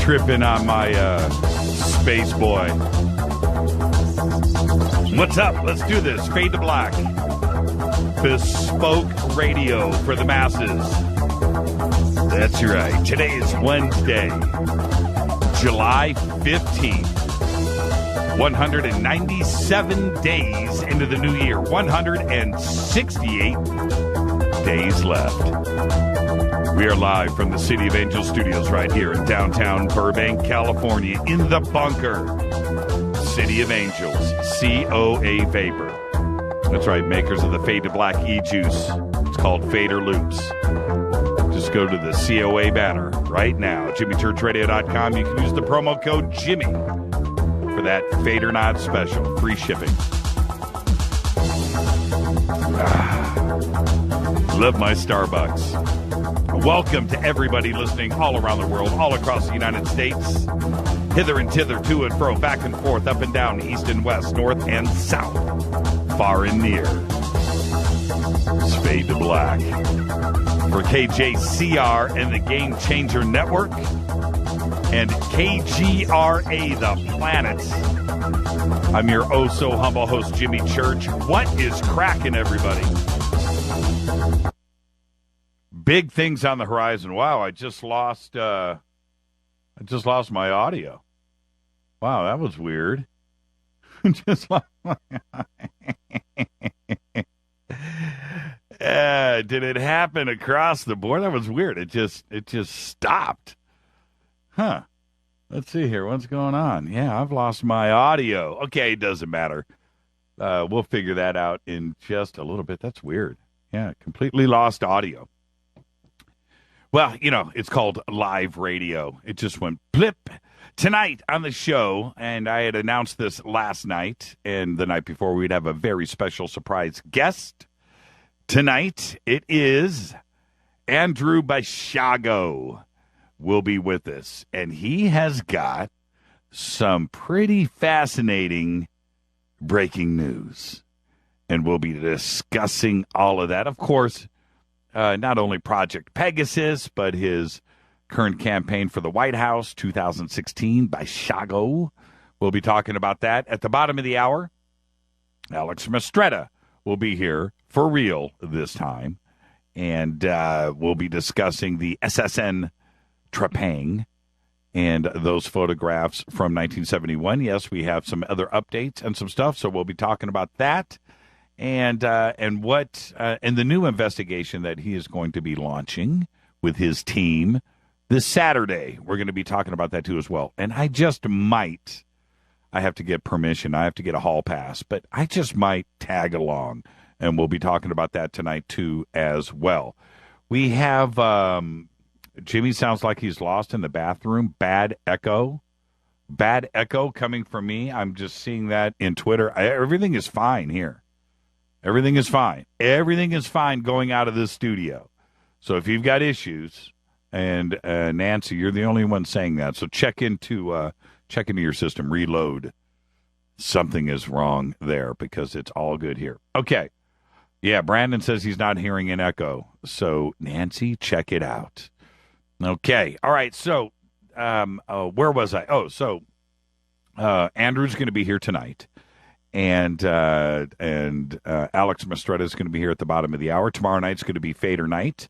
Tripping on my space boy. What's up? Let's do this. Fade to Black. Bespoke radio for the masses. That's right. Today is Wednesday, July 15th. 197 days into the new year. 168 days left. We are live from the City of Angels Studios right here in downtown Burbank, California, in the bunker. City of Angels, COA Vapor. That's right, makers of the Fade to Black e-juice. It's called Fader Loops. Just go to the COA banner right now, JimmyChurchRadio.com. You can use the promo code Jimmy for that Fader Not special. Free shipping. Love my Starbucks. Welcome to everybody listening all around the world, all across the United States. Hither and thither, to and fro, back and forth, up and down, east and west, north and south, far and near. It's Fade to Black. For KJCR and the Game Changer Network, and KGRA, The Planet. I'm your oh-so-humble host, Jimmy Church. What is cracking, everybody? Big things on the horizon. Wow, I just lost my audio. Wow, that was weird. Just lost my did it happen across the board? That was weird. It just stopped. Huh. Let's see here. What's going on? Yeah, I've lost my audio. Okay, it doesn't matter. We'll figure that out in just a little bit. That's weird. Yeah, completely lost audio. Well, you know, it's called live radio. It just went blip. Tonight on the show, and I had announced this last night and the night before, we'd have a very special surprise guest. Tonight, it is Andrew Basiago will be with us, and he has got some pretty fascinating breaking news, and we'll be discussing all of that. Of course, not only Project Pegasus, but his current campaign for the White House, 2016, Basiago. We'll be talking about that. At the bottom of the hour, Alex Mastretta will be here for real this time, and we'll be discussing the SSN Trepang and those photographs from 1971. Yes, we have some other updates and some stuff, so we'll be talking about that. And the new investigation that he is going to be launching with his team this Saturday. We're going to be talking about that too as well. And I have to get permission. I have to get a hall pass, but I just might tag along, and we'll be talking about that tonight too as well. We have Jimmy sounds like he's lost in the bathroom. Bad echo coming from me. I'm just seeing that in Twitter. Everything is fine here. Everything is fine. Everything is fine going out of this studio. So if you've got issues, and Nancy, you're the only one saying that, so check into your system, reload. Something is wrong there because it's all good here. Okay. Yeah, Brandon says he's not hearing an echo. So Nancy, check it out. Okay. All right. So where was I? Oh, so Andrew's going to be here tonight. And Alex Mastretta is going to be here at the bottom of the hour. Tomorrow night's going to be Fader Night,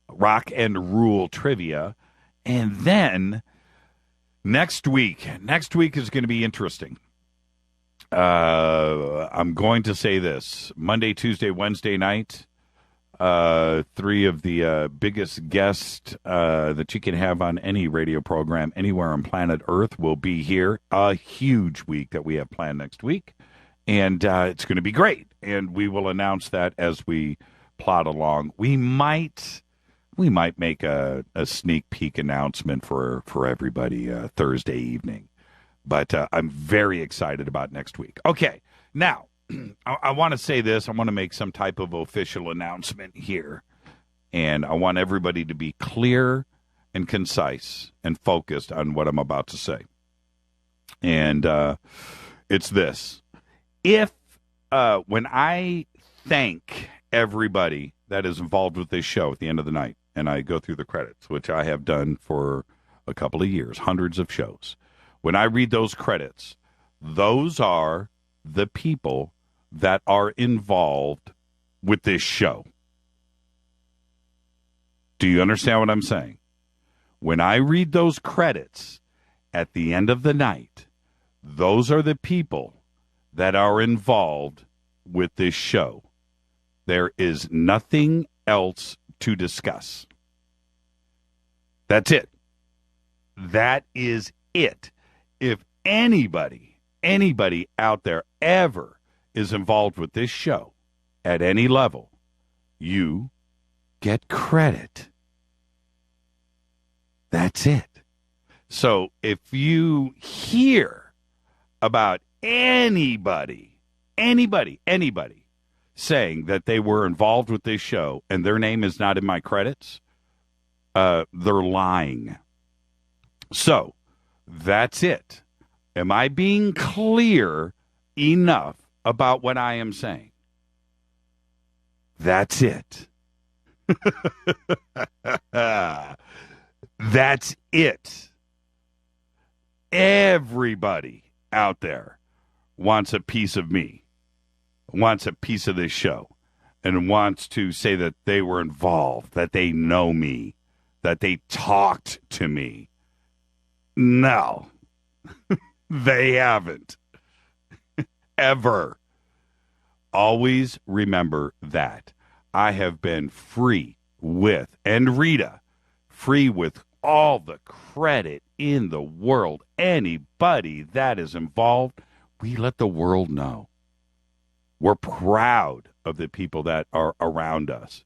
Rock and Rule Trivia. And then next week is going to be interesting. I'm going to say this. Monday, Tuesday, Wednesday night, three of the biggest guests that you can have on any radio program anywhere on planet Earth will be here. A huge week that we have planned next week. And it's going to be great. And we will announce that as we plot along. We might make a sneak peek announcement for everybody Thursday evening. But I'm very excited about next week. Okay, now, I want to say this. I want to make some type of official announcement here. And I want everybody to be clear and concise and focused on what I'm about to say. And it's this. If when I thank everybody that is involved with this show at the end of the night, and I go through the credits, which I have done for a couple of years, hundreds of shows. When I read those credits, those are the people that are involved with this show. Do you understand what I'm saying? When I read those credits at the end of the night, those are the people that are involved with this show. There is nothing else to discuss. That's it. That is it. If anybody out there ever is involved with this show at any level, you get credit. That's it. So if you hear about anybody saying that they were involved with this show and their name is not in my credits, they're lying. So that's it. Am I being clear enough about what I am saying? That's it. That's it. Everybody out there wants a piece of me, wants a piece of this show, and wants to say that they were involved, that they know me, that they talked to me. No, they haven't. Ever. Always remember that. I have been free with, and Rita, free with all the credit in the world. Anybody that is involved, we let the world know. We're proud of the people that are around us.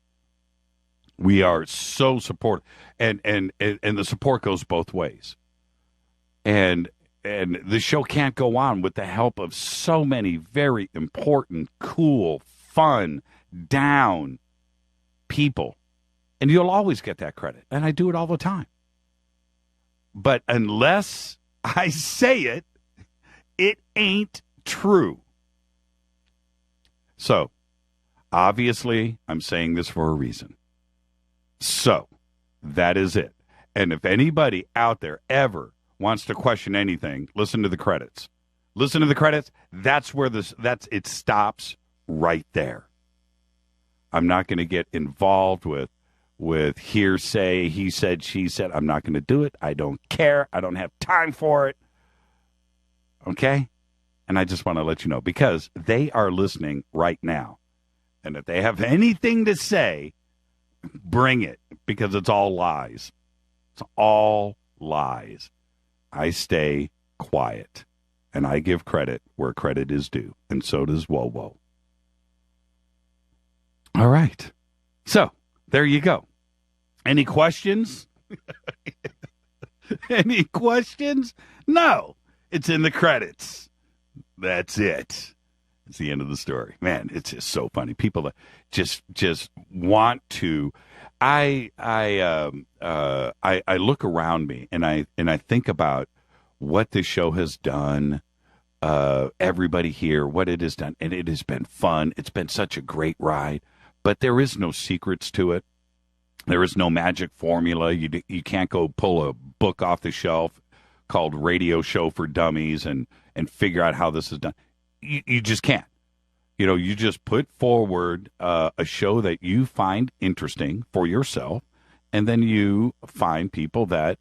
We are so supportive, and the support goes both ways. And the show can't go on with the help of so many very important, cool, fun, down people. And you'll always get that credit. And I do it all the time. But unless I say it, it ain't true. So, obviously, I'm saying this for a reason. So, that is it. And if anybody out there ever wants to question anything, listen to the credits. Listen to the credits. That's where it stops right there. I'm not going to get involved with hearsay, he said, she said. I'm not going to do it. I don't care. I don't have time for it. Okay? And I just want to let you know, because they are listening right now. And if they have anything to say, bring it, because it's all lies. It's all lies. I stay quiet, and I give credit where credit is due, and so does Wowo. All right. So, there you go. Any questions? Any questions? No. It's in the credits. That's it. It's the end of the story. Man, it's just so funny. People that just want to. I look around me and I think about what this show has done. Everybody here, what it has done, and it has been fun. It's been such a great ride. But there is no secrets to it. There is no magic formula. You can't go pull a book off the shelf called Radio Show for Dummies and figure out how this is done. You just can't. You know, you just put forward a show that you find interesting for yourself, and then you find people that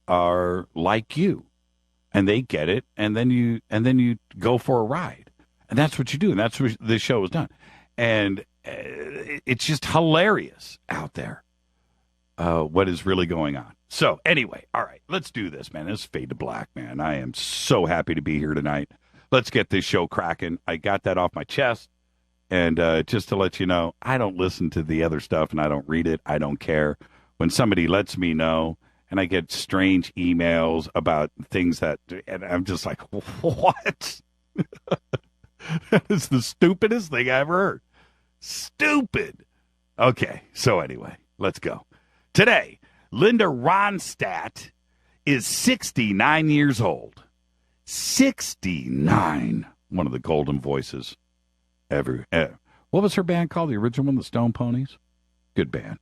are like you, and they get it, and then you go for a ride, and that's what you do, and that's what this show has done, and it's just hilarious out there. What is really going on. So anyway, all right, let's do this, man. Let's fade to black, man. I am so happy to be here tonight. Let's get this show cracking. I got that off my chest. And just to let you know, I don't listen to the other stuff and I don't read it. I don't care. When somebody lets me know and I get strange emails about things that, and I'm just like, what? That is the stupidest thing I ever heard. Stupid. Okay, so anyway, let's go. Today, Linda Ronstadt is 69 years old. 69. One of the golden voices ever. What was her band called? The original one, the Stone Ponies? Good band.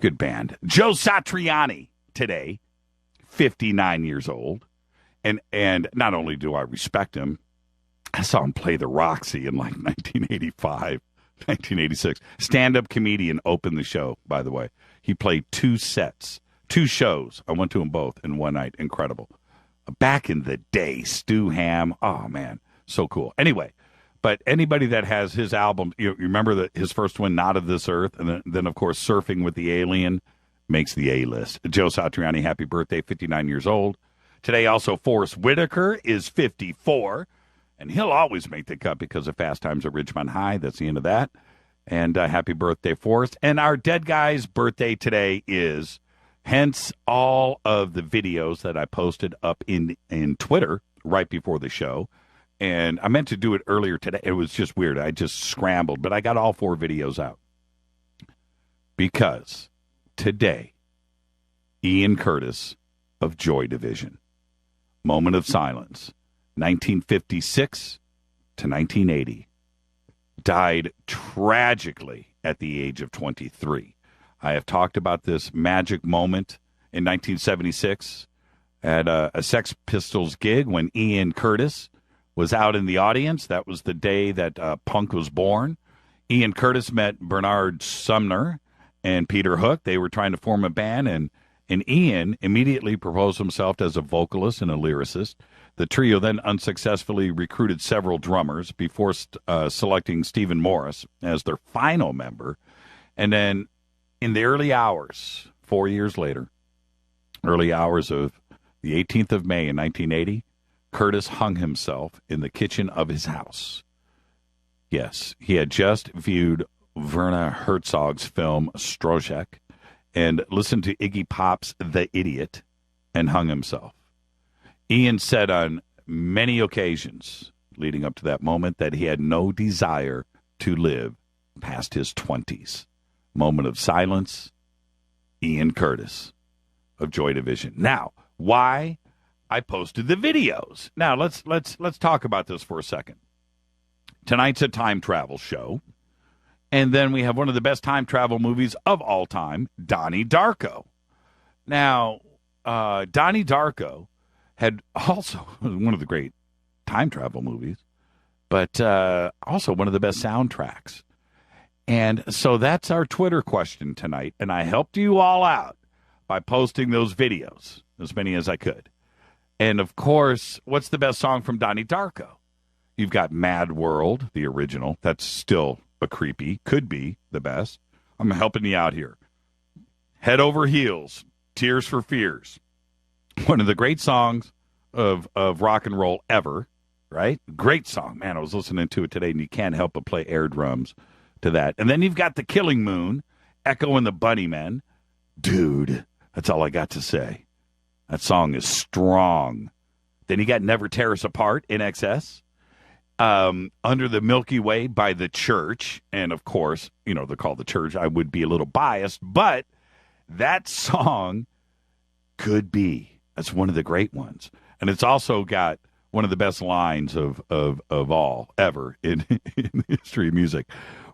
Good band. Joe Satriani today, 59 years old. And not only do I respect him, I saw him play the Roxy in like 1985, 1986. Stand-up comedian opened the show, by the way. He played 2 shows. I went to them both in one night. Incredible. Back in the day, Stu Ham. Oh, man. So cool. Anyway, but anybody that has his album, you remember his first one, Not of This Earth, and then, of course, Surfing with the Alien makes the A-list. Joe Satriani, happy birthday, 59 years old. Today, also, Forrest Whitaker is 54, and he'll always make the cut because of Fast Times at Ridgemont High. That's the end of that. And happy birthday, Forrest. And our dead guy's birthday today is, hence all of the videos that I posted up in Twitter right before the show. And I meant to do it earlier today. It was just weird. I just scrambled, but I got all 4 videos out. Because today, Ian Curtis of Joy Division, moment of silence, 1956 to 1980, died tragically at the age of 23. I have talked about this magic moment in 1976 at a Sex Pistols gig when Ian Curtis was out in the audience. That was the day that punk was born. Ian Curtis met Bernard Sumner and Peter Hook. They were trying to form a band, and Ian immediately proposed himself as a vocalist and a lyricist. The trio then unsuccessfully recruited several drummers before selecting Stephen Morris as their final member. And then in the early hours, 4 years later, early hours of the 18th of May in 1980, Curtis hung himself in the kitchen of his house. Yes, he had just viewed Werner Herzog's film Strozek and listened to Iggy Pop's The Idiot and hung himself. Ian said on many occasions leading up to that moment that he had no desire to live past his 20s. Moment of silence, Ian Curtis of Joy Division. Now, why I posted the videos. Now, let's talk about this for a second. Tonight's a time travel show. And then we have one of the best time travel movies of all time, Donnie Darko. Now, Donnie Darko had also one of the great time travel movies, but also one of the best soundtracks. And so that's our Twitter question tonight. And I helped you all out by posting those videos, as many as I could. And, of course, what's the best song from Donnie Darko? You've got Mad World, the original. That's still a creepy, could be the best. I'm helping you out here. Head Over Heels, Tears for Fears. One of the great songs of rock and roll ever, right? Great song. Man, I was listening to it today, and you can't help but play air drums to that. And then you've got The Killing Moon, Echo and the Bunnymen. Dude, that's all I got to say. That song is strong. Then you got Never Tear Us Apart, in excess. Under the Milky Way by The Church. And, of course, you know, they're called The Church. I would be a little biased, but that song could be. That's one of the great ones. And it's also got one of the best lines of all ever in the history of music.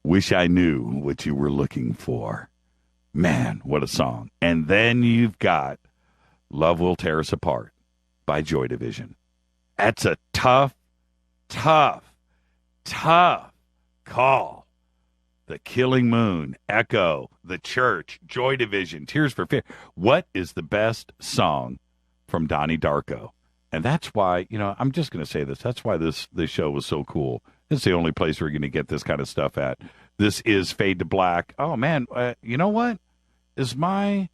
Wish I knew what you were looking for. Man, what a song. And then you've got Love Will Tear Us Apart by Joy Division. That's a tough call. The Killing Moon, Echo, The Church, Joy Division, Tears for Fears. What is the best song from Donnie Darko? And that's why, you know, I'm just going to say this. That's why this show was so cool. It's the only place we're going to get this kind of stuff at. This is Fade to Black. Oh, man, you know what? Is my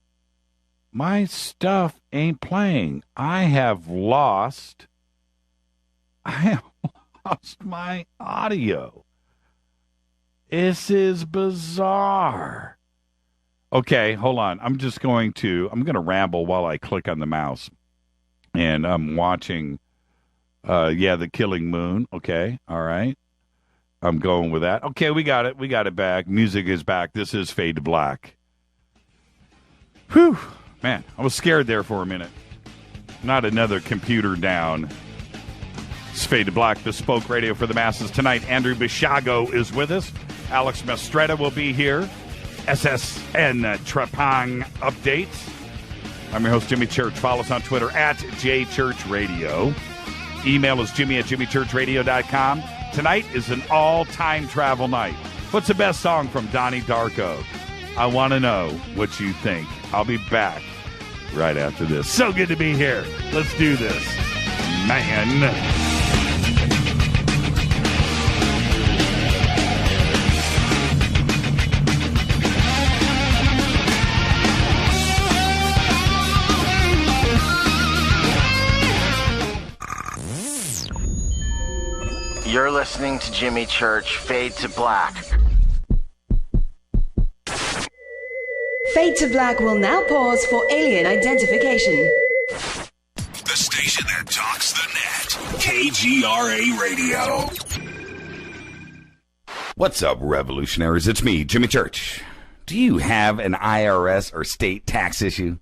stuff ain't playing. I have lost my audio. This is bizarre. Okay, hold on. I'm going to ramble while I click on the mouse. And I'm watching, The Killing Moon. Okay, all right. I'm going with that. Okay, we got it. We got it back. Music is back. This is Fade to Black. Whew. Man, I was scared there for a minute. Not another computer down. It's Fade to Black, bespoke radio for the masses. Tonight, Andrew Basiago is with us. Alex Mastretta will be here. SSN Trepang updates. I'm your host, Jimmy Church. Follow us on Twitter at JChurchRadio. Email is Jimmy@JimmyChurchRadio.com. Tonight is an all-time travel night. What's the best song from Donnie Darko? I want to know what you think. I'll be back right after this. So good to be here. Let's do this. Man. You're listening to Jimmy Church, Fade to Black. Fade to Black will now pause for alien identification. The station that talks the net. KGRA Radio. What's up, revolutionaries? It's me, Jimmy Church. Do you have an IRS or state tax issue?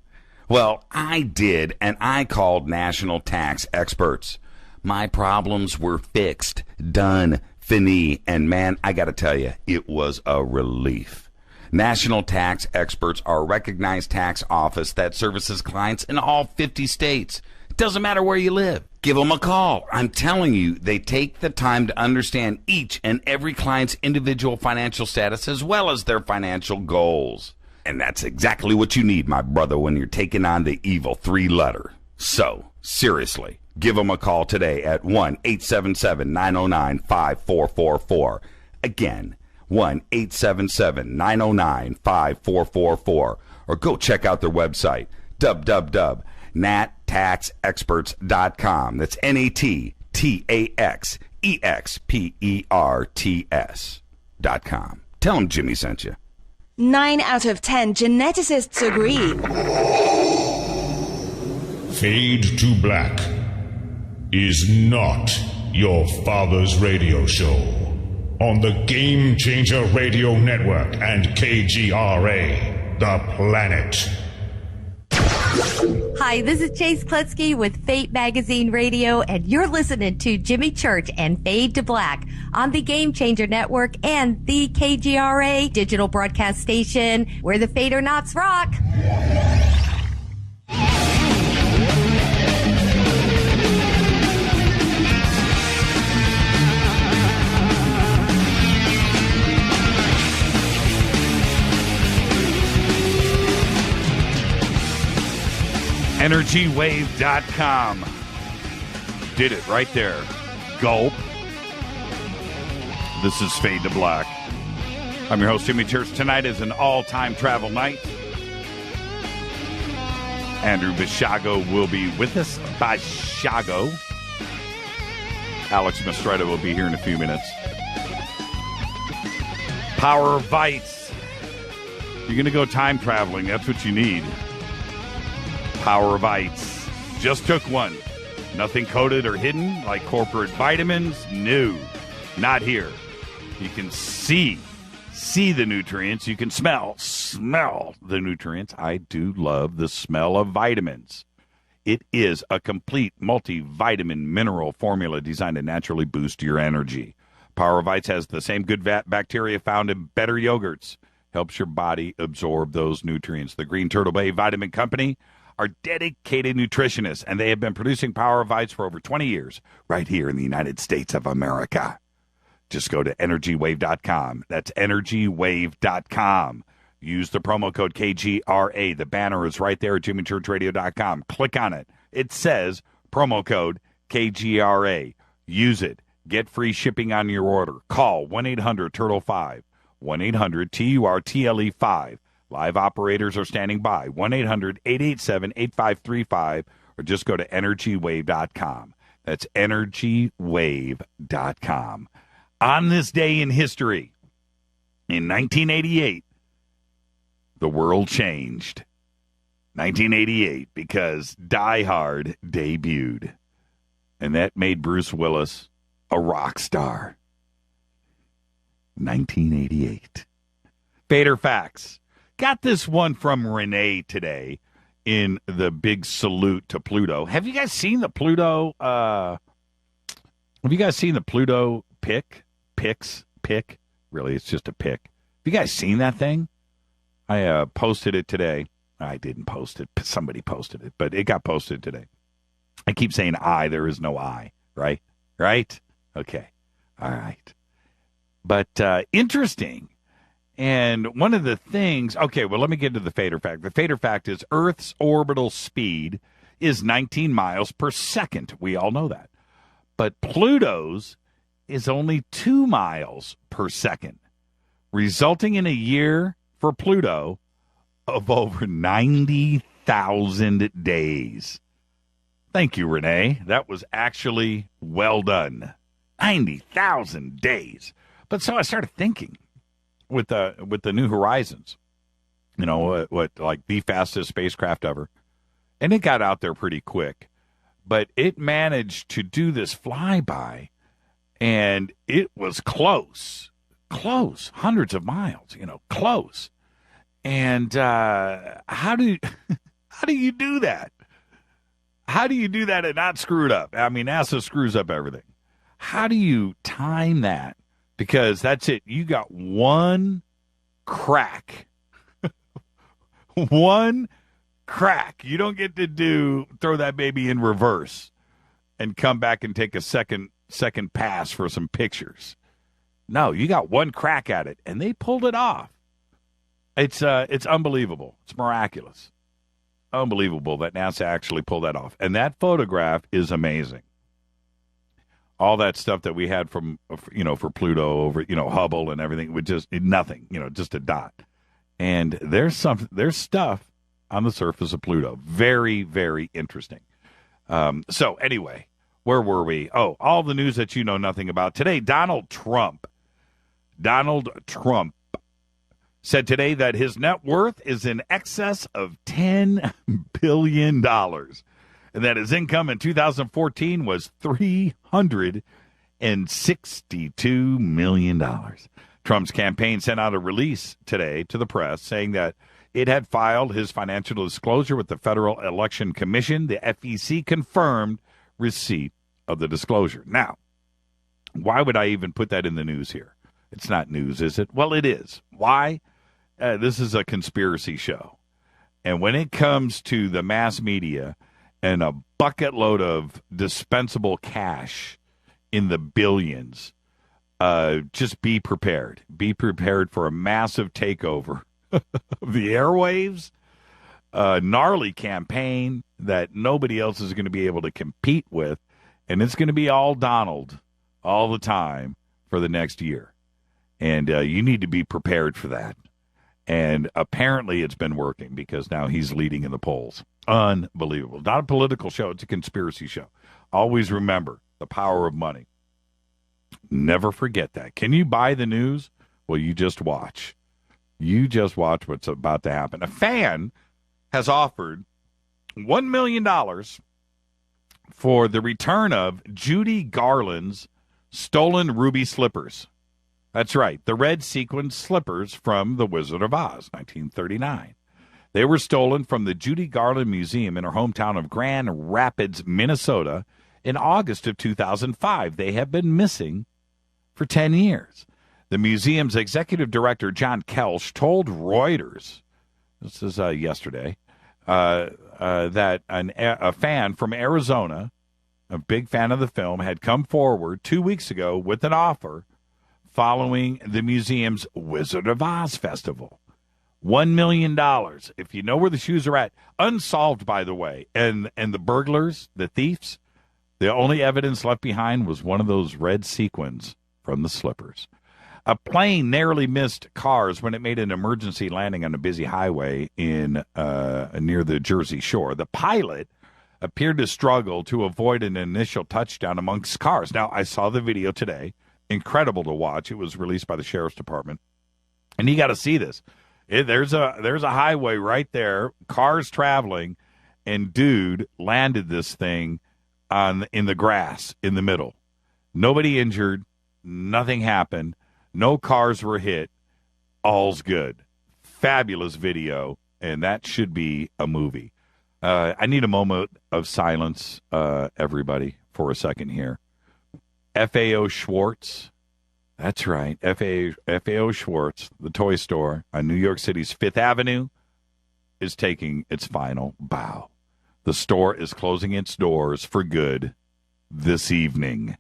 Well, I did, and I called national tax experts. My problems were fixed, done, fini, and man, I gotta tell you, it was a relief. National Tax Experts are a recognized tax office that services clients in all 50 states. It doesn't matter where you live. Give them a call. I'm telling you, they take the time to understand each and every client's individual financial status as well as their financial goals. And that's exactly what you need, my brother, when you're taking on the evil three-letter. So, seriously, give them a call today at 1-877-909-5444. Again, 1-877-909-5444. Or go check out their website, www.nattaxexperts.com. That's NATTAXEXPERTS.com. Tell them Jimmy sent you. 9 out of 10 geneticists agree. Fade to Black is not your father's radio show on the Game Changer Radio Network and KGRA, The Planet. Hi, this is Chase Klutsky with Fate Magazine Radio, and you're listening to Jimmy Church and Fade to Black on the Game Changer Network and the KGRA digital broadcast station, where the Fader Knots rock. EnergyWave.com. Did it right there. Gulp. This is Fade to Black. I'm your host, Jimmy Church. Tonight is an all-time travel night. Andrew Basiago will be with us. Basiago. Alex Mastretta will be here in a few minutes. Power Bites. You're going to go time traveling. That's what you need. Power Bites. Just took one. Nothing coated or hidden like corporate vitamins. No, not here. You can see the nutrients. You can smell the nutrients. I do love the smell of vitamins. It is a complete multivitamin mineral formula designed to naturally boost your energy. Power Bites has the same good bacteria found in better yogurts. Helps your body absorb those nutrients. The Green Turtle Bay Vitamin Company are dedicated nutritionists, and they have been producing Power Bites for over 20 years right here in the United States of America. Just go to EnergyWave.com. That's EnergyWave.com. Use the promo code KGRA. The banner is right there at JimmyChurchRadio.com. Click on it. It says promo code KGRA. Use it. Get free shipping on your order. Call 1-800-TURTLE-5. 1-800-TURTLE-5. Live operators are standing by. 1-800-887-8535. Or just go to EnergyWave.com. That's EnergyWave.com. On this day in history, in 1988, the world changed. 1988, because Die Hard debuted. And that made Bruce Willis a rock star. 1988. Fader Facts. Got this one from Renee today in the big salute to Pluto. Have you guys seen the Pluto? Have you guys seen the Pluto pic? Really, it's just a pic. Have you guys seen that thing? I posted it today. I didn't post it. Somebody posted it, but it got posted today. I keep saying there is no I, right? Right? Okay. All right. But interesting. And one of the things, okay, well, let me get to the fader fact. The fader fact is Earth's orbital speed is 19 miles per second. We all know that. But Pluto's is only 2 miles per second, resulting in a year for Pluto of over 90,000 days. Thank you, Renee. That was actually well done. 90,000 days. But so I started thinking with the New Horizons, what like the fastest spacecraft ever. And it got out there pretty quick. But it managed to do this flyby, and it was close, hundreds of miles, close. And how do you do that? How do you do that and not screw it up? I mean, NASA screws up everything. How do you time that? Because that's it. You got one crack. One crack. You don't get to throw that baby in reverse and come back and take a second pass for some pictures. No, you got one crack at it, and they pulled it off. It's unbelievable. It's miraculous. Unbelievable that NASA actually pulled that off. And that photograph is amazing. All that stuff that we had from, for Pluto over, Hubble and everything, with just nothing, just a dot. And there's stuff on the surface of Pluto. Very, very interesting. So anyway, where were we? Oh, all the news that you know nothing about. Today, Donald Trump said today that his net worth is in excess of $10 billion and that his income in 2014 was $362 million. Trump's campaign sent out a release today to the press saying that it had filed his financial disclosure with the Federal Election Commission. The FEC confirmed receipt of the disclosure. Now, why would I even put that in the news here? It's not news, is it? Well, it is. Why? This is a conspiracy show. And when it comes to the mass media and a bucket load of dispensable cash in the billions, just be prepared. Be prepared for a massive takeover of the airwaves, a gnarly campaign that nobody else is going to be able to compete with, and it's going to be all Donald all the time for the next year. And you need to be prepared for that. And apparently it's been working because now he's leading in the polls. Unbelievable. Not a political show. It's a conspiracy show. Always remember the power of money. Never forget that. Can you buy the news? Well, you just watch. You just watch what's about to happen. A fan has offered $1 million for the return of Judy Garland's stolen ruby slippers. That's right, the red sequin slippers from The Wizard of Oz, 1939. They were stolen from the Judy Garland Museum in her hometown of Grand Rapids, Minnesota, in August of 2005. They have been missing for 10 years. The museum's executive director, John Kelsch, told Reuters, this is yesterday, that a fan from Arizona, a big fan of the film, had come forward 2 weeks ago with an offer following the museum's Wizard of Oz festival. $1 million. If you know where the shoes are at. Unsolved, by the way. And the burglars, the thieves, the only evidence left behind was one of those red sequins from the slippers. A plane narrowly missed cars when it made an emergency landing on a busy highway in near the Jersey Shore. The pilot appeared to struggle to avoid an initial touchdown amongst cars. Now, I saw the video today. Incredible to watch. It was released by the Sheriff's Department. And you got to see this. There's a highway right there, cars traveling, and dude landed this thing in the grass in the middle. Nobody injured. Nothing happened. No cars were hit. All's good. Fabulous video, and that should be a movie. I need a moment of silence, everybody, for a second here. FAO Schwartz. That's right. FAO Schwartz, the toy store on New York City's Fifth Avenue. is taking its final bow. The store is closing its doors for good this evening.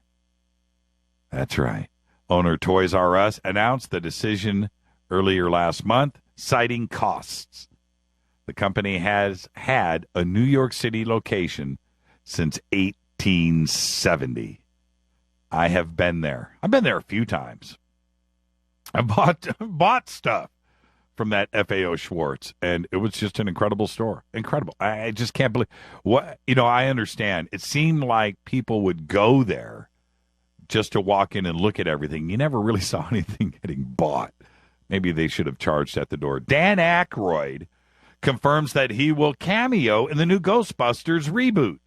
That's right. Owner Toys R Us announced the decision earlier last month, citing costs. The company has had a New York City location since 1870. I have been there. I've been there a few times. I bought stuff from that FAO Schwartz, and it was just an incredible store. Incredible. I just can't believe what, I understand. It seemed like people would go there just to walk in and look at everything. You never really saw anything getting bought. Maybe they should have charged at the door. Dan Aykroyd confirms that he will cameo in the new Ghostbusters reboot.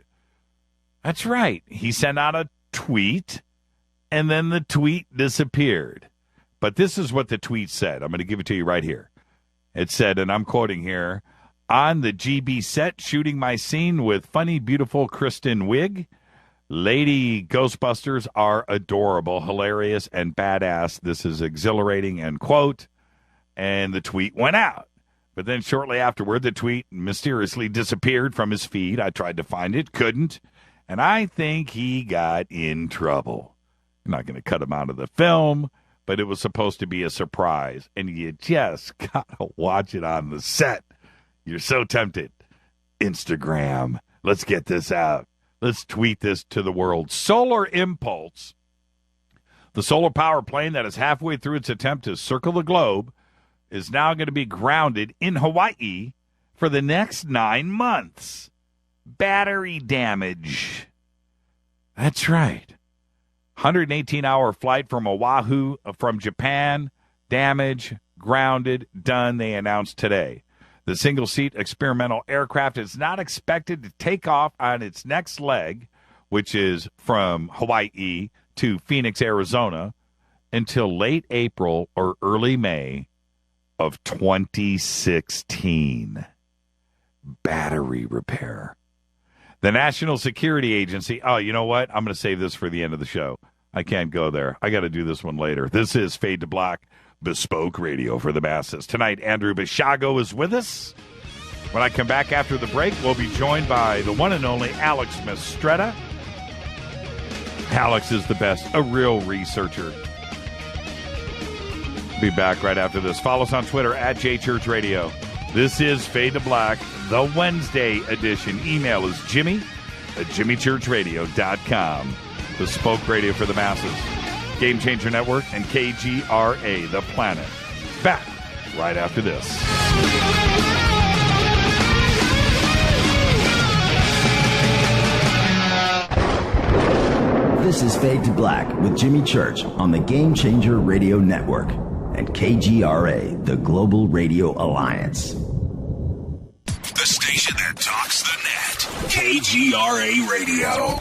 That's right. He sent out a tweet, and then the tweet disappeared. But this is what the tweet said. I'm going to give it to you right here. It said, and I'm quoting here, on the GB set, shooting my scene with funny, beautiful Kristen Wiig. Lady Ghostbusters are adorable, hilarious, and badass. This is exhilarating, end quote. And the tweet went out. But then shortly afterward, the tweet mysteriously disappeared from his feed. I tried to find it, couldn't. And I think he got in trouble. I'm not going to cut him out of the film, but it was supposed to be a surprise. And you just got to watch it on the set. You're so tempted. Instagram. Let's get this out. Let's tweet this to the world. Solar Impulse, the solar power plane that is halfway through its attempt to circle the globe, is now going to be grounded in Hawaii for the next 9 months. Battery damage. That's right. 118-hour flight from Oahu, from Japan. Damage, grounded, done, they announced today. The single-seat experimental aircraft is not expected to take off on its next leg, which is from Hawaii to Phoenix, Arizona, until late April or early May of 2016. Battery repair. The National Security Agency. Oh, you know what? I'm going to save this for the end of the show. I can't go there. I got to do this one later. This is Fade to Black, bespoke radio for the masses. Tonight, Andrew Basiago is with us. When I come back after the break, we'll be joined by the one and only Alex Mastretta. Alex is the best, a real researcher. Be back right after this. Follow us on Twitter at JChurchRadio. This is Fade to Black, the Wednesday edition. Email is Jimmy@JimmyChurchRadio.com. Bespoke radio for the masses. Game Changer Network and KGRA, The Planet. Back right after this. This is Fade to Black with Jimmy Church on the Game Changer Radio Network and KGRA, the Global Radio Alliance. The station that talks the net. KGRA Radio.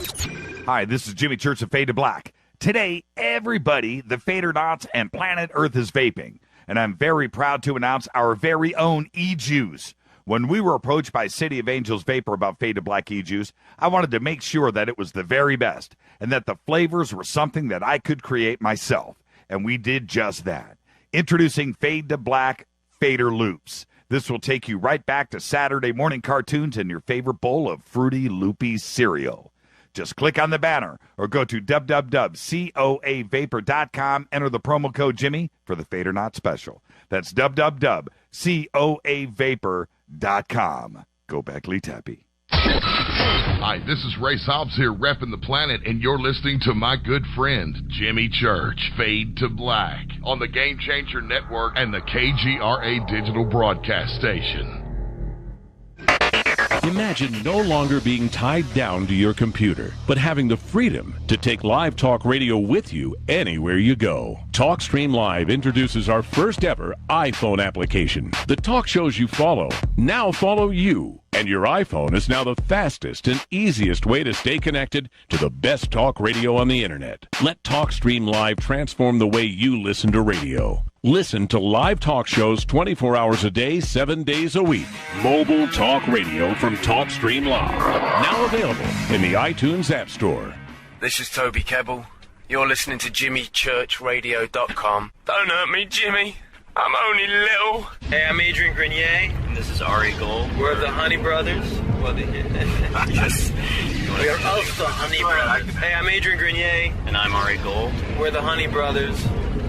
Hi, this is Jimmy Church of Fade to Black. Today, everybody, the Fadernauts and Planet Earth is vaping, and I'm very proud to announce our very own e-juice. When we were approached by City of Angels Vapor about Fade to Black e-juice, I wanted to make sure that it was the very best, and that the flavors were something that I could create myself, and we did just that. Introducing Fade to Black Fader Loops. This will take you right back to Saturday morning cartoons and your favorite bowl of fruity, loopy cereal. Just click on the banner or go to www.coavapor.com. Enter the promo code Jimmy for the Fader Not special. That's www.coavapor.com. Go back, Lee Tappy. Hi, this is Ray Hobbs here, repping the planet, and you're listening to my good friend, Jimmy Church, Fade to Black, on the Game Changer Network and the KGRA digital broadcast station. Imagine no longer being tied down to your computer, but having the freedom to take live talk radio with you anywhere you go. TalkStream Live introduces our first ever iPhone application. The talk shows you follow now follow you. And your iPhone is now the fastest and easiest way to stay connected to the best talk radio on the internet. Let TalkStream Live transform the way you listen to radio. Listen to live talk shows 24 hours a day, 7 days a week. Mobile talk radio from TalkStream Live. Now available in the iTunes App Store. This is Toby Kebbell. You're listening to JimmyChurchRadio.com. Don't hurt me, Jimmy. I'm only little. Hey, I'm Adrian Grenier, and this is Ari Gold. We're the Honey Brothers. Yes. We are of the Honey Brothers. Hey, I'm Adrian Grenier. And I'm Ari Gold. We're the Honey Brothers.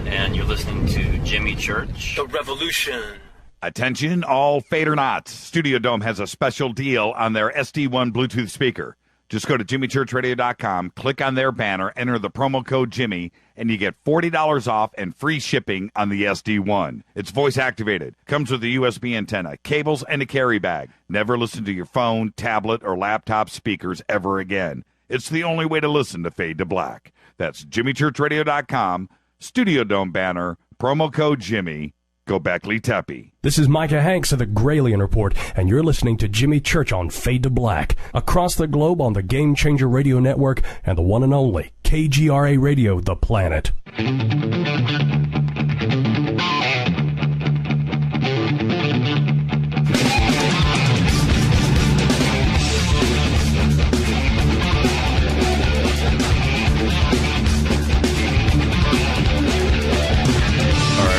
And you're listening to Jimmy Church. The Revolution. Attention, all Fader Knots. Studio Dome has a special deal on their SD1 Bluetooth speaker. Just go to jimmychurchradio.com, click on their banner, enter the promo code Jimmy, and you get $40 off and free shipping on the SD1. It's voice activated, comes with a USB antenna, cables, and a carry bag. Never listen to your phone, tablet, or laptop speakers ever again. It's the only way to listen to Fade to Black. That's jimmychurchradio.com, Studio Dome banner, promo code Jimmy. Go Beckley Teppy. This is Micah Hanks of the Gralien Report, and you're listening to Jimmy Church on Fade to Black, across the globe on the Game Changer Radio Network and the one and only KGRA Radio, The Planet.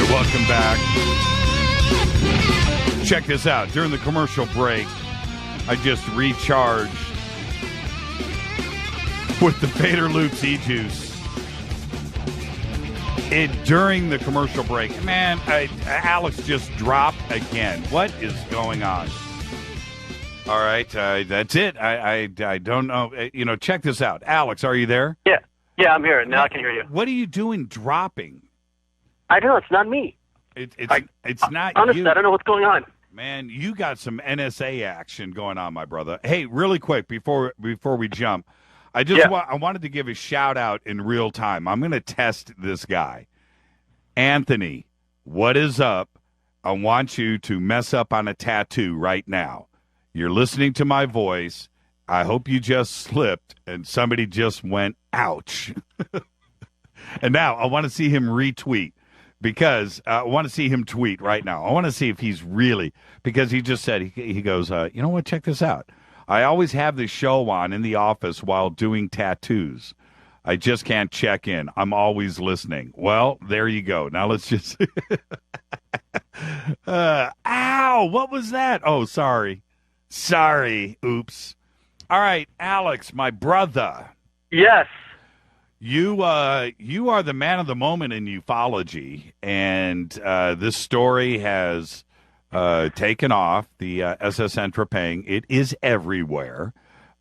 Welcome back. Check this out. During the commercial break, I just recharged with the Fader Loops E-Juice. During the commercial break, man, Alex just dropped again. What is going on? All right, that's it. I don't know. Check this out. Alex, are you there? Yeah, I'm here. Now I can hear you. What are you doing dropping? I don't know. It's not me. It's not honestly, you. I don't know what's going on. Man, you got some NSA action going on, my brother. Hey, really quick before we jump, I wanted to give a shout out in real time. I'm going to test this guy, Anthony. What is up? I want you to mess up on a tattoo right now. You're listening to my voice. I hope you just slipped and somebody just went, ouch. And now I want to see him retweet. Because I want to see him tweet right now. I want to see if he's really, because he just said, he goes, you know what, check this out. I always have the show on in the office while doing tattoos. I just can't check in. I'm always listening. Well, there you go. Now let's just, ow, what was that? Oh, sorry. Oops. All right, Alex, my brother. Yes. You are the man of the moment in ufology, and this story has taken off. The SS Entropang, it is everywhere.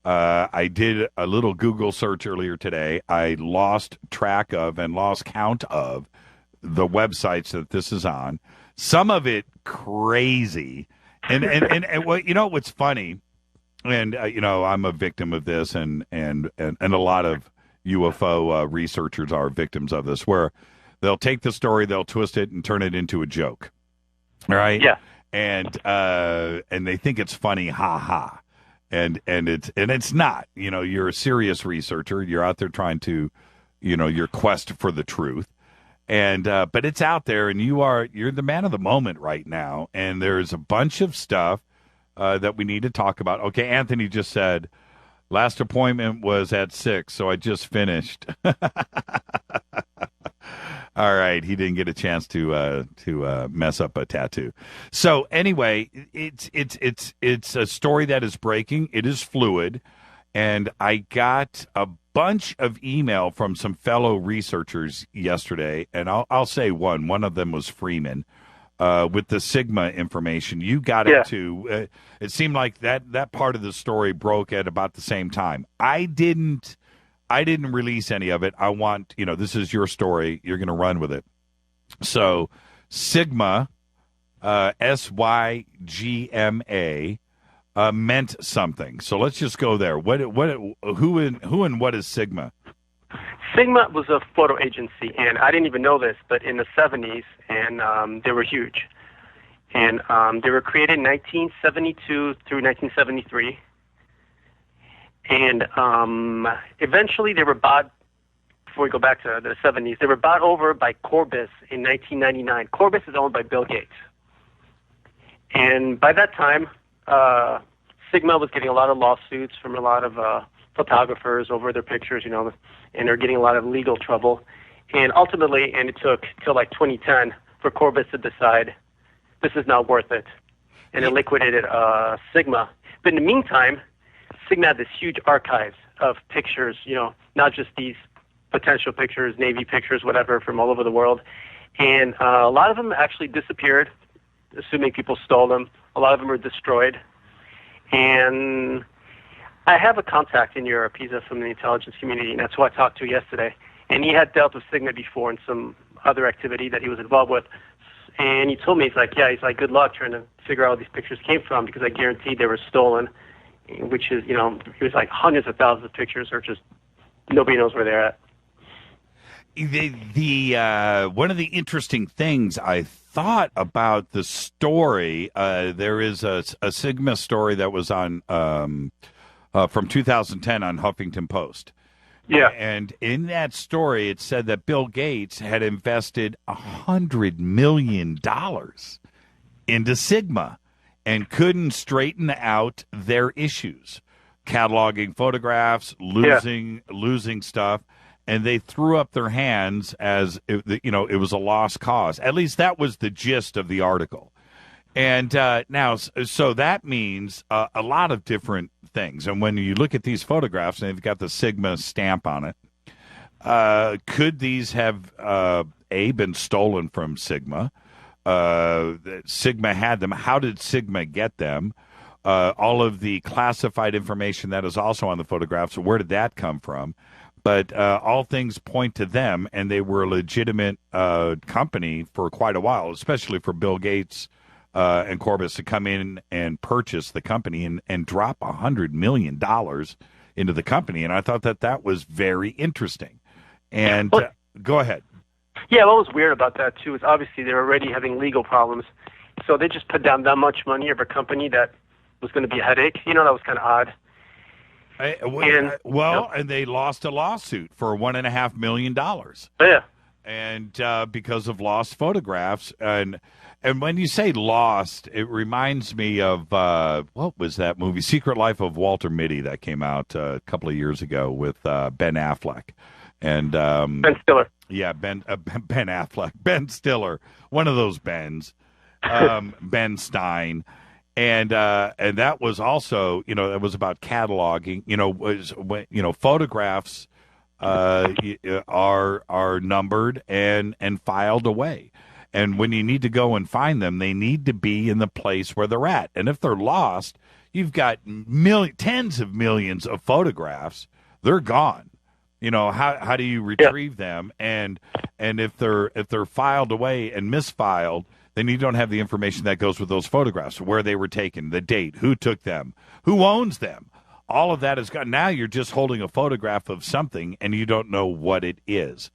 I did a little Google search earlier today. I lost track of and lost count of the websites that this is on. Some of it crazy, and well, what's funny, and I'm a victim of this, and a lot of UFO researchers are victims of this, where they'll take the story, they'll twist it, and turn it into a joke. All right? Yeah. And they think it's funny, ha ha. And it's not. You're a serious researcher. You're out there trying to, your quest for the truth. And but it's out there, and you're the man of the moment right now. And there's a bunch of stuff that we need to talk about. Okay, Anthony just said, last appointment was at 6, so I just finished. All right, he didn't get a chance to mess up a tattoo. So anyway, it's a story that is breaking. It is fluid, and I got a bunch of email from some fellow researchers yesterday, and I'll say one of them was Freeman. With the Sigma information, you got it too. It seemed like that part of the story broke at about the same time. I didn't release any of it. I want, this is your story. You're going to run with it. So Sigma, SYGMA, meant something. So let's just go there. Who and what is Sigma? Sigma was a photo agency, and I didn't even know this, but in the 70s, and they were huge. And they were created in 1972 through 1973. And eventually they were bought, before we go back to the 70s, they were bought over by Corbis in 1999. Corbis is owned by Bill Gates. And by that time, Sigma was getting a lot of lawsuits from a lot of photographers over their pictures, and they're getting a lot of legal trouble. And ultimately, and it took till like 2010 for Corbett to decide this is not worth it, and it liquidated Sigma. But in the meantime, Sigma had this huge archives of pictures, not just these potential pictures, Navy pictures, whatever, from all over the world. And a lot of them actually disappeared, assuming people stole them. A lot of them were destroyed. And I have a contact in Europe. He's from the intelligence community, and that's who I talked to yesterday. And he had dealt with Sigma before in some other activity that he was involved with. And he told me, he's like, good luck trying to figure out where these pictures came from, because I guaranteed they were stolen, which is, it was like hundreds of thousands of pictures, or just nobody knows where they're at. The one of the interesting things I thought about the story, there is a Sigma story that was on from 2010 on Huffington Post. Yeah. And in that story, it said that Bill Gates had invested $100 million into Sigma and couldn't straighten out their issues, cataloging photographs, losing stuff. And they threw up their hands as, it was a lost cause. At least that was the gist of the article. And now, so that means a lot of different things. And when you look at these photographs, and they've got the Sigma stamp on it, could these have, been stolen from Sigma? Sigma had them. How did Sigma get them? All of the classified information that is also on the photographs, where did that come from? But all things point to them, and they were a legitimate company for quite a while, especially for Bill Gates and Corbett to come in and purchase the company and drop $100 million into the company. And I thought that was very interesting. And go ahead. Yeah, what was weird about that, too, is obviously they were already having legal problems. So they just put down that much money of a company that was going to be a headache. That was kind of odd. And they lost a lawsuit for $1.5 million. Yeah. And because of lost photographs. And when you say lost, it reminds me of, what was that movie? Secret Life of Walter Mitty that came out a couple of years ago with Ben Affleck. And Ben Stiller. Yeah, Ben Affleck. Ben Stiller. One of those Bens. Ben Stein. And that was also, that was about cataloging, photographs are numbered and filed away. And when you need to go and find them, they need to be in the place where they're at. And if they're lost, you've got tens of millions of photographs. They're gone. How do you retrieve them? And if they're filed away and misfiled, then you don't have the information that goes with those photographs, where they were taken, the date, who took them, who owns them. All of that is gone. Now you're just holding a photograph of something, and you don't know what it is.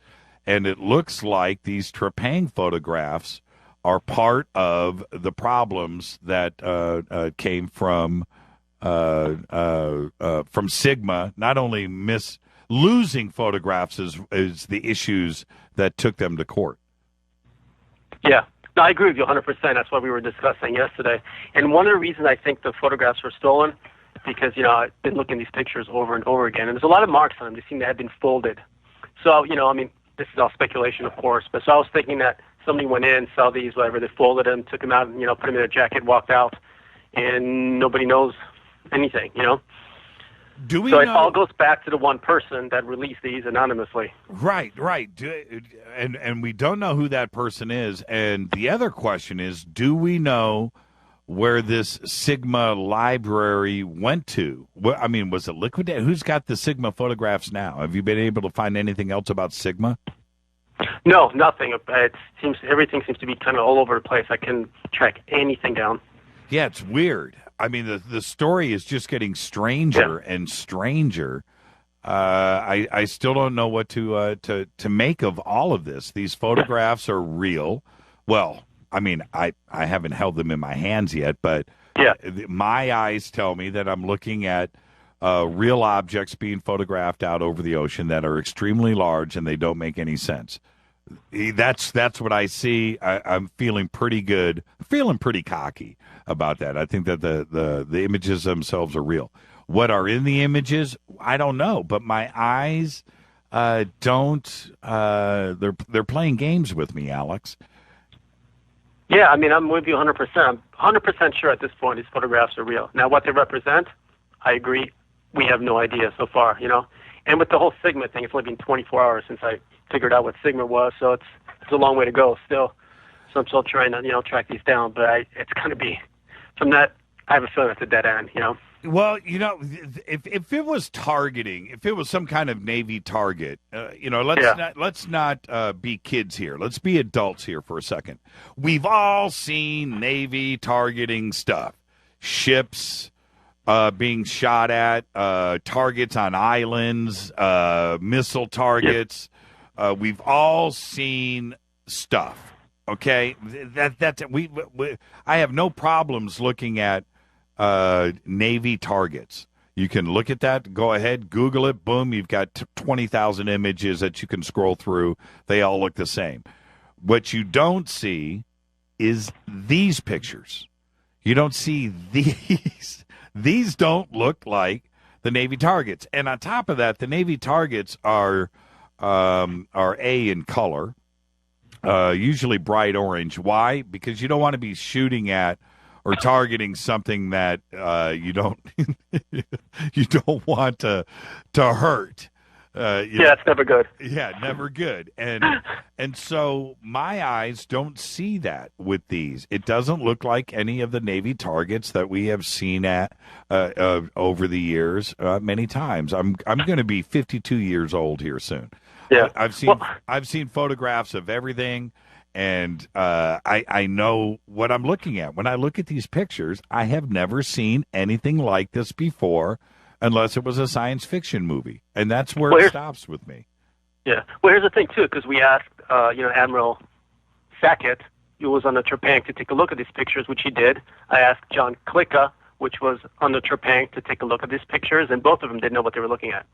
And it looks like these Trepang photographs are part of the problems that came from Sigma. Not only losing photographs is the issues that took them to court. Yeah. No, I agree with you 100%. That's what we were discussing yesterday. And one of the reasons I think the photographs were stolen, because, I've been looking at these pictures over and over again, and there's a lot of marks on them. They seem to have been folded. So, this is all speculation, of course, but so I was thinking that somebody went in, saw these, whatever, they folded them, took them out, and, put them in a jacket, walked out, and nobody knows anything, Do we so know? It all goes back to the one person that released these anonymously. Right. And we don't know who that person is. And the other question is, do we know where this Sigma library went to? Was it liquidated? Who's got the Sigma photographs now? Have you been able to find anything else about Sigma? No, nothing. Everything seems to be kind of all over the place. I can track anything down. Yeah, it's weird. The story is just getting stranger and stranger. I still don't know what to make of all of this. These photographs are real. Well, I haven't held them in my hands yet, but my eyes tell me that I'm looking at real objects being photographed out over the ocean that are extremely large, and they don't make any sense. That's what I see. I'm feeling pretty good. I'm feeling pretty cocky about that. I think that the images themselves are real. What are in the images, I don't know. But my eyes don't. They're playing games with me, Alex. Yeah, I mean, I'm with you 100%. I'm 100% sure at this point these photographs are real. Now, what they represent, I agree, we have no idea so far, you know. And with the whole Sigma thing, it's only been 24 hours since I figured out what Sigma was, so it's a long way to go still. So I'm still trying to, you know, track these down. But it's going to be, from that, I have a feeling it's a dead end, you know. Well, you know, if it was targeting, if it was some kind of Navy target, you know, let's not be kids here. Let's be adults here for a second. We've all seen Navy targeting stuff, ships being shot at, targets on islands, missile targets. We've all seen stuff. Okay, I have no problems looking at Navy targets. You can look at that, go ahead, Google it, boom, you've got 20,000 images that you can scroll through. They all look the same. What you don't see is these pictures. You don't see these. These don't look like the Navy targets. And on top of that, the Navy targets are A in color, usually bright orange. Why? Because you don't want to be shooting at or targeting something that you don't you don't want to hurt. It's never good. Yeah, never good. And so my eyes don't see that with these. It doesn't look like any of the Navy targets that we have seen at over the years many times. I'm going to be 52 years old here soon. Yeah, I've seen photographs of everything. And I know what I'm looking at. When I look at these pictures, I have never seen anything like this before unless it was a science fiction movie. And that's where it stops with me. Yeah. Well, here's the thing, too, because we asked, Admiral Sackett, who was on the Trepang, to take a look at these pictures, which he did. I asked John Klicka, which was on the Trepang, to take a look at these pictures, and both of them didn't know what they were looking at.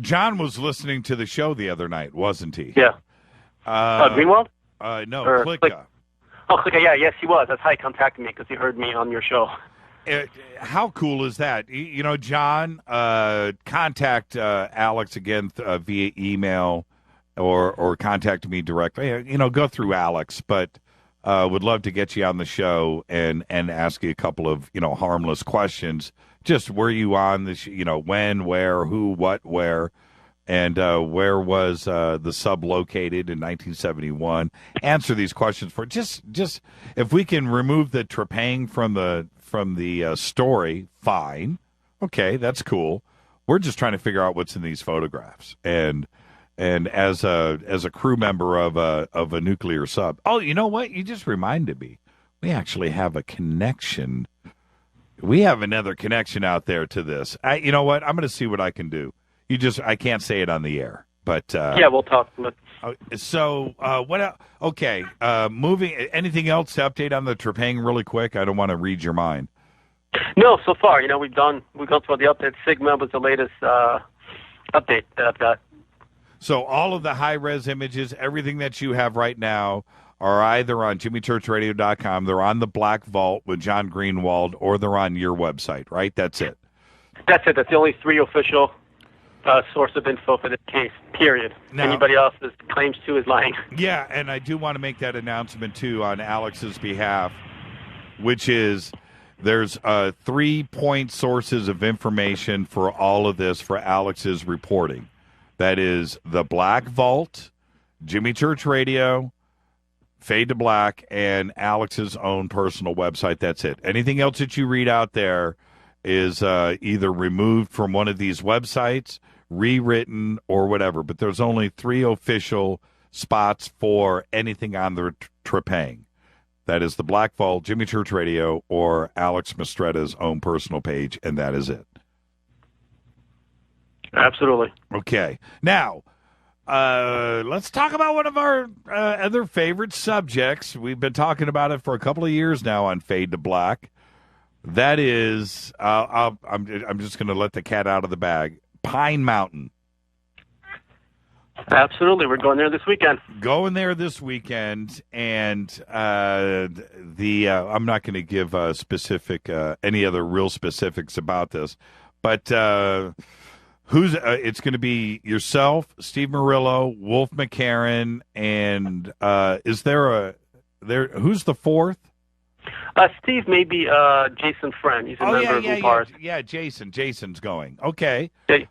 John was listening to the show the other night, wasn't he? Yeah. Greenwald? No, Klicka. Oh, Klicka, yeah, yes, he was. That's how he contacted me, because he heard me on your show. How cool is that? You know, John, contact Alex again via email or contact me directly. You know, go through Alex, but would love to get you on the show and ask you a couple of, you know, harmless questions. Just were you on this, you know, when, where, who, what, where, and where was the sub located in 1971? Answer these questions for just if we can remove the Trepang from the story, fine, okay, that's cool. We're just trying to figure out what's in these photographs, and as a crew member of a nuclear sub. Oh, you know what? You just reminded me. We actually have a connection. We have another connection out there to this. You know what? I'm going to see what I can do. I can't say it on the air, but yeah, we'll talk. So what else? Okay, moving. Anything else to update on the Trepang really quick? I don't want to read your mind. No, so far, you know, we've gone through all the updates. Sigma was the latest update that I've got. So all of the high-res images, everything that you have right now, are either on jimmychurchradio.com, they're on the Black Vault with John Greenwald, or they're on your website, right? That's it. That's it. That's the only three official source of info for this case, period. Now, anybody else that claims to is lying. Yeah, and I do want to make that announcement, too, on Alex's behalf, which is there's 3-point sources of information for all of this for Alex's reporting. That is the Black Vault, Jimmy Church Radio, Fade to Black, and Alex's own personal website. That's it. Anything else that you read out there is either removed from one of these websites, rewritten, or whatever. But there's only 3 official spots for anything on the Trepang. That is the Black Vault, Jimmy Church Radio, or Alex Mastretta's own personal page, and that is it. Absolutely. Okay. Now, let's talk about one of our other favorite subjects. We've been talking about it for a couple of years now on Fade to Black. That is, I'm just going to let the cat out of the bag. Pine Mountain. Absolutely, we're going there this weekend. Going there this weekend, and I'm not going to give specific any other real specifics about this, but who's it's going to be yourself, Steve Murillo, Wolf McCarran, and is there Who's the fourth? Steve, maybe Jason Friend. He's a member of Upars. Yeah, Jason. Jason's going. Okay. Yeah.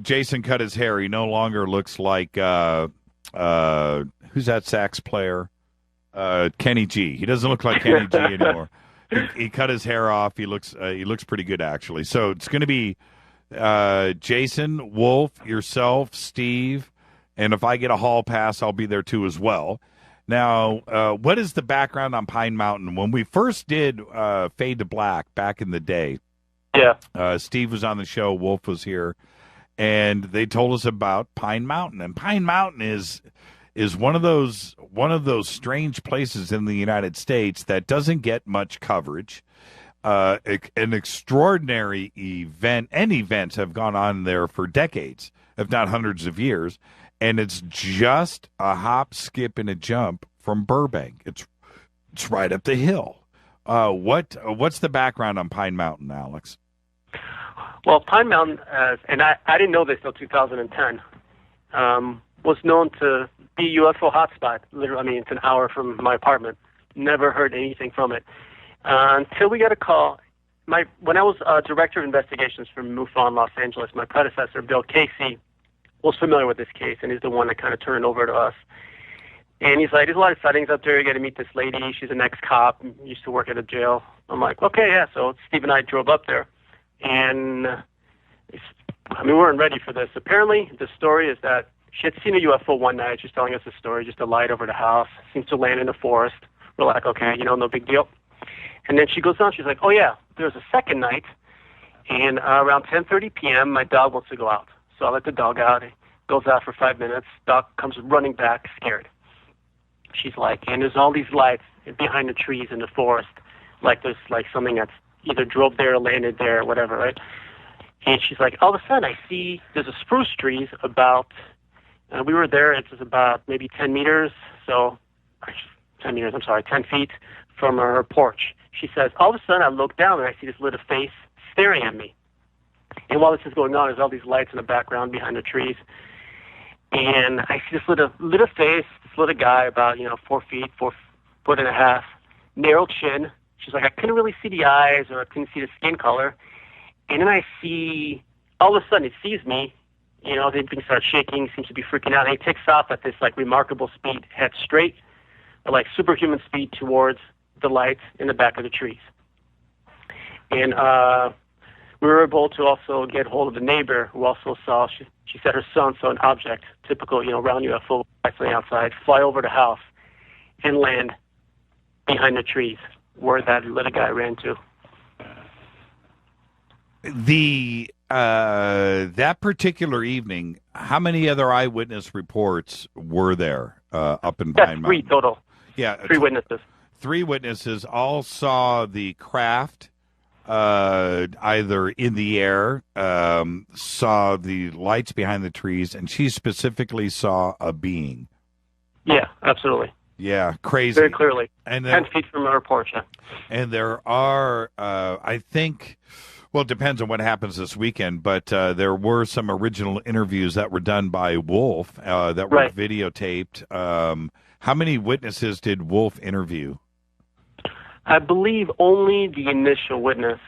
Jason cut his hair. He no longer looks like who's that sax player? Kenny G. He doesn't look like Kenny G anymore. He cut his hair off. He looks pretty good, actually. So it's going to be Jason, Wolf, yourself, Steve, and if I get a hall pass, I'll be there too as well. Now, what is the background on Pine Mountain? When we first did Fade to Black back in the day, Steve was on the show, Wolf was here, and they told us about Pine Mountain. And Pine Mountain is one of those strange places in the United States that doesn't get much coverage. An extraordinary event, and events have gone on there for decades, if not hundreds of years, and it's just a hop, skip, and a jump from Burbank. It's right up the hill. What's the background on Pine Mountain, Alex? Well, Pine Mountain, and I didn't know this until 2010, was known to be a UFO hotspot. Literally, it's an hour from my apartment. Never heard anything from it. Until we got a call. When I was director of investigations for MUFON Los Angeles, my predecessor, Bill Casey, was familiar with this case, and he's the one that kind of turned it over to us. And he's like, there's a lot of sightings up there. You got to meet this lady. She's an ex-cop, used to work at a jail. I'm like, okay, yeah. So Steve and I drove up there, and we weren't ready for this. Apparently, the story is that she had seen a UFO one night. She's telling us the story, just a light over the house. Seems to land in the forest. We're like, okay, no big deal. And then she goes on. She's like, oh, yeah, there's a second night, and around 10:30 p.m., my dog wants to go out. So I let the dog out. It goes out for 5 minutes. Dog comes running back, scared. She's like, and there's all these lights behind the trees in the forest, like there's like something that's either drove there or landed there or whatever, right? And she's like, all of a sudden I see there's a spruce trees about, we were there, it's about maybe 10 meters, so, 10 meters, I'm sorry, 10 feet from her porch. She says, all of a sudden I look down and I see this little face staring at me. And while this is going on, there's all these lights in the background behind the trees. And I see this little face, this little guy about, 4 feet, 4.5 feet, narrow chin. She's like, I couldn't really see the eyes or I couldn't see the skin color. And then I see, all of a sudden it sees me, the thing starts shaking, seems to be freaking out. And he takes off at this remarkable speed, head straight, superhuman speed towards the lights in the back of the trees. And we were able to also get hold of the neighbor who also saw, she said her son saw an object, typical, round UFO lights on the outside, fly over the house and land behind the trees where that little guy ran to. That particular evening, how many other eyewitness reports were there up in Pine Mountain? 3 total. Yeah. 3 witnesses. 3 witnesses all saw the craft either in the air, saw the lights behind the trees, and she specifically saw a being. Yeah, absolutely. Yeah, crazy. Very clearly. And 10 feet from her porch. Yeah. And there are, I think, well, it depends on what happens this weekend, but there were some original interviews that were done by Wolf that were videotaped. How many witnesses did Wolf interview? I believe only the initial witness.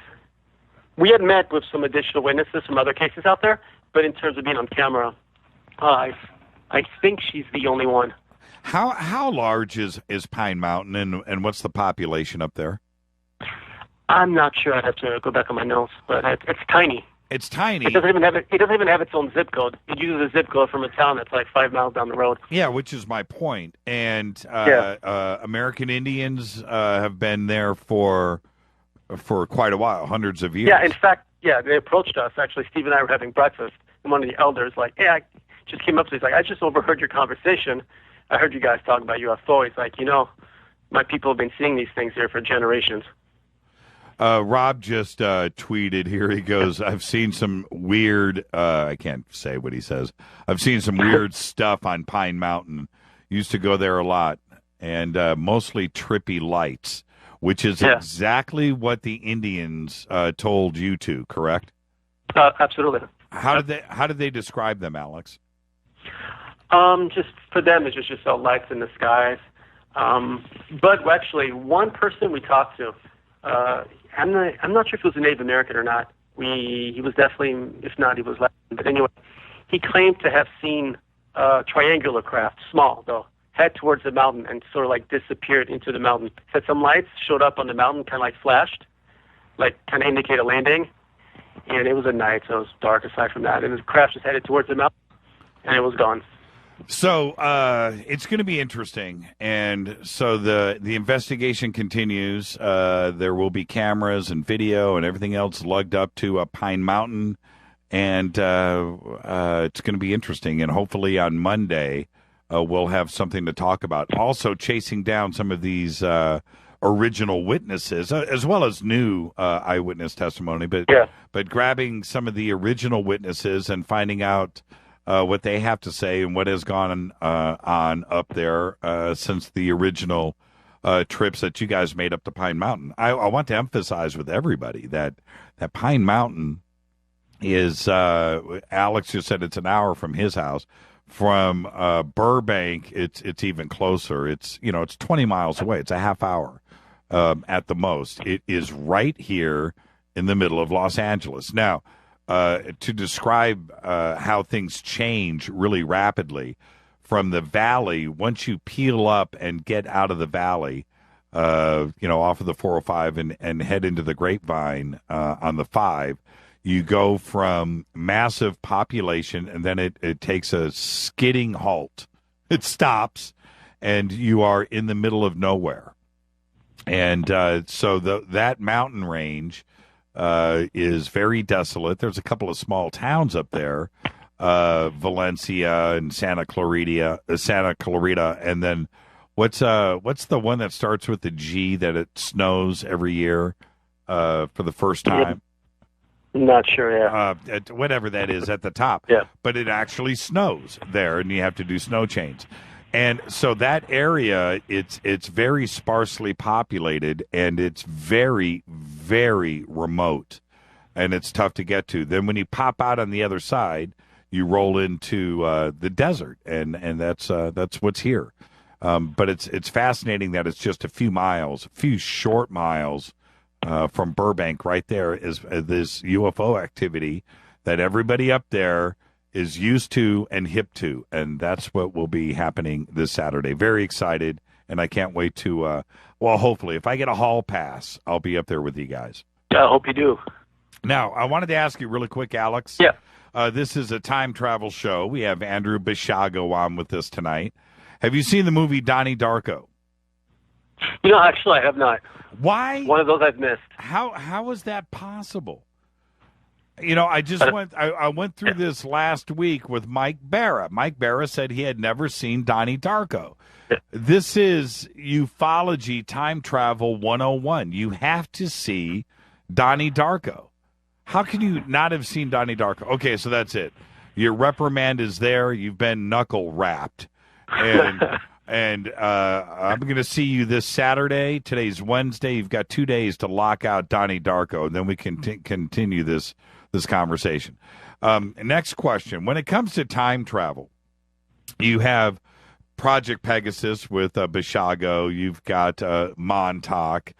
We had met with some additional witnesses from other cases out there, but in terms of being on camera, I think she's the only one. How large is Pine Mountain, and what's the population up there? I'm not sure. I'd have to go back on my notes, but it's tiny. It's tiny. It doesn't even have its own zip code. It uses a zip code from a town that's 5 miles down the road. Yeah, which is my point. And American Indians have been there for quite a while, hundreds of years. Yeah, in fact, they approached us. Actually, Steve and I were having breakfast, and one of the elders hey, I just came up to me. He's like, I just overheard your conversation. I heard you guys talking about UFO. He's like, my people have been seeing these things here for generations. Rob just tweeted here. He goes, I've seen some weird, I can't say what he says. I've seen some weird stuff on Pine Mountain. Used to go there a lot, and mostly trippy lights, which is exactly what the Indians told you to, correct? Absolutely. How did they describe them, Alex? Just for them, it's just lights in the skies. But actually, one person we talked to, I'm not sure if he was a Native American or not. He was definitely, if not, he was Latin. But anyway, he claimed to have seen a triangular craft, small though, head towards the mountain and sort of like disappeared into the mountain. Said some lights showed up on the mountain, kind of like flashed, like kind of indicate a landing. And it was at night, so it was dark aside from that. And the craft just headed towards the mountain, and it was gone. So it's going to be interesting, and so the investigation continues. There will be cameras and video and everything else lugged up to Pine Mountain, and it's going to be interesting. And hopefully on Monday we'll have something to talk about. Also chasing down some of these original witnesses, as well as new eyewitness testimony, but grabbing some of the original witnesses and finding out what they have to say and what has gone on up there since the original trips that you guys made up to Pine Mountain. I want to emphasize with everybody that Pine Mountain is, Alex just said it's an hour from his house. From Burbank, it's even closer. It's 20 miles away. It's a half hour at the most. It is right here in the middle of Los Angeles. Now, to describe how things change really rapidly from the valley, once you peel up and get out of the valley, off of the 405 and head into the Grapevine on the 5, you go from massive population, and then it takes a skidding halt. It stops, and you are in the middle of nowhere. And so that mountain range is very desolate. There's a couple of small towns up there, Valencia and Santa Clarita, and then what's the one that starts with the G that it snows every year for the first time? Not sure, yeah. Whatever that is at the top. Yeah. But it actually snows there, and you have to do snow chains. And so that area, it's very sparsely populated, and it's very, very remote, and it's tough to get to. Then when you pop out on the other side, you roll into the desert, and that's what's here. But it's fascinating that it's just a few short miles from Burbank. Right there is this UFO activity that everybody up there is used to and hip to, and that's what will be happening this Saturday. Very excited, and I can't wait to, hopefully, if I get a hall pass, I'll be up there with you guys. Yeah, I hope you do. Now, I wanted to ask you really quick, Alex. Yeah. This is a time travel show. We have Andrew Basiago on with us tonight. Have you seen the movie Donnie Darko? Actually, I have not. Why? One of those I've missed. How is that possible? I went through this last week with Mike Barra. Mike Barra said he had never seen Donnie Darko. This is ufology time travel 101. You have to see Donnie Darko. How can you not have seen Donnie Darko? Okay, so that's it. Your reprimand is there. You've been knuckle wrapped. And I'm going to see you this Saturday. Today's Wednesday. You've got 2 days to lock out Donnie Darko, and then we can continue this conversation. Next question. When it comes to time travel, you have Project Pegasus with Basiago. You've got Montauk.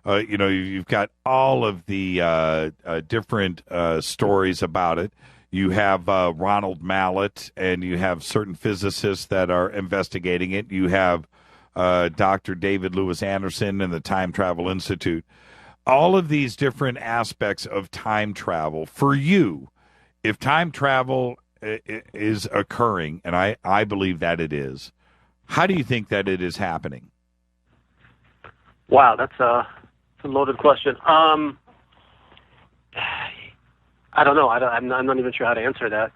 You've got all of the different stories about it. You have Ronald Mallet, and you have certain physicists that are investigating it. You have Dr. David Lewis Anderson and the Time Travel Institute. All of these different aspects of time travel. For you, if time travel is occurring, and I believe that it is, how do you think that it is happening? Wow, that's a loaded question. I don't know. I'm not even sure how to answer that.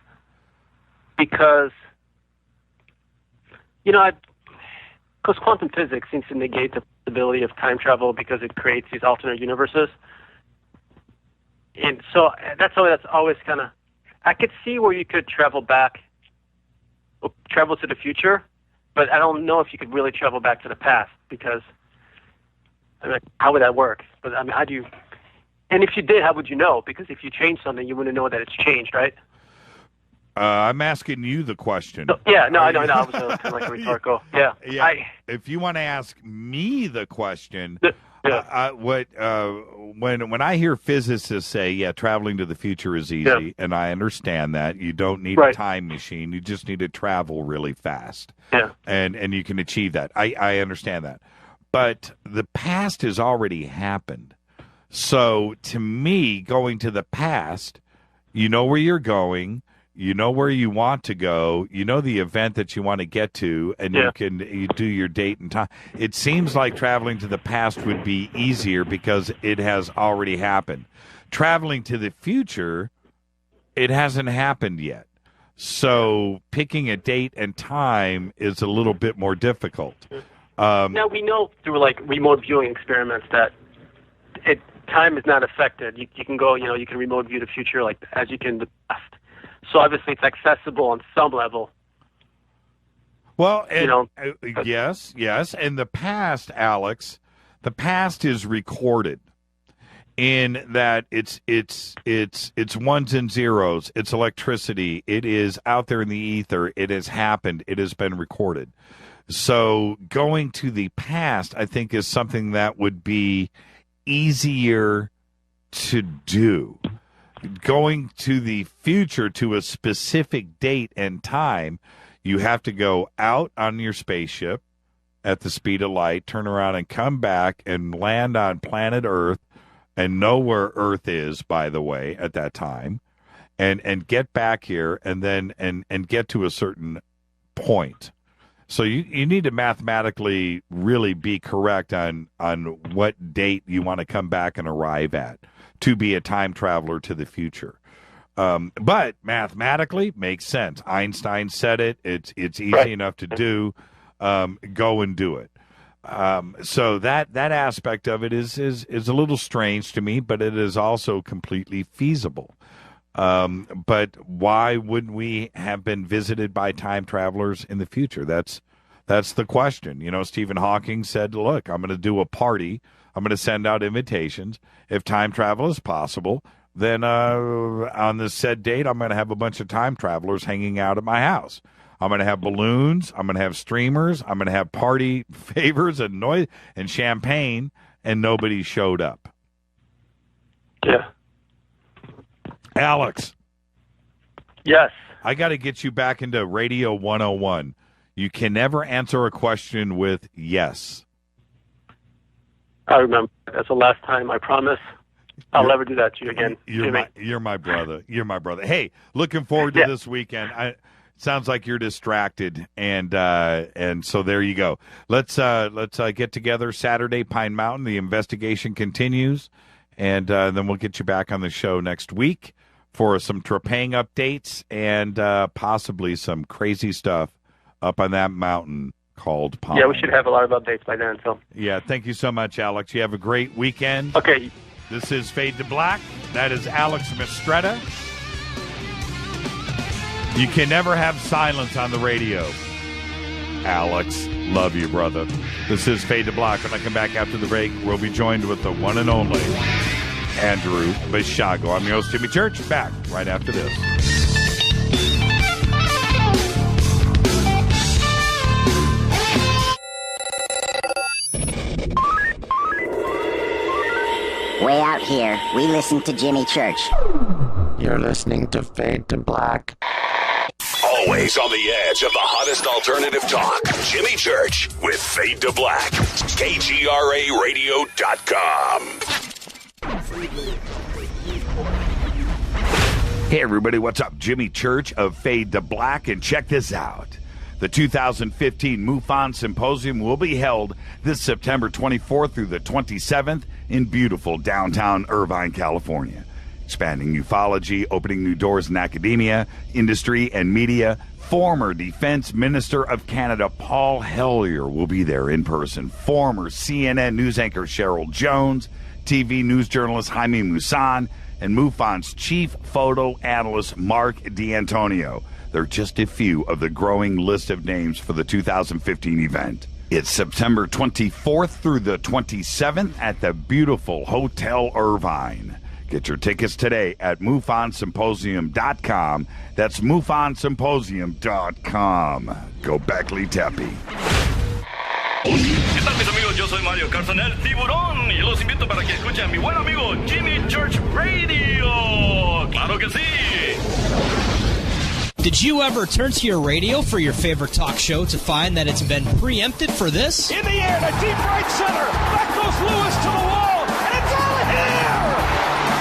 Because, because quantum physics seems to negate the possibility of time travel because it creates these alternate universes. And so that's always kind of, I could see where you could travel to the future, but I don't know if you could really travel back to the past because, how would that work? But how do you... And if you did, how would you know? Because if you change something, you wouldn't know that it's changed, right? I'm asking you the question. So, yeah, no, I know. I was kind of like a rhetorical. Yeah. If you want to ask me the question, Yeah. When I hear physicists say, "Yeah, traveling to the future is easy," and I understand that you don't need a time machine, you just need to travel really fast, and you can achieve that. I understand that, but the past has already happened. So to me, going to the past, you know where you're going. You know where you want to go. You know the event that you want to get to, and you do your date and time. It seems like traveling to the past would be easier because it has already happened. Traveling to the future, it hasn't happened yet. So picking a date and time is a little bit more difficult. Now we know through like remote viewing experiments that time is not affected. You can go, you can remote view the future like as you can the past. So obviously it's accessible on some level. Well, yes. And the past, Alex, the past is recorded in that it's ones and zeros. It's electricity. It is out there in the ether. It has happened. It has been recorded. So going to the past, I think, is something that would be easier to do. Going to the future to a specific date and time, you have to go out on your spaceship at the speed of light, turn around and come back and land on planet Earth and know where Earth is, by the way, at that time, and get back here and then and get to a certain point. So you need to mathematically really be correct on what date you want to come back and arrive at to be a time traveler to the future. But mathematically makes sense. Einstein said it. It's easy enough to do. Go and do it. So that aspect of it is a little strange to me, but it is also completely feasible. But why wouldn't we have been visited by time travelers in the future? That's the question. Stephen Hawking said, look, I'm going to do a party. I'm going to send out invitations. If time travel is possible, then on this said date, I'm going to have a bunch of time travelers hanging out at my house. I'm going to have balloons. I'm going to have streamers. I'm going to have party favors and noise and champagne, and nobody showed up. Yeah. Alex. Yes. I got to get you back into Radio 101. You can never answer a question with yes. I remember. That's the last time. I promise. I'll never do that to you again. You're my brother. You're my brother. Hey, looking forward to this weekend. Sounds like you're distracted, and so there you go. Let's get together Saturday, Pine Mountain. The investigation continues, and then we'll get you back on the show next week for some Trepang updates and possibly some crazy stuff up on that mountain called Pine. Yeah, we should have a lot of updates by then. So. Yeah, thank you so much, Alex. You have a great weekend. Okay. This is Fade to Black. That is Alex Mistretta. You can never have silence on the radio. Alex, love you, brother. This is Fade to Black. When I come back after the break, we'll be joined with the one and only Andrew Basiago. I'm your host, Jimmy Church. Back right after this. Way out here, we listen to Jimmy Church. You're listening to Fade to Black. Always on the edge of the hottest alternative talk. Jimmy Church with Fade to Black. KGRAradio.com. Hey, everybody, what's up? Jimmy Church of Fade to Black, and check this out. The 2015 MUFON Symposium will be held this September 24th through the 27th in beautiful downtown Irvine, California. Expanding ufology, opening new doors in academia, industry, and media. Former Defense Minister of Canada Paul Hellyer will be there in person. Former CNN news anchor Cheryl Jones, TV news journalist Jaime Maussan, and MUFON's chief photo analyst Mark D'Antonio. They're just a few of the growing list of names for the 2015 event. It's September 24th through the 27th at the beautiful Hotel Irvine. Get your tickets today at MUFONSymposium.com. That's MUFONSymposium.com. Go Beckley Tepe. ¿Qué tal, mis amigos? Yo soy Mario Carson, el tiburón, y los invito para que escuchen a mi buen amigo Jimmy Church Radio. ¡Claro que sí! Did you ever turn to your radio for your favorite talk show to find that it's been preempted for this? In the air, to deep right center. Back goes Lewis to the wall, and it's out of here!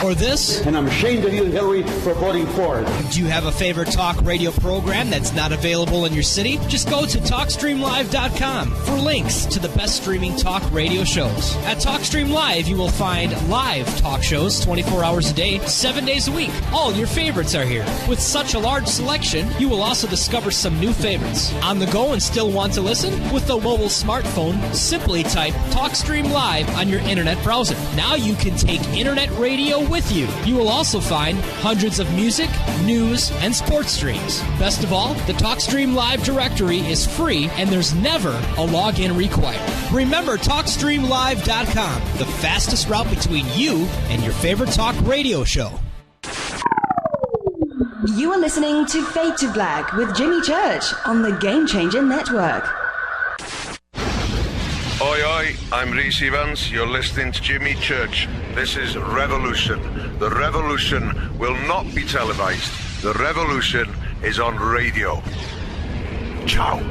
Or this? And I'm ashamed of you, Hillary, for voting for it. Do you have a favorite talk radio program that's not available in your city? Just go to TalkStreamLive.com for links to the best streaming talk radio shows. At TalkStream Live, you will find live talk shows 24 hours a day, 7 days a week. All your favorites are here. With such a large selection, you will also discover some new favorites. On the go and still want to listen? With a mobile smartphone, simply type TalkStream Live on your internet browser. Now you can take internet radio with you. You will also find hundreds of music, news, and sports streams. Best of all, the TalkStream Live directory is free and there's never a login required. Remember TalkStreamLive.com, the fastest route between you and your favorite talk radio show. You are listening to Fade to Black with Jimmy Church on the Game Changer Network. Oi, oi, I'm Reese Evans. You're listening to Jimmy Church. This is Revolution. The revolution will not be televised. The revolution is on radio. Ciao.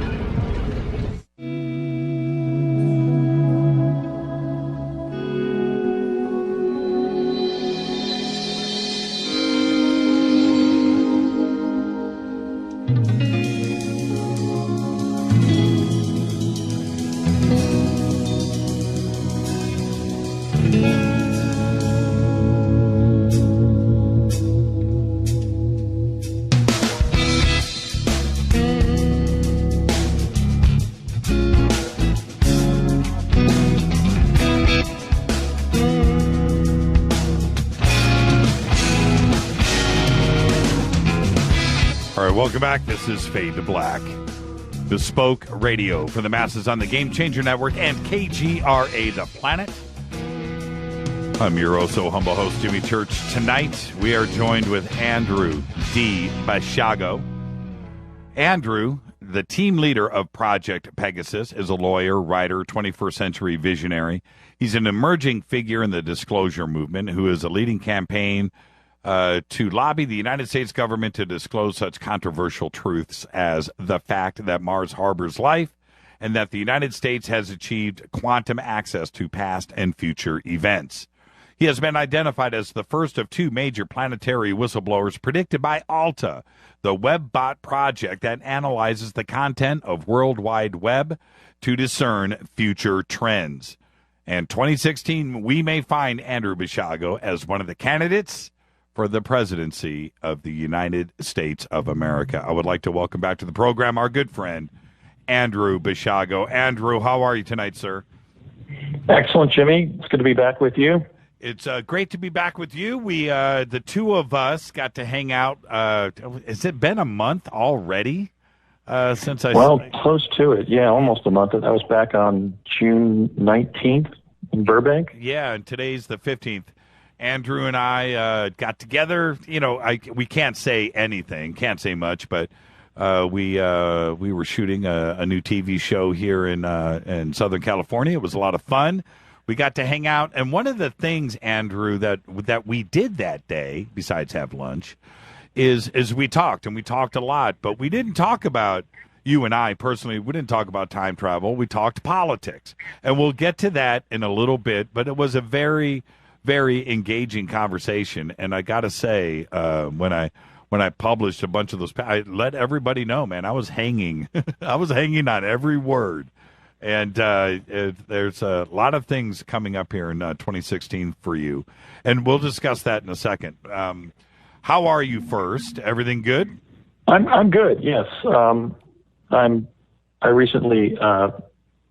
Welcome back. This is Fade to Black. Bespoke radio for the masses on the Game Changer Network and KGRA The Planet. I'm your oh-so humble host, Jimmy Church. Tonight, we are joined with Andrew D. Basiago. Andrew, the team leader of Project Pegasus, is a lawyer, writer, 21st century visionary. He's an emerging figure in the disclosure movement who is a leading campaign to lobby the United States government to disclose such controversial truths as the fact that Mars harbors life and that the United States has achieved quantum access to past and future events. He has been identified as the first of two major planetary whistleblowers predicted by Alta, the WebBot project that analyzes the content of World Wide Web to discern future trends. And 2016, we may find Andrew Basiago as one of the candidates for the presidency of the United States of America. I would like to welcome back to the program our good friend, Andrew Basiago. Andrew, how are you tonight, sir? Excellent, Jimmy. It's good to be back with you. It's great to be back with you. We, the two of us, got to hang out. Has it been a month already since I? Well, close to it. Yeah, almost a month. I was back on June 19th in Burbank. Yeah, and today's the 15th. Andrew and I got together. You know, we can't say anything, can't say much, but we were shooting a new TV show here in Southern California. It was a lot of fun. We got to hang out, and one of the things, Andrew, that we did that day, besides have lunch, is we talked, and we talked a lot, but we didn't talk about, you and I personally, we didn't talk about time travel. We talked politics, and we'll get to that in a little bit, but it was a very, very engaging conversation, and I got to say, when I published a bunch of those, I let everybody know, man, I was hanging, on every word. And there's a lot of things coming up here in 2016 for you, and we'll discuss that in a second. How are you first? Everything good? I'm good. Yes. I recently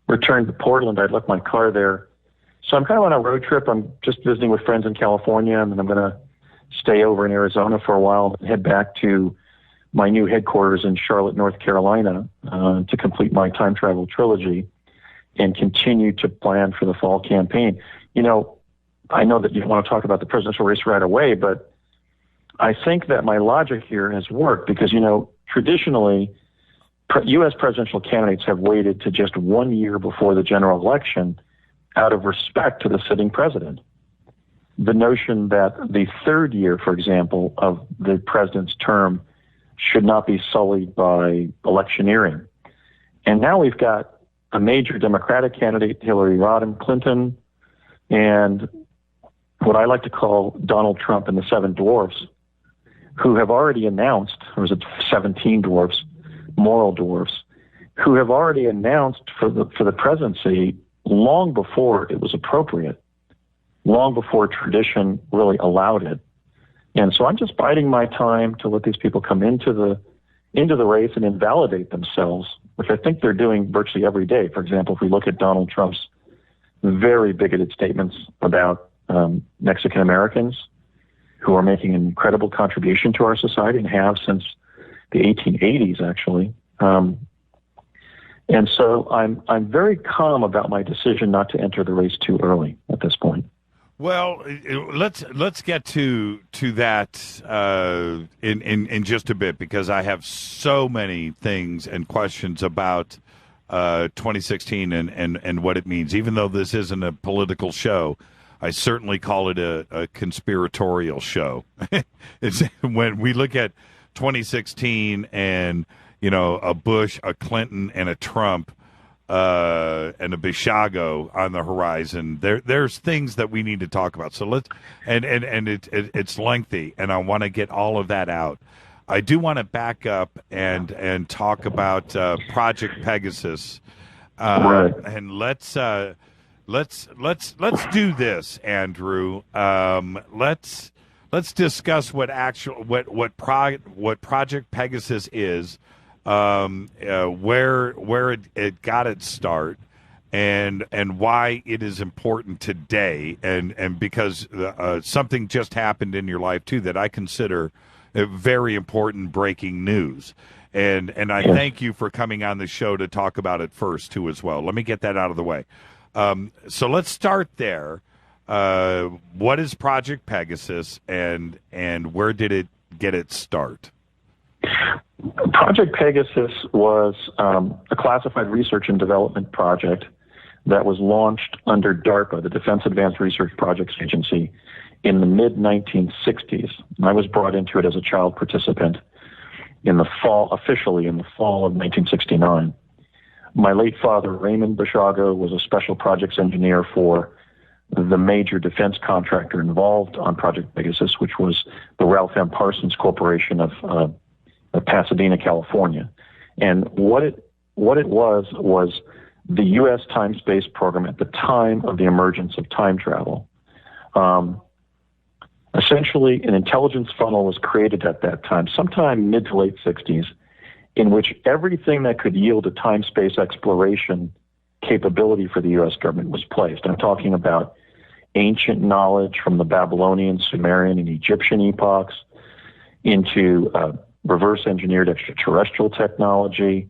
returned to Portland. I left my car there, so I'm kind of on a road trip. I'm just visiting with friends in California, and then I'm going to stay over in Arizona for a while and head back to my new headquarters in Charlotte, North Carolina, to complete my time travel trilogy and continue to plan for the fall campaign. You know, I know that you want to talk about the presidential race right away, but I think that my logic here has worked because, traditionally, U.S. presidential candidates have waited to just 1 year before the general election out of respect to the sitting president. The notion that the third year, for example, of the president's term should not be sullied by electioneering. And now we've got a major Democratic candidate, Hillary Clinton, and what I like to call Donald Trump and the Seven Dwarfs, who have already announced, or is it 17 dwarfs, moral dwarfs, who have already announced for the presidency long before it was appropriate, long before tradition really allowed it. And so I'm just biding my time to let these people come into the race and invalidate themselves, which I think they're doing virtually every day. For example, if we look at Donald Trump's very bigoted statements about Mexican Americans, who are making an incredible contribution to our society and have since the 1880s, actually. And so I'm very calm about my decision not to enter the race too early at this point. Well, let's get to that in just a bit, because I have so many things and questions about 2016 and what it means. Even though this isn't a political show, I certainly call it a conspiratorial show. It's when we look at 2016 and a Bush, a Clinton, and a Trump. And a Basiago on the horizon. There's things that we need to talk about. So let's it's lengthy, and I want to get all of that out. I do want to back up and talk about Project Pegasus. Right. And let's do this, Andrew. Let's discuss what Project Pegasus is. Where it got its start, and why it is important today, and because something just happened in your life too that I consider very important breaking news, and I thank you for coming on the show to talk about it first too as well. Let me get that out of the way. So let's start there. What is Project Pegasus, and where did it get its start? Project Pegasus was a classified research and development project that was launched under DARPA, the Defense Advanced Research Projects Agency, in the mid-1960s. I was brought into it as a child participant officially in the fall of 1969. My late father, Raymond Basiago, was a special projects engineer for the major defense contractor involved on Project Pegasus, which was the Ralph M. Parsons Corporation of Pasadena, California. And what it was the U.S. time-space program at the time of the emergence of time travel. Essentially, an intelligence funnel was created at that time, sometime mid to late 60s, in which everything that could yield a time-space exploration capability for the U.S. government was placed. I'm talking about ancient knowledge from the Babylonian, Sumerian, and Egyptian epochs into reverse-engineered extraterrestrial technology,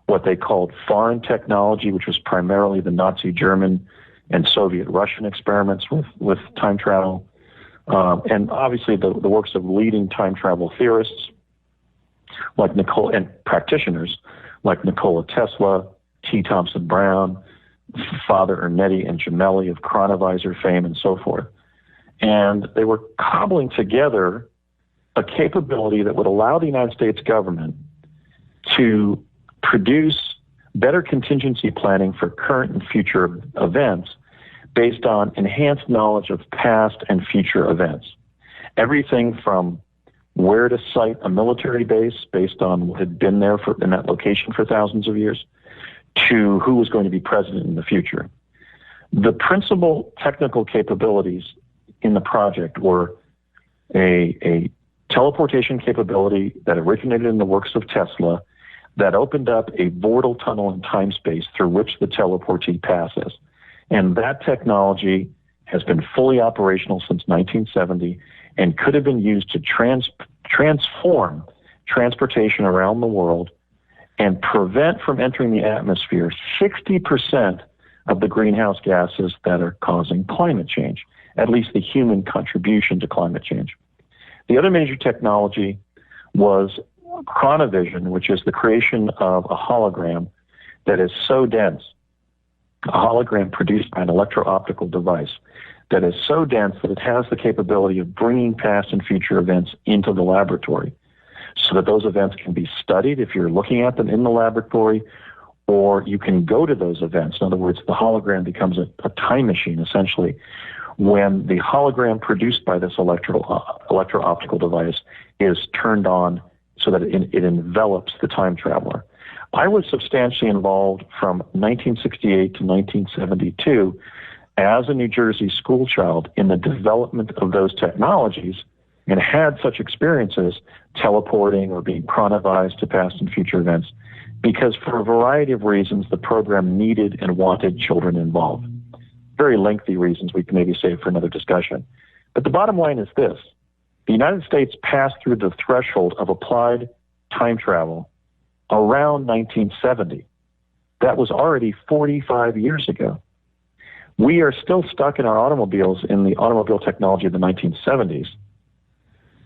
what they called foreign technology, which was primarily the Nazi German and Soviet Russian experiments with time travel, and obviously the works of leading time travel theorists and practitioners like Nikola Tesla, T. Thompson Brown, Father Ernetti and Gemelli of chronovisor fame, and so forth. And they were cobbling together a capability that would allow the United States government to produce better contingency planning for current and future events based on enhanced knowledge of past and future events. Everything from where to site a military base based on what had been there in that location for thousands of years, to who was going to be president in the future. The principal technical capabilities in the project were a teleportation capability that originated in the works of Tesla that opened up a vortal tunnel in time space through which the teleportee passes. And that technology has been fully operational since 1970 and could have been used to transform transportation around the world and prevent from entering the atmosphere 60% of the greenhouse gases that are causing climate change. at least the human contribution to climate change. The other major technology was chronovision, which is the creation of a hologram that is so dense, a hologram produced by an electro-optical device that is so dense that it has the capability of bringing past and future events into the laboratory so that those events can be studied if you're looking at them in the laboratory, or you can go to those events. In other words, the hologram becomes a time machine, essentially, when the hologram produced by this electro-optical device is turned on so that it envelops the time traveler. I was substantially involved from 1968 to 1972 as a New Jersey school child in the development of those technologies, and had such experiences teleporting or being chronovized to past and future events, because for a variety of reasons, the program needed and wanted children involved. Very lengthy reasons we can maybe save for another discussion. But the bottom line is this. The United States passed through the threshold of applied time travel around 1970. That was already 45 years ago. We are still stuck in our automobiles in the automobile technology of the 1970s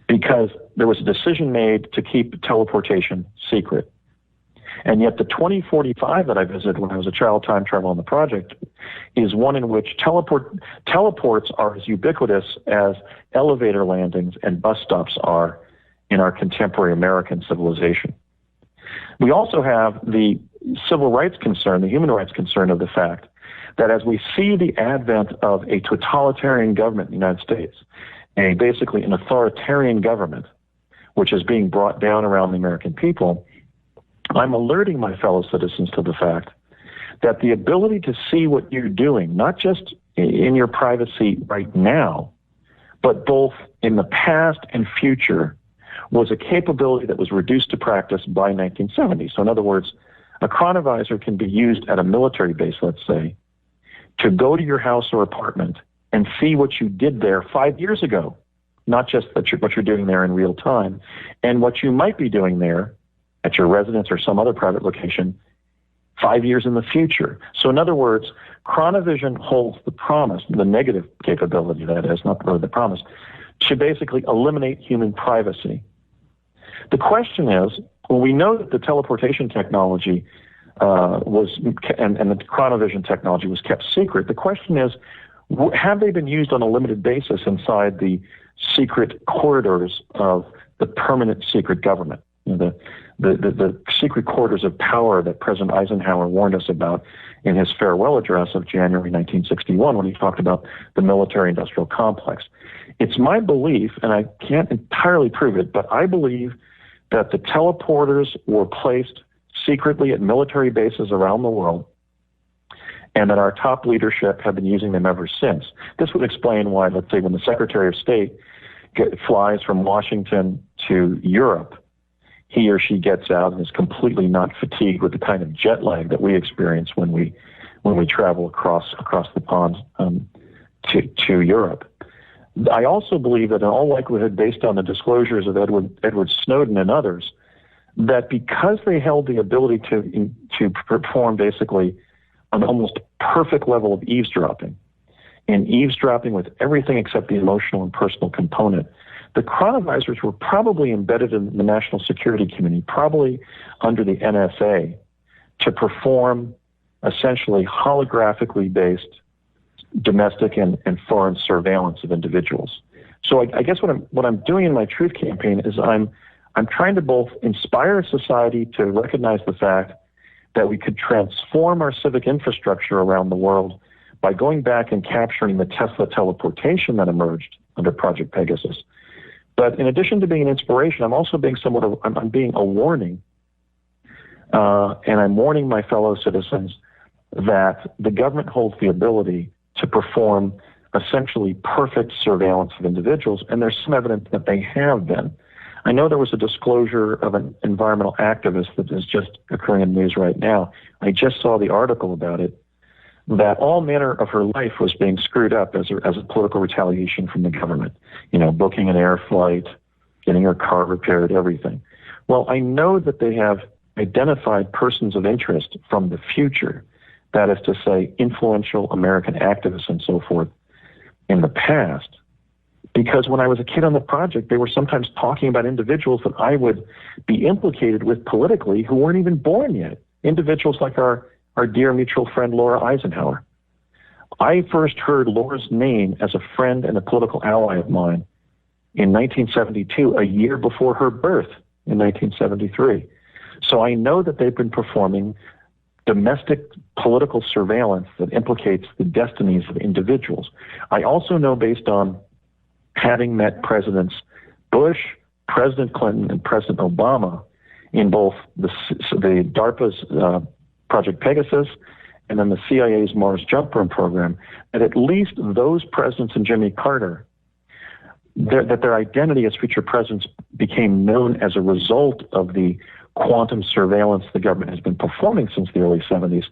because there was a decision made to keep teleportation secret. And yet the 2045 that I visited when I was a child time travel on the project is one in which teleports are as ubiquitous as elevator landings and bus stops are in our contemporary American civilization. We also have the civil rights concern, the human rights concern of the fact that as we see the advent of a totalitarian government in the United States, basically an authoritarian government, which is being brought down around the American people, I'm alerting my fellow citizens to the fact that the ability to see what you're doing, not just in your privacy right now, but both in the past and future, was a capability that was reduced to practice by 1970. So in other words, a chronovisor can be used at a military base, let's say, to go to your house or apartment and see what you did there 5 years ago, not just what you're doing there in real time, and what you might be doing there at your residence or some other private location 5 years in the future. So in other words, chronovision holds the promise, the negative capability that is, not really the promise, to basically eliminate human privacy. The question is, well, we know that the teleportation technology and the chronovision technology was kept secret. The question is, have they been used on a limited basis inside the secret corridors of the permanent secret government? The secret corridors of power that President Eisenhower warned us about in his farewell address of January 1961 when he talked about the military-industrial complex. It's my belief, and I can't entirely prove it, but I believe that the teleporters were placed secretly at military bases around the world, and that our top leadership have been using them ever since. This would explain why, let's say, when the Secretary of State flies from Washington to Europe, he or she gets out and is completely not fatigued with the kind of jet lag that we experience when we travel across the pond to Europe. I also believe that in all likelihood, based on the disclosures of Edward Snowden and others, that because they held the ability to perform basically an almost perfect level of eavesdropping, and eavesdropping with everything except the emotional and personal component, the chronovisors were probably embedded in the national security community, probably under the NSA, to perform essentially holographically based domestic and foreign surveillance of individuals. So I guess what I'm doing in my truth campaign is I'm trying to both inspire society to recognize the fact that we could transform our civic infrastructure around the world by going back and capturing the Tesla teleportation that emerged under Project Pegasus. But in addition to being an inspiration, I'm also being I'm being a warning, and I'm warning my fellow citizens that the government holds the ability to perform essentially perfect surveillance of individuals, and there's some evidence that they have been. I know there was a disclosure of an environmental activist that is just occurring in the news right now. I just saw the article about it, that all manner of her life was being screwed up as a political retaliation from the government. Booking an air flight, getting her car repaired, everything. Well, I know that they have identified persons of interest from the future, that is to say, influential American activists and so forth, in the past, because when I was a kid on the project, they were sometimes talking about individuals that I would be implicated with politically who weren't even born yet. Individuals like our dear mutual friend Laura Eisenhower. I first heard Laura's name as a friend and a political ally of mine in 1972, a year before her birth in 1973. So I know that they've been performing domestic political surveillance that implicates the destinies of individuals. I also know, based on having met Presidents Bush, President Clinton, and President Obama in both the DARPA's Project Pegasus and then the CIA's Mars Jump program, that at least those presidents and Jimmy Carter, that their identity as future presidents became known as a result of the quantum surveillance the government has been performing since the early 70s,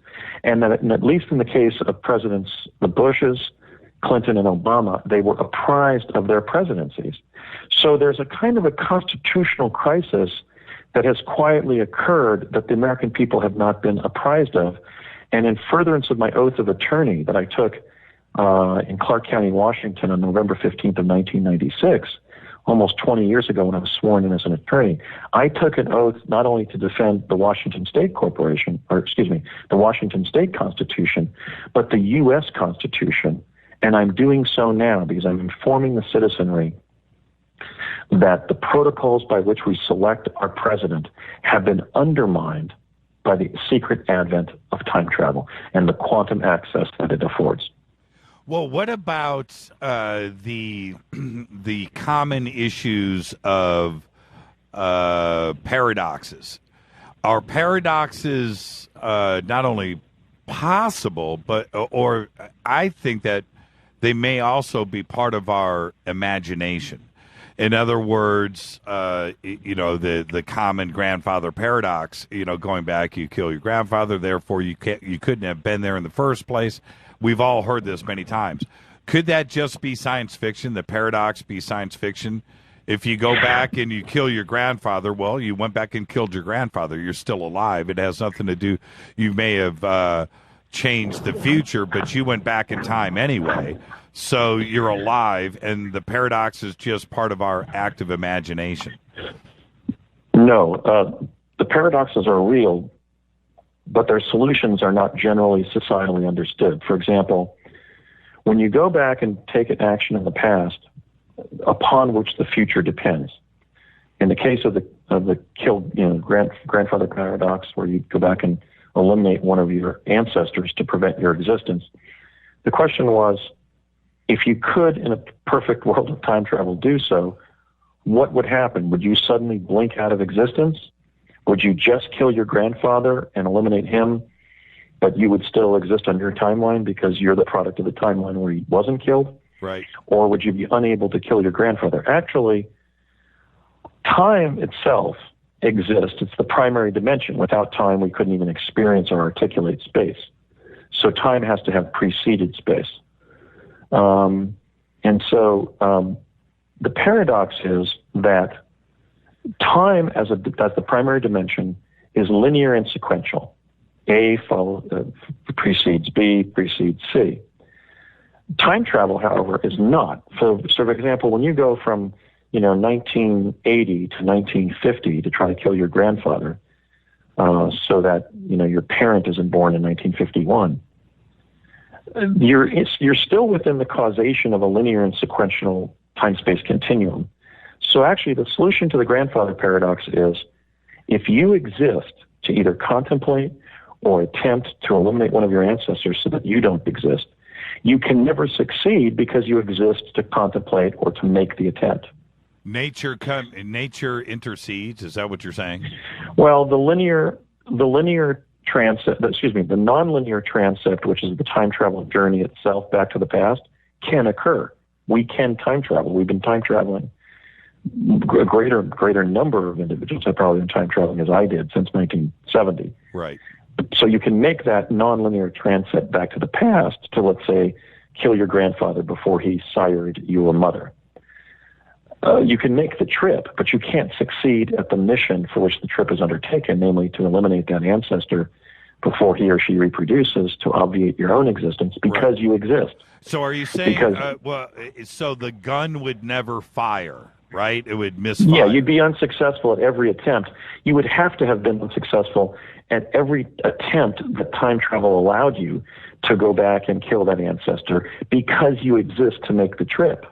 and that at least in the case of presidents, the Bushes, Clinton, and Obama, they were apprised of their presidencies. So there's a kind of a constitutional crisis that has quietly occurred that the American people have not been apprised of. And in furtherance of my oath of attorney that I took in Clark County, Washington on November 15th of 1996, almost 20 years ago when I was sworn in as an attorney, I took an oath not only to defend the Washington State the Washington State Constitution, but the U.S. Constitution. And I'm doing so now because I'm informing the citizenry that the protocols by which we select our president have been undermined by the secret advent of time travel and the quantum access that it affords. Well, what about the common issues of paradoxes? Are paradoxes not only possible, or I think that they may also be part of our imagination. In other words, the common grandfather paradox, going back, you kill your grandfather, therefore you couldn't have been there in the first place. We've all heard this many times. Could that just be science fiction, the paradox be science fiction? If you go back and you kill your grandfather, well, you went back and killed your grandfather. You're still alive. It has nothing to do. You may have changed the future, but you went back in time anyway. So you're alive, and the paradox is just part of our active imagination. No, the paradoxes are real, but their solutions are not generally societally understood. For example, when you go back and take an action in the past upon which the future depends, in the case of the killed grandfather paradox, where you go back and eliminate one of your ancestors to prevent your existence, the question was, if you could, in a perfect world of time travel, do so, what would happen? Would you suddenly blink out of existence? Would you just kill your grandfather and eliminate him, but you would still exist on your timeline because you're the product of the timeline where he wasn't killed? Right. Or would you be unable to kill your grandfather? Actually, time itself exists. It's the primary dimension. Without time, we couldn't even experience or articulate space. So time has to have preceded space. And so the paradox is that time as the primary dimension is linear and sequential. A precedes B, precedes C. Time travel, however, is not. So for example, when you go from 1980 to 1950 to try to kill your grandfather, so that your parent isn't born in 1951. You're still within the causation of a linear and sequential time-space continuum. So actually, the solution to the grandfather paradox is, if you exist to either contemplate or attempt to eliminate one of your ancestors so that you don't exist, you can never succeed because you exist to contemplate or to make the attempt. Nature intercedes. Is that what you're saying? Well, the nonlinear transept, which is the time travel journey itself back to the past, can occur. We can time travel. We've been time traveling. A greater number of individuals have probably been time traveling as I did since 1970. Right. So you can make that nonlinear transept back to the past to, let's say, kill your grandfather before he sired your mother. You can make the trip, but you can't succeed at the mission for which the trip is undertaken, namely to eliminate that ancestor before he or she reproduces to obviate your own existence because you exist. So are you saying, so the gun would never fire, right? It would misfire. Yeah, you'd be unsuccessful at every attempt. You would have to have been unsuccessful at every attempt that time travel allowed you to go back and kill that ancestor because you exist to make the trip.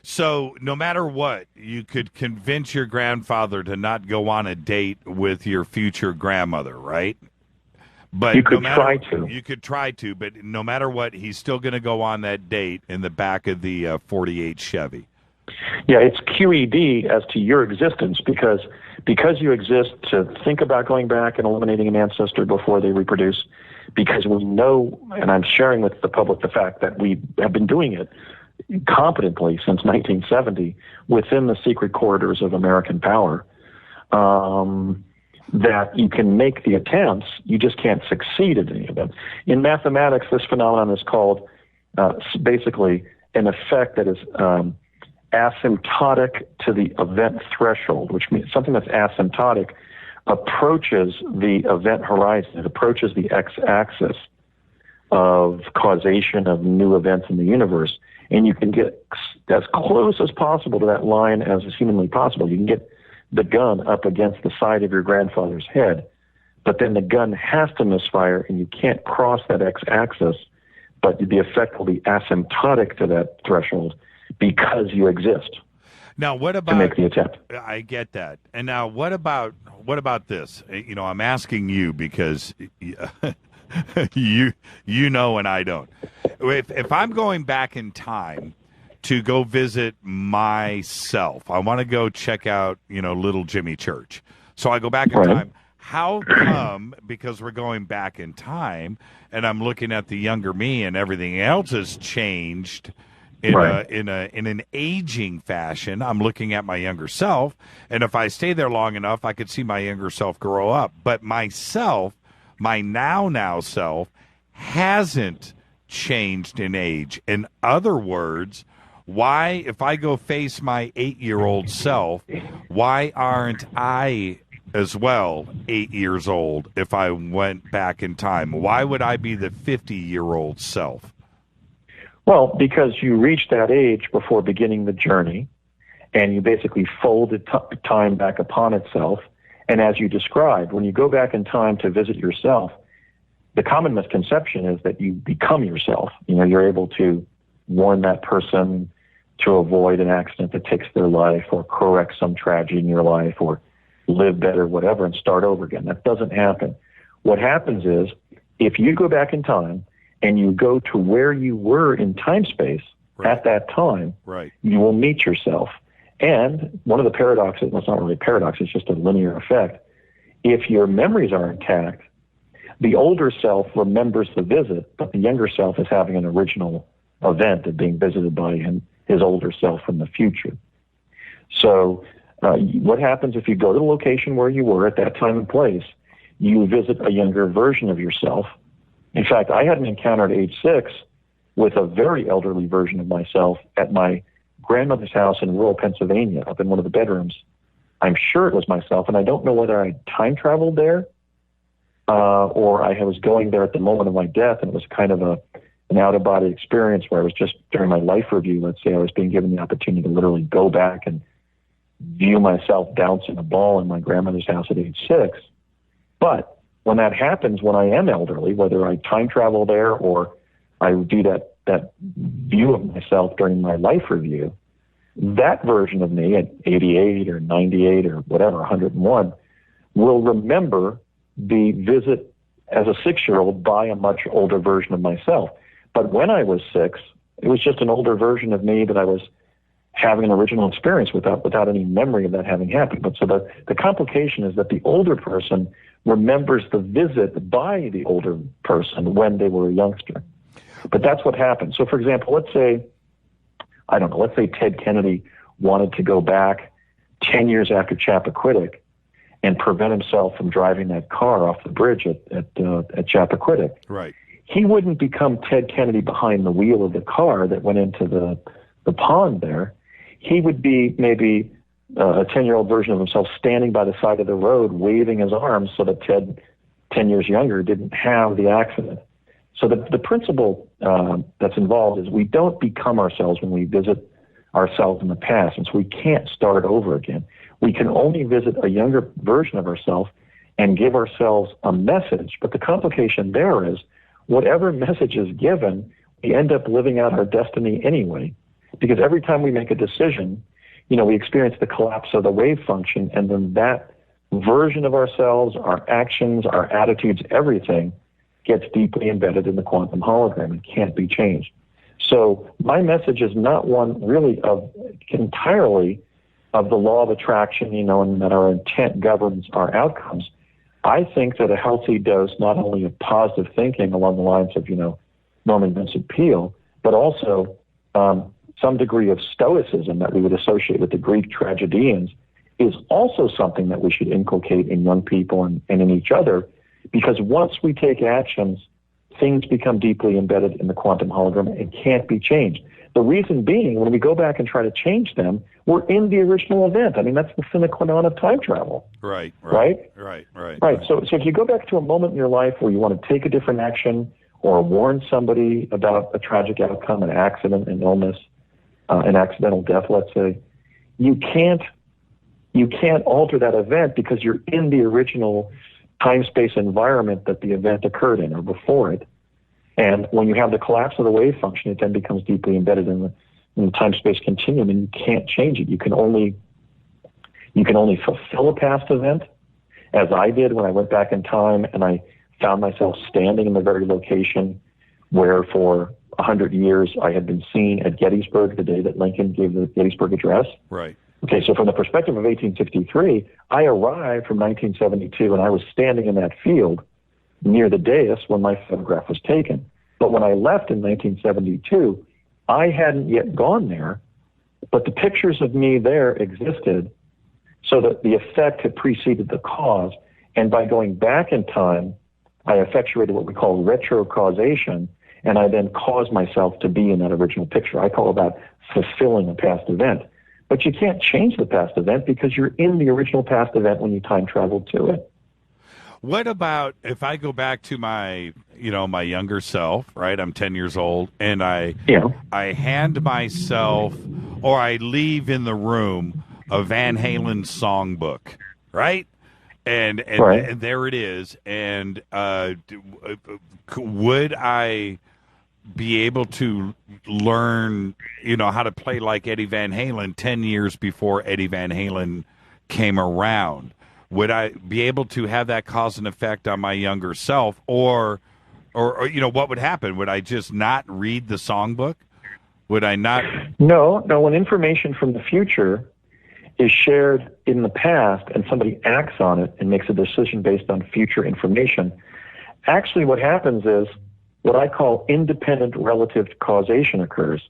So no matter what, you could convince your grandfather to not go on a date with your future grandmother, right? But you could try to. You could try to, but no matter what, he's still going to go on that date in the back of the 48 Chevy. Yeah, it's QED as to your existence because you exist to think about going back and eliminating an ancestor before they reproduce, because we know, and I'm sharing with the public the fact that we have been doing it competently since 1970 within the secret corridors of American power, that you can make the attempts, you just can't succeed at any of them. In mathematics, this phenomenon is called basically an effect that is asymptotic to the event threshold, which means something that's asymptotic approaches the event horizon. It approaches the x-axis of causation of new events in the universe. And you can get as close as possible to that line as is humanly possible. You can get the gun up against the side of your grandfather's head, but then the gun has to misfire and you can't cross that x-axis, but the effect will be asymptotic to that threshold because you exist. Now, what about to make the attempt? I get that. And now, what about this? You know, I'm asking you because you know, and I don't. If I'm going back in time to go visit myself, I want to go check out, little Jimmy Church. So I go back in time. How come? Because we're going back in time, and I'm looking at the younger me, and everything else has changed in an aging fashion. I'm looking at my younger self, and if I stay there long enough, I could see my younger self grow up. But myself, my now self, hasn't changed in age. In other words, why, if I go face my 8-year-old self, why aren't I as well 8 years old if I went back in time? Why would I be the 50-year-old self? Well, because you reach that age before beginning the journey, and you basically folded time back upon itself. And as you described, when you go back in time to visit yourself, the common misconception is that you become yourself. You're able to warn that person to avoid an accident that takes their life, or correct some tragedy in your life, or live better, whatever, and start over again. That doesn't happen. What happens is, if you go back in time and you go to where you were in time-space at that time, you will meet yourself. And one of the paradoxes, well, it's not really a paradox, it's just a linear effect. If your memories are intact, the older self remembers the visit, but the younger self is having an original event of being visited by his older self from the future. So what happens if you go to the location where you were at that time and place? You visit a younger version of yourself. In fact, I had an encounter at age 6 with a very elderly version of myself at my grandmother's house in rural Pennsylvania, up in one of the bedrooms. I'm sure it was myself, and I don't know whether I time traveled there or I was going there at the moment of my death, and it was kind of an out-of-body experience where I was just, during my life review, let's say, I was being given the opportunity to literally go back and view myself bouncing a ball in my grandmother's house at age 6. But when that happens, when I am elderly, whether I time travel there or I do that view of myself during my life review, that version of me at 88 or 98 or whatever, 101, will remember the visit as a 6-year-old by a much older version of myself. But when I was 6, it was just an older version of me that I was having an original experience without any memory of that having happened. But so the complication is that the older person remembers the visit by the older person when they were a youngster. But that's what happened. So, for example, let's say Ted Kennedy wanted to go back 10 years after Chappaquiddick and prevent himself from driving that car off the bridge at Chappaquiddick. Right. He wouldn't become Ted Kennedy behind the wheel of the car that went into the pond there. He would be maybe a 10-year-old version of himself standing by the side of the road, waving his arms so that Ted 10 years younger didn't have the accident. So the principle that's involved is we don't become ourselves when we visit ourselves in the past, and so we can't start over again. We can only visit a younger version of ourselves and give ourselves a message, but the complication there is whatever message is given, we end up living out our destiny anyway, because every time we make a decision, we experience the collapse of the wave function, and then that version of ourselves, our actions, our attitudes, everything gets deeply embedded in the quantum hologram and can't be changed. So my message is not one really entirely of the law of attraction, and that our intent governs our outcomes. I think that a healthy dose, not only of positive thinking along the lines of, Norman Vincent Peale, but also some degree of stoicism that we would associate with the Greek tragedians is also something that we should inculcate in young people and in each other, because once we take actions, things become deeply embedded in the quantum hologram and can't be changed. The reason being, when we go back and try to change them, we're in the original event. I mean, that's the sine qua non of time travel. Right. So if you go back to a moment in your life where you want to take a different action or warn somebody about a tragic outcome, an accident, an illness, an accidental death, let's say, you can't alter that event because you're in the original time-space environment that the event occurred in or before it. And when you have the collapse of the wave function, it then becomes deeply embedded in the time-space continuum, and you can't change it. You can only fulfill a past event, as I did when I went back in time and I found myself standing in the very location where for 100 years I had been seen at Gettysburg the day that Lincoln gave the Gettysburg Address. Right. Okay, so from the perspective of 1863, I arrived from 1972 and I was standing in that field near the dais when my photograph was taken. But when I left in 1972, I hadn't yet gone there, but the pictures of me there existed, so that the effect had preceded the cause. And by going back in time, I effectuated what we call retrocausation, and I then caused myself to be in that original picture. I call that fulfilling a past event. But you can't change the past event because you're in the original past event when you time traveled to it. What about if I go back to my younger self, right? I'm 10 years old, and I hand myself, or I leave in the room, a Van Halen songbook, right? And there it is. And would I be able to learn, how to play like Eddie Van Halen 10 years before Eddie Van Halen came around? Would I be able to have that cause and effect on my younger self, or what would happen? Would I just not read the songbook? Would I not? No. When information from the future is shared in the past and somebody acts on it and makes a decision based on future information, actually what happens is what I call independent relative causation occurs.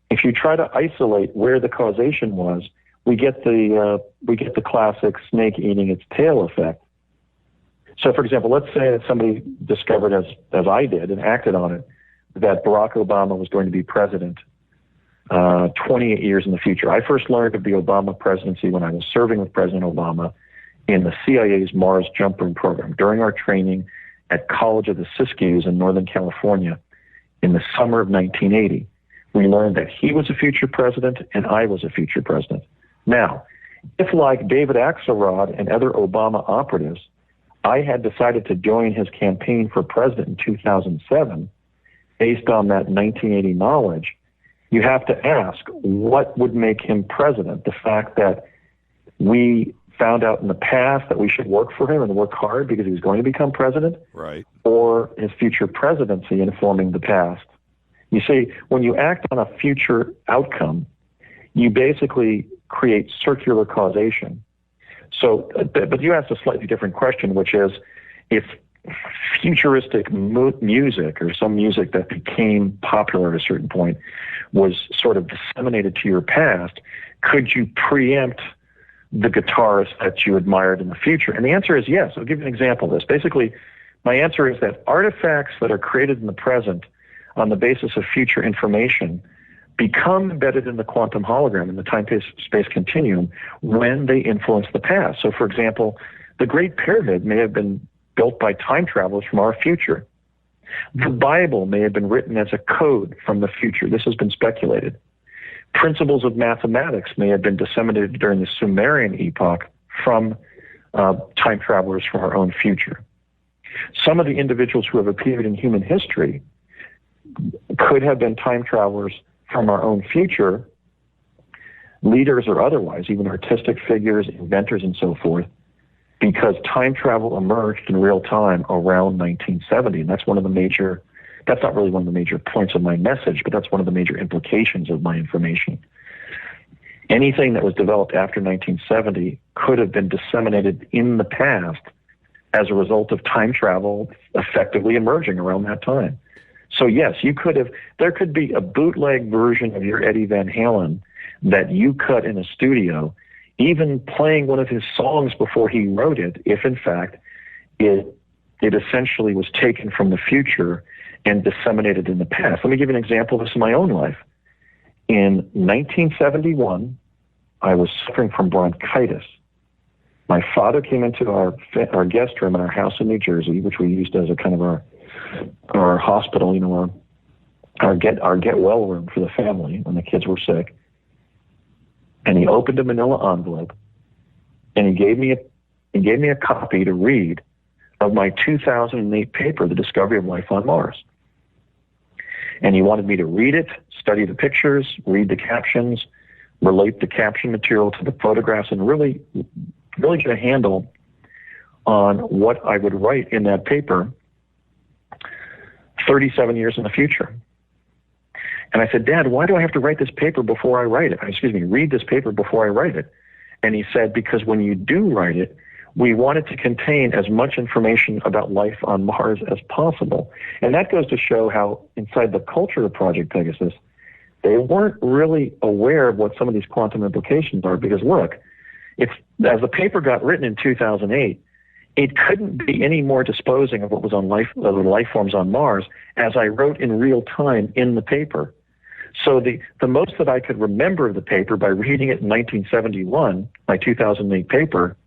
If you try to isolate where the causation was, we get the classic snake eating its tail effect. So, for example, let's say that somebody discovered, as I did, and acted on it, that Barack Obama was going to be president 28 years in the future. I first learned of the Obama presidency when I was serving with President Obama in the CIA's Mars Jump Room program during our training at College of the Siskiyous in Northern California in the summer of 1980. We learned that he was a future president and I was a future president. Now, if like David Axelrod and other Obama operatives, I had decided to join his campaign for president in 2007, based on that 1980 knowledge, you have to ask, what would make him president? The fact that we found out in the past that we should work for him and work hard because he was going to become president? Right. Or his future presidency informing the past? You see, when you act on a future outcome, you basically create circular causation. So, but you asked a slightly different question, which is, if futuristic music or some music that became popular at a certain point was sort of disseminated to your past, could you preempt the guitarist that you admired in the future? And the answer is yes. I'll give you an example of this. Basically, my answer is that artifacts that are created in the present on the basis of future information become embedded in the quantum hologram, in the time-space continuum, when they influence the past. So, for example, the Great Pyramid may have been built by time travelers from our future. The Bible may have been written as a code from the future. This has been speculated. Principles of mathematics may have been disseminated during the Sumerian epoch from time travelers from our own future. Some of the individuals who have appeared in human history could have been time travelers from our own future, leaders or otherwise, even artistic figures, inventors, and so forth, because time travel emerged in real time around 1970. And that's not really one of the major points of my message, but that's one of the major implications of my information. Anything that was developed after 1970 could have been disseminated in the past as a result of time travel effectively emerging around that time. So yes, there could be a bootleg version of your Eddie Van Halen that you cut in a studio, even playing one of his songs before he wrote it, if in fact it essentially was taken from the future and disseminated in the past. Let me give you an example of this in my own life. In 1971, I was suffering from bronchitis. My father came into our guest room in our house in New Jersey, which we used as a kind of our hospital, our get well room for the family when the kids were sick. And he opened a manila envelope, and he gave me a copy to read of my 2008 paper, The Discovery of Life on Mars. And he wanted me to read it, study the pictures, read the captions, relate the caption material to the photographs, and really get a handle on what I would write in that paper 37 years in the future. And I said, Dad, why do I have to write this paper before I write it? Read this paper before I write it. And he said, because when you do write it, we want it to contain as much information about life on Mars as possible. And that goes to show how inside the culture of Project Pegasus, they weren't really aware of what some of these quantum implications are. Because look, as the paper got written in 2008, it couldn't be any more disposing of what was on the life forms on Mars as I wrote in real time in the paper. So the most that I could remember of the paper by reading it in 1971, my 2008 paper,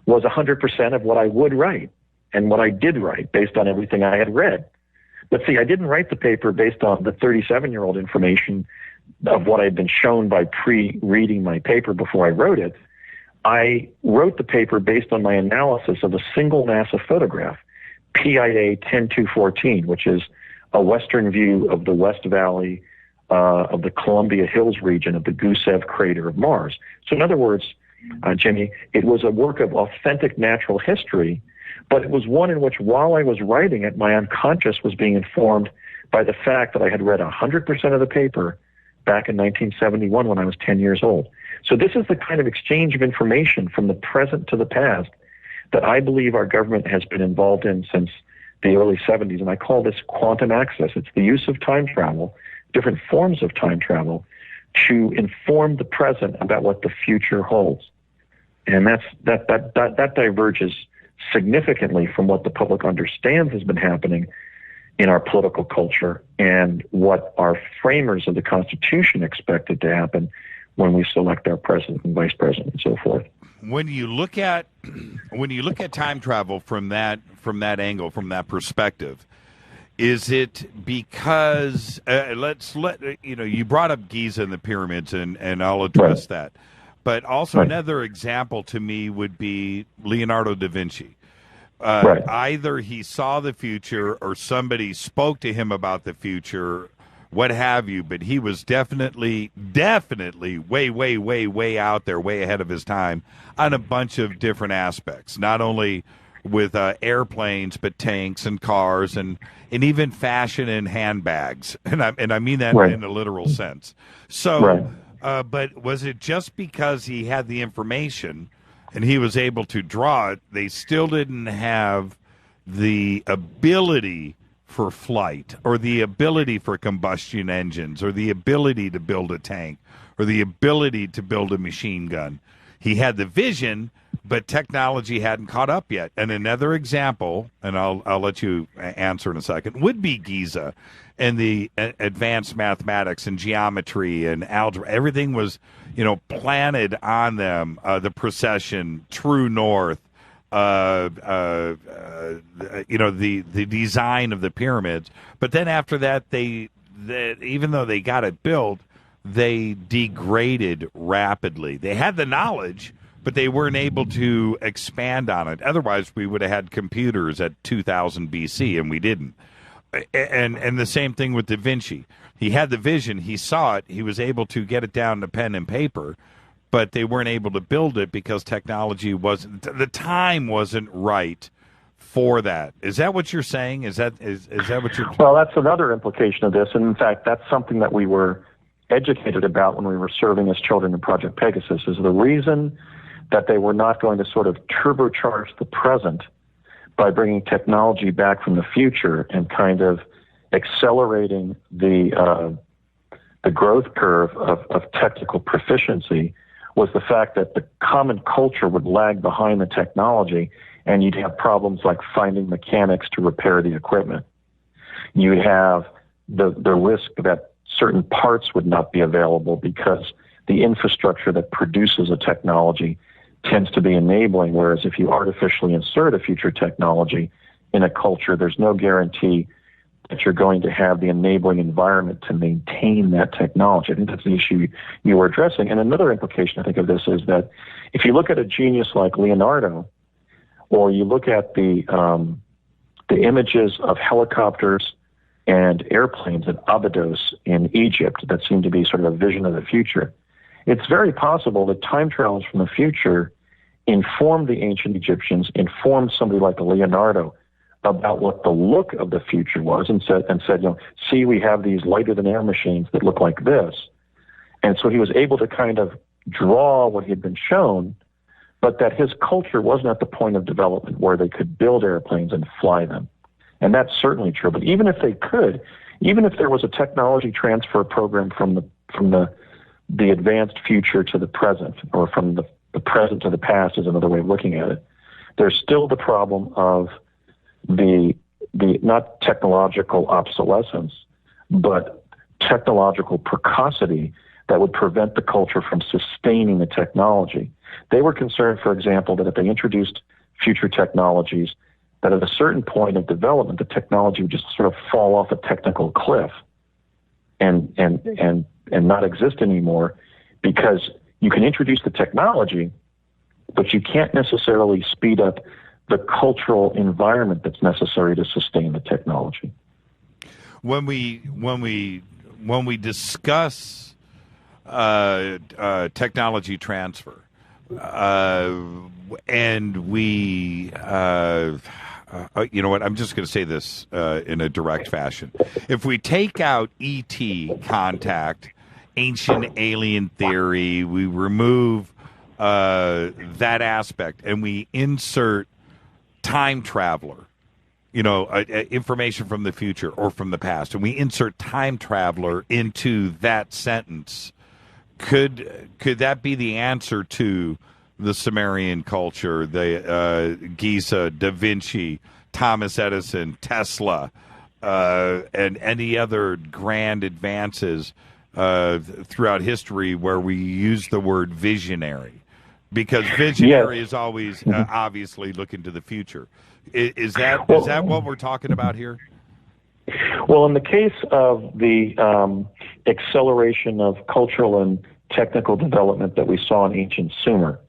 was 100% of what I would write and what I did write based on everything I had read. But see, I didn't write the paper based on the 37-year-old information of what I had been shown by pre-reading my paper before I wrote it. I wrote the paper based on my analysis of a single NASA photograph, PIA 10214, which is a western view of the West Valley of the Columbia Hills region of the Gusev crater of Mars. So in other words, Jimmy, it was a work of authentic natural history, but it was one in which while I was writing it, my unconscious was being informed by the fact that I had read 100% of the paper back in 1971 when I was 10 years old. So this is the kind of exchange of information from the present to the past that I believe our government has been involved in since the early 70s, and I call this quantum access. It's the use of time travel, different forms of time travel, to inform the present about what the future holds. And that diverges significantly from what the public understands has been happening in our political culture and what our framers of the Constitution expected to happen when we select our president and vice president and so forth. When you look at time travel from that angle, from that perspective, is it because you brought up Giza and the pyramids, and I'll address that. But also another example to me would be Leonardo da Vinci. Either he saw the future or somebody spoke to him about the future, what have you, but he was definitely way out there, way ahead of his time on a bunch of different aspects, not only with airplanes, but tanks and cars and even fashion and handbags. And I mean that in a literal sense. So, but was it just because he had the information and he was able to draw it, they still didn't have the ability for flight or the ability for combustion engines or the ability to build a tank or the ability to build a machine gun? He had the vision, but technology hadn't caught up yet. And another example, and I'll let you answer in a second, would be Giza and the advanced mathematics and geometry and algebra. Everything was, planted on them. The precession, true north, the design of the pyramids. But then after that, even though they got it built, they degraded rapidly. They had the knowledge, but they weren't able to expand on it. Otherwise, we would have had computers at 2000 BC, and we didn't. And the same thing with Da Vinci. He had the vision. He saw it. He was able to get it down to pen and paper, but they weren't able to build it because technology the time wasn't right for that. Is that what you're saying? Is that what you're... Well, that's another implication of this. And in fact, that's something that we were educated about when we were serving as children in Project Pegasus, is the reason that they were not going to sort of turbocharge the present by bringing technology back from the future and kind of accelerating the growth curve of technical proficiency was the fact that the common culture would lag behind the technology, and you'd have problems like finding mechanics to repair the equipment. You'd have the risk that certain parts would not be available because the infrastructure that produces a technology tends to be enabling, whereas if you artificially insert a future technology in a culture, there's no guarantee that you're going to have the enabling environment to maintain that technology. I think that's the issue you were addressing. And another implication, I think, of this is that if you look at a genius like Leonardo, or you look at the images of helicopters and airplanes at Abydos in Egypt that seem to be sort of a vision of the future, it's very possible that time travelers from the future informed the ancient Egyptians, informed somebody like Leonardo about what the look of the future was, and said, see, we have these lighter-than-air machines that look like this. And so he was able to kind of draw what he had been shown, but that his culture wasn't at the point of development where they could build airplanes and fly them. And that's certainly true. But even if they could, even if there was a technology transfer program from the advanced future to the present, or from the present to the past is another way of looking at it, there's still the problem of the not technological obsolescence, but technological precocity that would prevent the culture from sustaining the technology. They were concerned, for example, that if they introduced future technologies, that at a certain point of development, the technology would just sort of fall off a technical cliff and not exist anymore, because you can introduce the technology, but you can't necessarily speed up the cultural environment that's necessary to sustain the technology. When we discuss technology transfer, and we, you know what? I'm just going to say this in a direct fashion. If we take out ET contact, ancient alien theory, we remove that aspect, and we insert time traveler, information from the future or from the past, and we insert time traveler into that sentence, could that be the answer to the Sumerian culture, the Giza, Da Vinci, Thomas Edison, Tesla, and any other grand advances throughout history where we use the word visionary? Because visionary is always obviously looking to the future. Is that what we're talking about here? Well, in the case of the acceleration of cultural and technical development that we saw in ancient Sumer,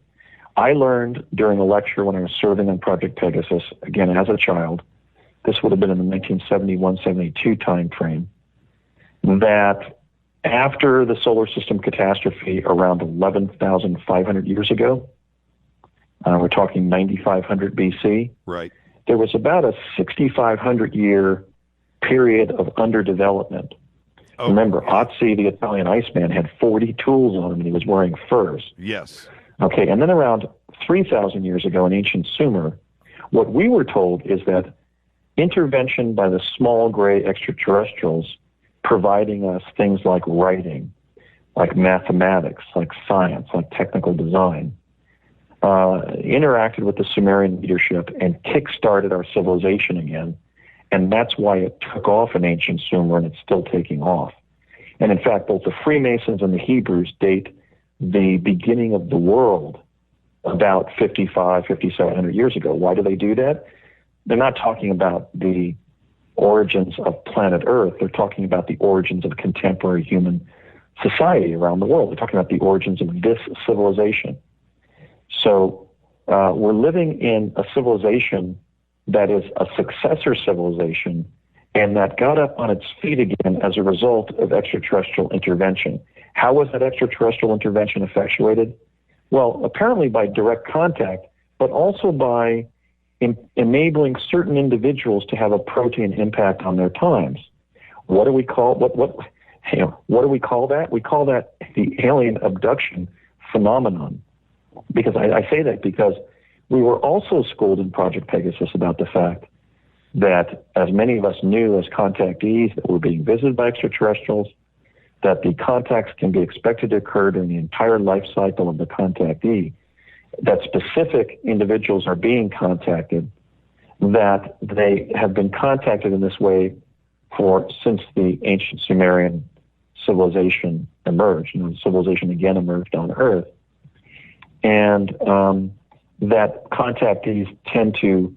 I learned during a lecture when I was serving on Project Pegasus, again as a child, this would have been in the 1971-72 time frame, that after the solar system catastrophe around 11,500 years ago, we're talking 9,500 BC, right? There was about a 6,500-year period of underdevelopment. Oh, remember, Otzi, the Italian Iceman, had 40 tools on him, and he was wearing furs. Yes. Okay, and then around 3,000 years ago in ancient Sumer, what we were told is that intervention by the small gray extraterrestrials providing us things like writing, like mathematics, like science, like technical design, interacted with the Sumerian leadership and kick-started our civilization again. And that's why it took off in ancient Sumer, and it's still taking off. And in fact, both the Freemasons and the Hebrews date the beginning of the world about 5,700 years ago. Why do they do that? They're not talking about the origins of planet Earth. They're talking about the origins of contemporary human society around the world. They're talking about the origins of this civilization. So we're living in a civilization that is a successor civilization and that got up on its feet again as a result of extraterrestrial intervention. How was that extraterrestrial intervention effectuated? Well, apparently by direct contact, but also by enabling certain individuals to have a protean impact on their times. What do we call what do we call that? We call that the alien abduction phenomenon. Because I say that because we were also schooled in Project Pegasus about the fact that, as many of us knew as contactees, that we're being visited by extraterrestrials, that the contacts can be expected to occur during the entire life cycle of the contactee, that specific individuals are being contacted, that they have been contacted in this way since the ancient Sumerian civilization emerged. Civilization again emerged on Earth. And that contactees tend to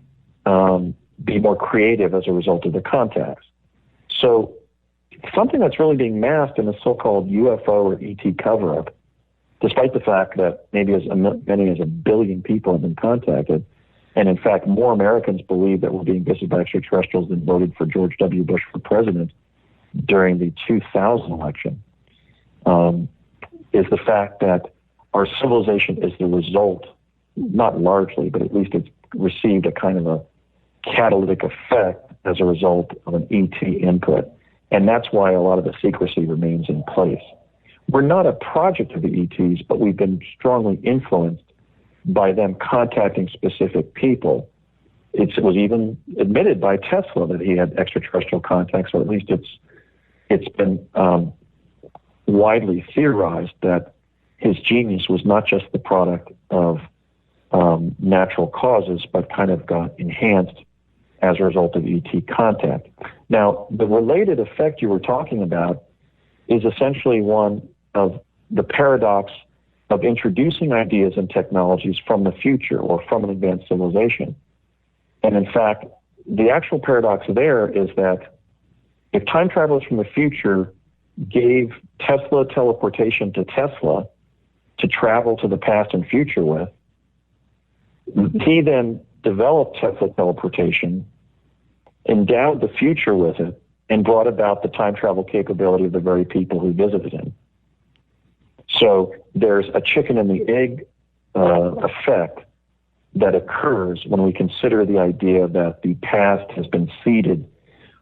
be more creative as a result of the contacts. So something that's really being masked in a so-called UFO or ET cover-up, despite the fact that maybe as many as 1 billion people have been contacted, and in fact more Americans believe that we're being visited by extraterrestrials than voted for George W. Bush for president during the 2000 election, is the fact that our civilization is the result, not largely, but at least it's received a kind of a catalytic effect as a result of an ET input. And that's why a lot of the secrecy remains in place. We're not a project of the ETs, but we've been strongly influenced by them contacting specific people. It was even admitted by Tesla that he had extraterrestrial contacts, or at least it's been widely theorized that his genius was not just the product of natural causes, but kind of got enhanced as a result of ET contact. Now, the related effect you were talking about is essentially one of the paradox of introducing ideas and technologies from the future or from an advanced civilization. And in fact, the actual paradox there is that if time travelers from the future gave Tesla teleportation to Tesla to travel to the past and future with, he then developed Tesla teleportation, endowed the future with it, and brought about the time travel capability of the very people who visited him. So there's a chicken and the egg effect that occurs when we consider the idea that the past has been seeded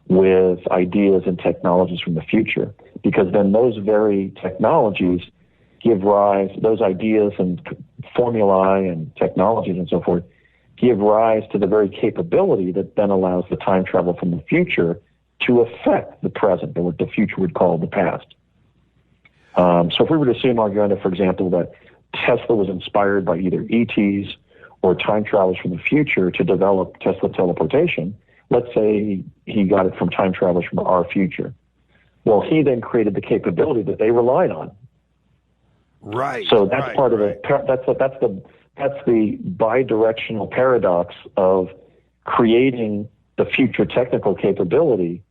with ideas and technologies from the future, because then those very technologies give rise, those ideas and formulae and technologies and so forth, give rise to the very capability that then allows the time travel from the future to affect the present, or what the future would call the past. So if we were to assume, Arguenda, for example, that Tesla was inspired by either ETs or time travelers from the future to develop Tesla teleportation, let's say he got it from time travelers from our future. Well, he then created the capability that they relied on. Right. So that's part of it. That's the bidirectional paradox of creating the future technical capability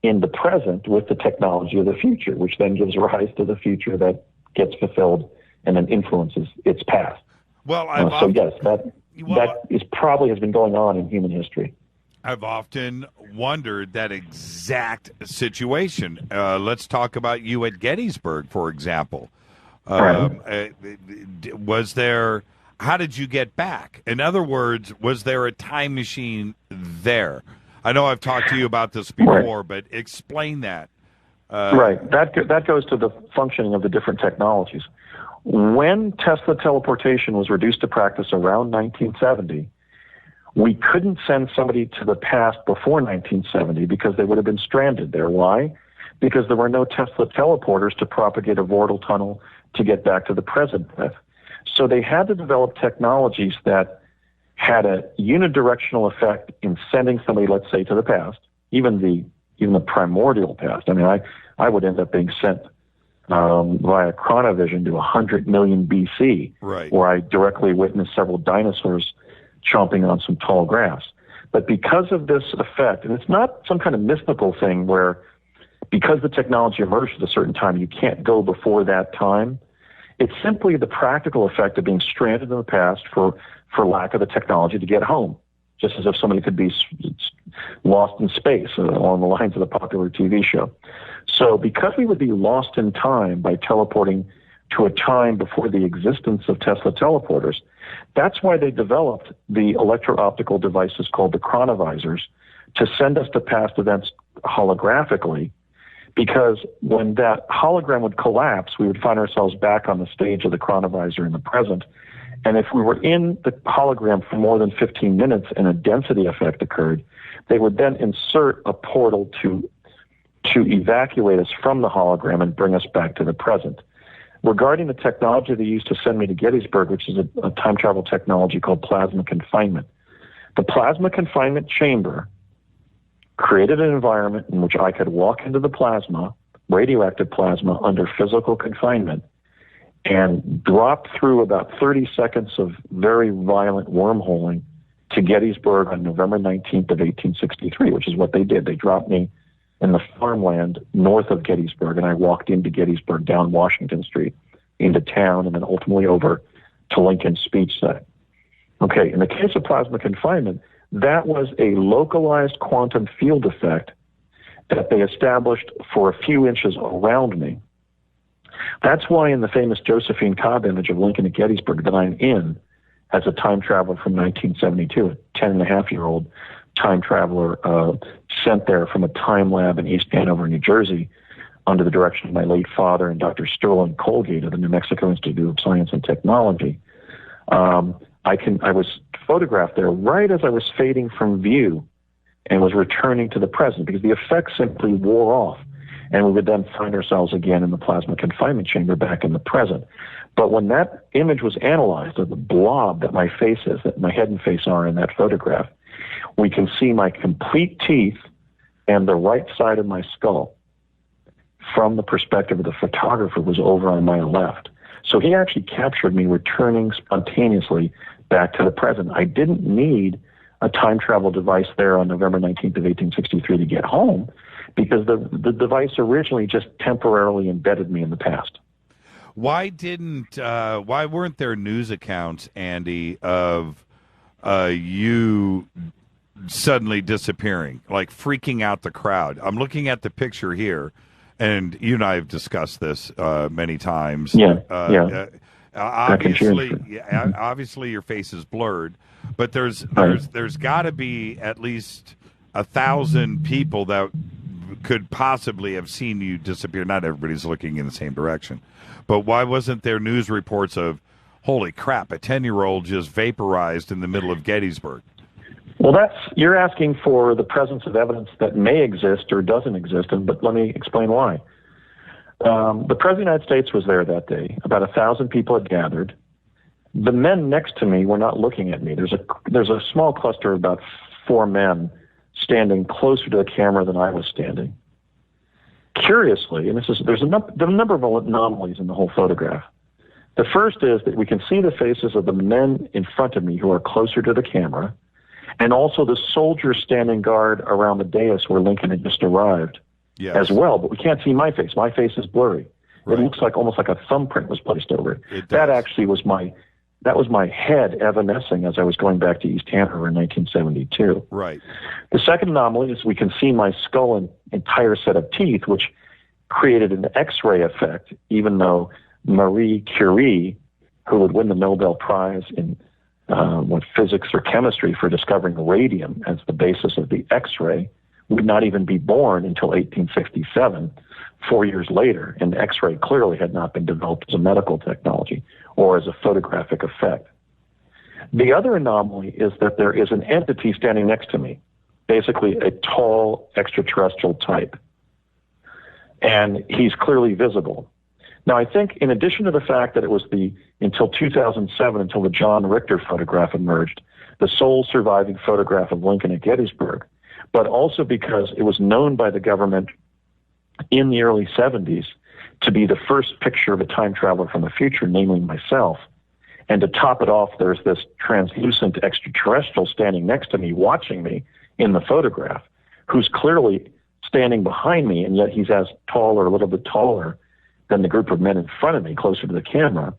in the present with the technology of the future, which then gives rise to the future that gets fulfilled and then influences its past. Well, that is probably has been going on in human history. I've often wondered that exact situation. Let's talk about you at Gettysburg, for example. Was there? How did you get back? In other words, was there a time machine there? I know I've talked to you about this before, but explain that. Right. That goes to the functioning of the different technologies. When Tesla teleportation was reduced to practice around 1970, we couldn't send somebody to the past before 1970 because they would have been stranded there. Why? Because there were no Tesla teleporters to propagate a vortal tunnel to get back to the present with. So they had to develop technologies that had a unidirectional effect in sending somebody, let's say, to the past, even the primordial past. I mean, I would end up being sent via chronovision to 100 million BC, right, where I directly witnessed several dinosaurs chomping on some tall grass. But because of this effect, and it's not some kind of mystical thing where because the technology emerged at a certain time, you can't go before that time. It's simply the practical effect of being stranded in the past for lack of the technology to get home, just as if somebody could be lost in space along the lines of the popular TV show. So because we would be lost in time by teleporting to a time before the existence of Tesla teleporters, that's why they developed the electro-optical devices called the chronovisors to send us to past events holographically, because when that hologram would collapse, we would find ourselves back on the stage of the chronovisor in the present. And if we were in the hologram for more than 15 minutes and a density effect occurred, they would then insert a portal to evacuate us from the hologram and bring us back to the present. Regarding the technology they used to send me to Gettysburg, which is a time travel technology called plasma confinement, the plasma confinement chamber created an environment in which I could walk into the plasma, radioactive plasma, under physical confinement and drop through about 30 seconds of very violent wormholing to Gettysburg on November 19th of 1863, which is what they did. They dropped me in the farmland north of Gettysburg, and I walked into Gettysburg down Washington Street into town and then ultimately over to Lincoln's speech site. Okay, in the case of plasma confinement, that was a localized quantum field effect that they established for a few inches around me. That's why in the famous Josephine Cobb image of Lincoln at Gettysburg that I'm in as a time traveler from 1972, a 10-and-a-half-year-old time traveler sent there from a time lab in East Hanover, New Jersey, under the direction of my late father and Dr. Sterling Colgate of the New Mexico Institute of Science and Technology. I was photographed there right as I was fading from view and was returning to the present because the effects simply wore off, and we would then find ourselves again in the plasma confinement chamber back in the present. But when that image was analyzed of the blob that my face is, that my head and face are in that photograph, we can see my complete teeth and the right side of my skull from the perspective of the photographer was over on my left. So he actually captured me returning spontaneously back to the present. I didn't need a time travel device there on November 19th of 1863 to get home because the device originally just temporarily embedded me in the past. Why weren't there news accounts, Andy, of you suddenly disappearing, like freaking out the crowd? I'm looking at the picture here, and you and I have discussed this many times. Obviously, your face is blurred, but there's got to be at least 1,000 people that could possibly have seen you disappear. Not everybody's looking in the same direction, but why wasn't there news reports of, holy crap, a 10-year-old just vaporized in the middle of Gettysburg? Well, you're asking for the presence of evidence that may exist or doesn't exist, but let me explain why. The President of the United States was there that day. About 1,000 people had gathered. The men next to me were not looking at me. There's a small cluster of about 4 men standing closer to the camera than I was standing. Curiously, and there's a number of anomalies in the whole photograph. The first is that we can see the faces of the men in front of me who are closer to the camera, and also the soldiers standing guard around the dais where Lincoln had just arrived as well. But we can't see my face. My face is blurry. Right. It looks like almost like a thumbprint was placed over it. That actually was my head evanescing as I was going back to East Hanover in 1972. Right. The second anomaly is we can see my skull and entire set of teeth, which created an X-ray effect, even though Marie Curie, who would win the Nobel Prize in physics or chemistry for discovering radium as the basis of the X-ray, would not even be born until 1867, 4 years later, and the X-ray clearly had not been developed as a medical technology or as a photographic effect. The other anomaly is that there is an entity standing next to me, basically a tall extraterrestrial type, and he's clearly visible. Now, I think in addition to the fact that it was until 2007, until the John Richter photograph emerged, the sole surviving photograph of Lincoln at Gettysburg, but also because it was known by the government in the early 70s to be the first picture of a time traveler from the future, namely myself. And to top it off, there's this translucent extraterrestrial standing next to me, watching me in the photograph, who's clearly standing behind me, and yet he's as tall or a little bit taller than the group of men in front of me, closer to the camera.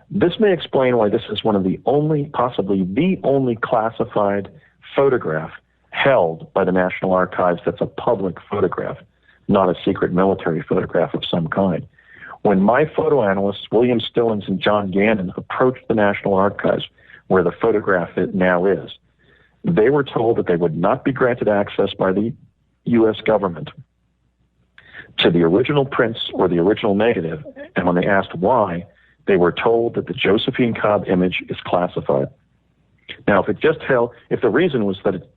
This may explain why this is one of the only, possibly the only classified photograph held by the National Archives that's a public photograph, not a secret military photograph of some kind. When my photo analysts, William Stillings and John Gannon, approached the National Archives, where the photograph now is, they were told that they would not be granted access by the U.S. government to the original prints or the original negative, and when they asked why, they were told that the Josephine Cobb image is classified. Now, if the reason was that it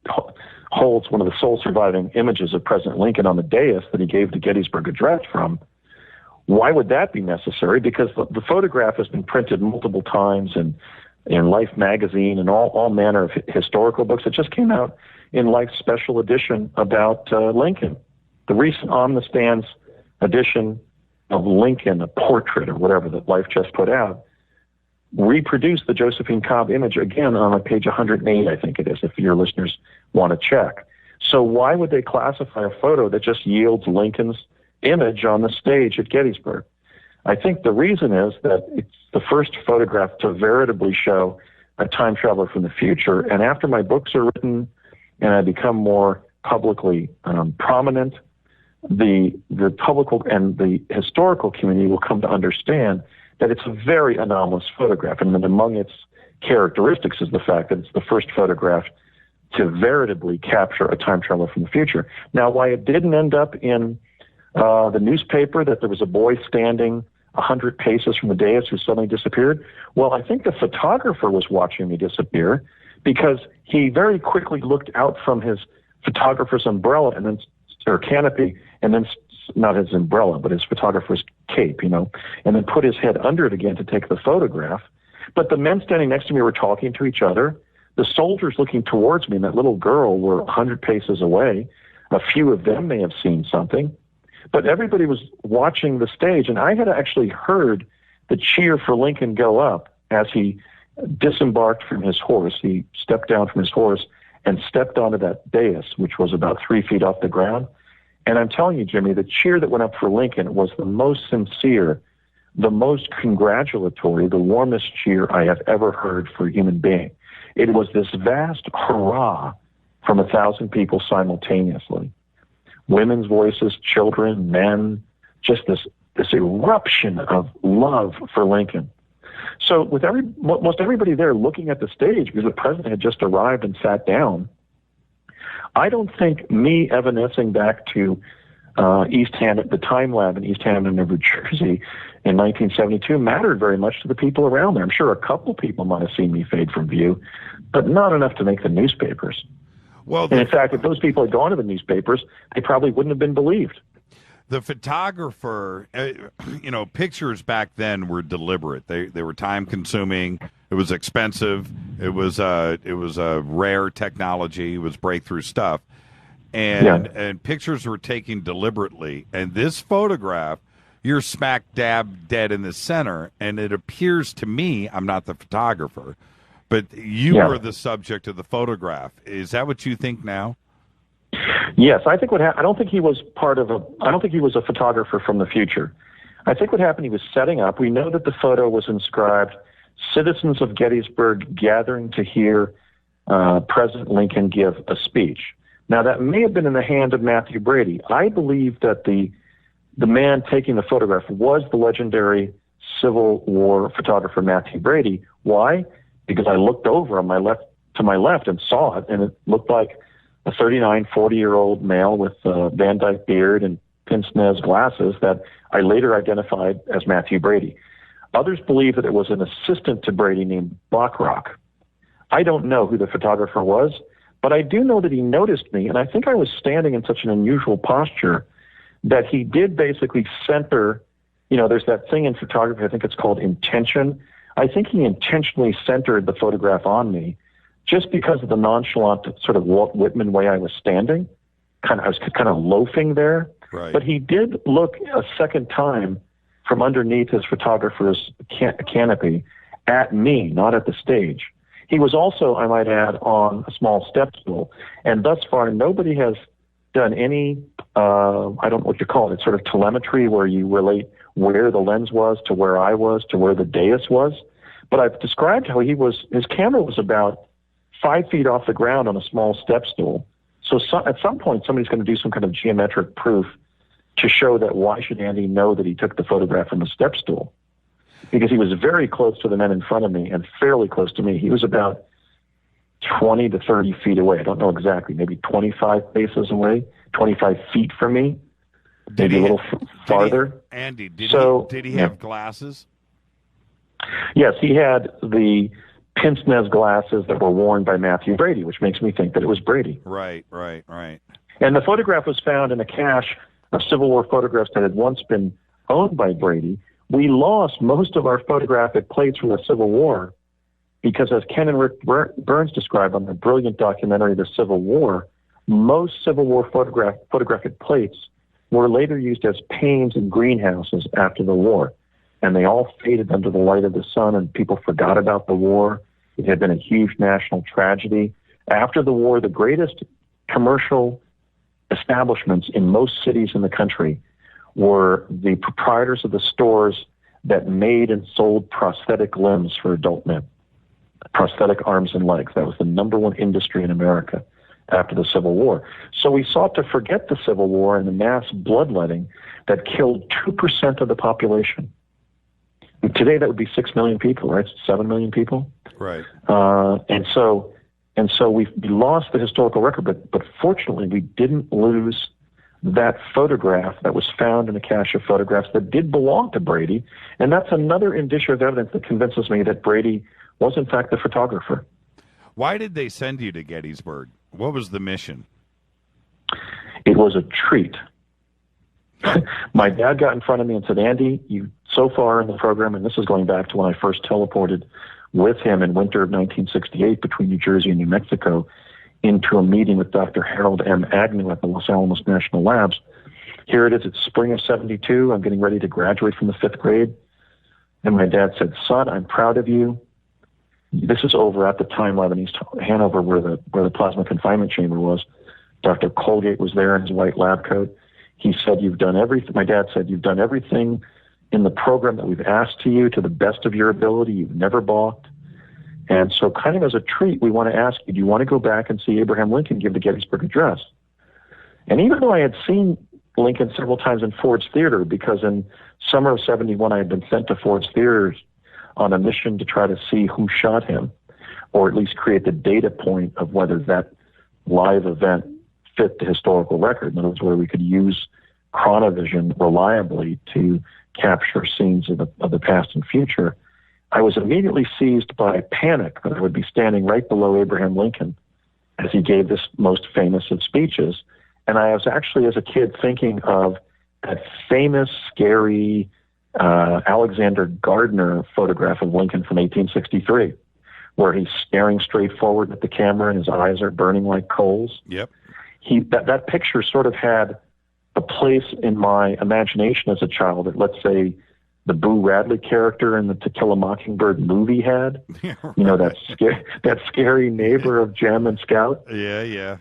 holds one of the sole surviving images of President Lincoln on the dais that he gave the Gettysburg Address from, why would that be necessary? Because the photograph has been printed multiple times in Life magazine and all manner of historical books. It just came out in Life's special edition about Lincoln. The recent On the Stands edition of Lincoln, a portrait or whatever that Life just put out, reproduced the Josephine Cobb image again on page 108, I think it is, if your listeners want to check. So why would they classify a photo that just yields Lincoln's image on the stage at Gettysburg? I think the reason is that it's the first photograph to veritably show a time traveler from the future. And after my books are written and I become more publicly prominent, the public and the historical community will come to understand that it's a very anomalous photograph. And then among its characteristics is the fact that it's the first photograph to veritably capture a time traveler from the future. Now, why it didn't end up in the newspaper that there was a boy standing 100 paces from the dais who suddenly disappeared, well, I think the photographer was watching me disappear because he very quickly looked out from his photographer's umbrella or canopy, and then not his umbrella, but his photographer's cape, and then put his head under it again to take the photograph. But the men standing next to me were talking to each other. The soldiers looking towards me and that little girl were 100 paces away. A few of them may have seen something. But everybody was watching the stage, and I had actually heard the cheer for Lincoln go up as he disembarked from his horse. He stepped down from his horse and stepped onto that dais, which was about 3 feet off the ground. And I'm telling you, Jimmy, the cheer that went up for Lincoln was the most sincere, the most congratulatory, the warmest cheer I have ever heard for a human being. It was this vast hurrah from 1,000 people simultaneously. Women's voices, children, men, just this eruption of love for Lincoln. So with most everybody there looking at the stage because the president had just arrived and sat down, I don't think me evanescing back to the Time Lab in East Hampton, New Jersey in 1972 mattered very much to the people around there. I'm sure a couple people might have seen me fade from view, but not enough to make the newspapers. Well, and in fact, if those people had gone to the newspapers, they probably wouldn't have been believed. The photographer, pictures back then were deliberate. They were time consuming. It was expensive. It was a rare technology. It was breakthrough stuff, and pictures were taken deliberately. And this photograph, you're smack dab dead in the center, and it appears to me, I'm not the photographer, but you were the subject of the photograph. Is that what you think now? Yes, I think I don't think he was I don't think he was a photographer from the future. I think what happened, he was setting up. We know that the photo was inscribed, "Citizens of Gettysburg gathering to hear President Lincoln give a speech." Now, that may have been in the hand of Matthew Brady. I believe that the man taking the photograph was the legendary Civil War photographer Matthew Brady. Why? Because I looked over on to my left and saw it, and it looked like a 39, 40-year-old male with a Van Dyke beard and pince-nez glasses that I later identified as Matthew Brady. Others believe that it was an assistant to Brady named Bachrock. I don't know who the photographer was, but I do know that he noticed me, and I think I was standing in such an unusual posture that he did basically center, there's that thing in photography, I think it's called intention. I think he intentionally centered the photograph on me just because of the nonchalant sort of Walt Whitman way I was standing. I was kind of loafing there. Right. But he did look a second time from underneath his photographer's canopy at me, not at the stage. He was also, I might add, on a small step stool. And thus far, nobody has done any, I don't know what you call it, sort of telemetry where you relate where the lens was to where I was to where the dais was. But I've described how his camera was about 5 feet off the ground on a small step stool. So at some point, somebody's going to do some kind of geometric proof to show that why should Andy know that he took the photograph from a step stool? Because he was very close to the men in front of me and fairly close to me. He was about 20 to 30 feet away. I don't know exactly, maybe 25 paces away, 25 feet from me, maybe a little farther. Andy, did he yeah. have glasses? Yes, he had the pince-nez glasses that were worn by Matthew Brady, which makes me think that it was Brady. Right. And the photograph was found in a cache of Civil War photographs that had once been owned by Brady. We lost most of our photographic plates from the Civil War because, as Ken and Rick Burns described on the brilliant documentary The Civil War, most Civil War photographic plates were later used as panes in greenhouses after the war. And they all faded under the light of the sun, and people forgot about the war. It had been a huge national tragedy. After the war, the greatest commercial establishments in most cities in the country were the proprietors of the stores that made and sold prosthetic limbs for adult men, prosthetic arms and legs. That was the number one industry in America after the Civil War. So we sought to forget the Civil War and the mass bloodletting that killed 2% of the population. And today that would be 6 million people, right? 7 million people. Right. And so we lost the historical record, but fortunately we didn't lose that photograph that was found in a cache of photographs that did belong to Brady. And that's another indicia of evidence that convinces me that Brady was in fact the photographer. Why did they send you to Gettysburg? What was the mission? It was a treat. My dad got in front of me and said, Andy, you so far in the program, and this is going back to when I first teleported with him in winter of 1968 between New Jersey and New Mexico into a meeting with Dr. Harold M. Agnew at the Los Alamos National Labs. Here it is, it's spring of 72. I'm getting ready to graduate from the 5th grade. And my dad said, son, I'm proud of you. This is over at the time lab in East Hanover where the plasma confinement chamber was. Dr. Colgate was there in his white lab coat. He said, you've done everything. My dad said, you've done everything in the program that we've asked to you to the best of your ability. You've never balked. And so kind of as a treat, we want to ask you, do you want to go back and see Abraham Lincoln give the Gettysburg Address? And even though I had seen Lincoln several times in Ford's Theater, because in summer of 71, I had been sent to Ford's Theater on a mission to try to see who shot him, or at least create the data point of whether that live event fit the historical record. In other words, where we could use chronovision reliably to capture scenes of the past and future. I was immediately seized by panic that I would be standing right below Abraham Lincoln as he gave this most famous of speeches. And I was actually, as a kid, thinking of that famous, scary Alexander Gardner photograph of Lincoln from 1863, where he's staring straight forward at the camera and his eyes are burning like coals. Yep. That picture sort of had a place in my imagination as a child that, let's say, the Boo Radley character in the To Kill a Mockingbird movie had. Yeah, right. You know, that scary neighbor of Jem and Scout. Yeah.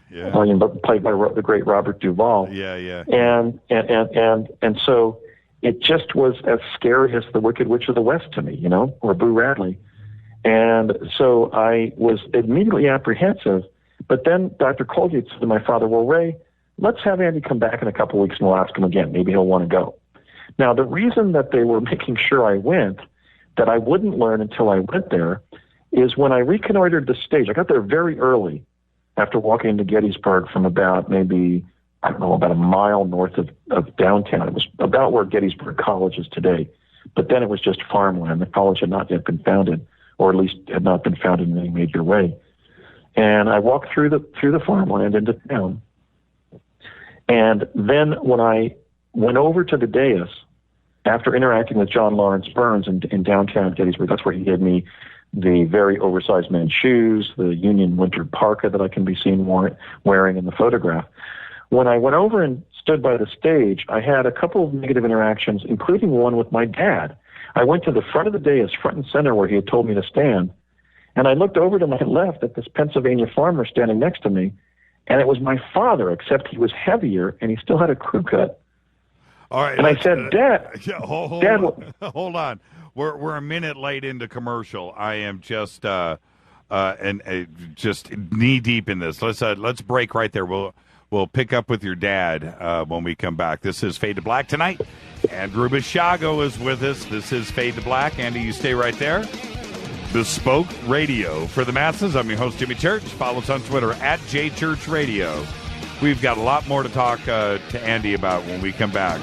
Played by the great Robert Duvall. Yeah. And so it just was as scary as the Wicked Witch of the West to me, you know, or Boo Radley. And so I was immediately apprehensive. But then Dr. Colgate said to my father, well, Ray, let's have Andy come back in a couple of weeks and we'll ask him again. Maybe he'll want to go. Now, the reason that they were making sure I went, that I wouldn't learn until I went there, is when I reconnoitered the stage. I got there very early after walking into Gettysburg from about maybe, about a mile north of downtown. It was about where Gettysburg College is today. But then it was just farmland. The college had not yet been founded, or at least had not been founded in any major way. And I walked through the farmland into town. And then when I went over to the dais, after interacting with John Lawrence Burns in downtown Gettysburg, that's where he gave me the very oversized men's shoes, the Union winter parka that I can be seen wearing in the photograph. When I went over and stood by the stage, I had a couple of negative interactions, including one with my dad. I went to the front of the dais, front and center, where he had told me to stand, and I looked over to my left at this Pennsylvania farmer standing next to me, and it was my father, except he was heavier, and he still had a crew cut. All right. And I said, Dad, hold on. We're a minute late into commercial. I am just just knee deep in this. Let's break right there. We'll pick up with your dad when we come back. This is Fade to Black tonight. Andrew Basiago is with us. This is Fade to Black. Andy, you stay right there. Bespoke Radio for the masses. I'm your host, Jimmy Church. Follow us on Twitter at JChurchRadio. We've got a lot more to talk to Andy about when we come back.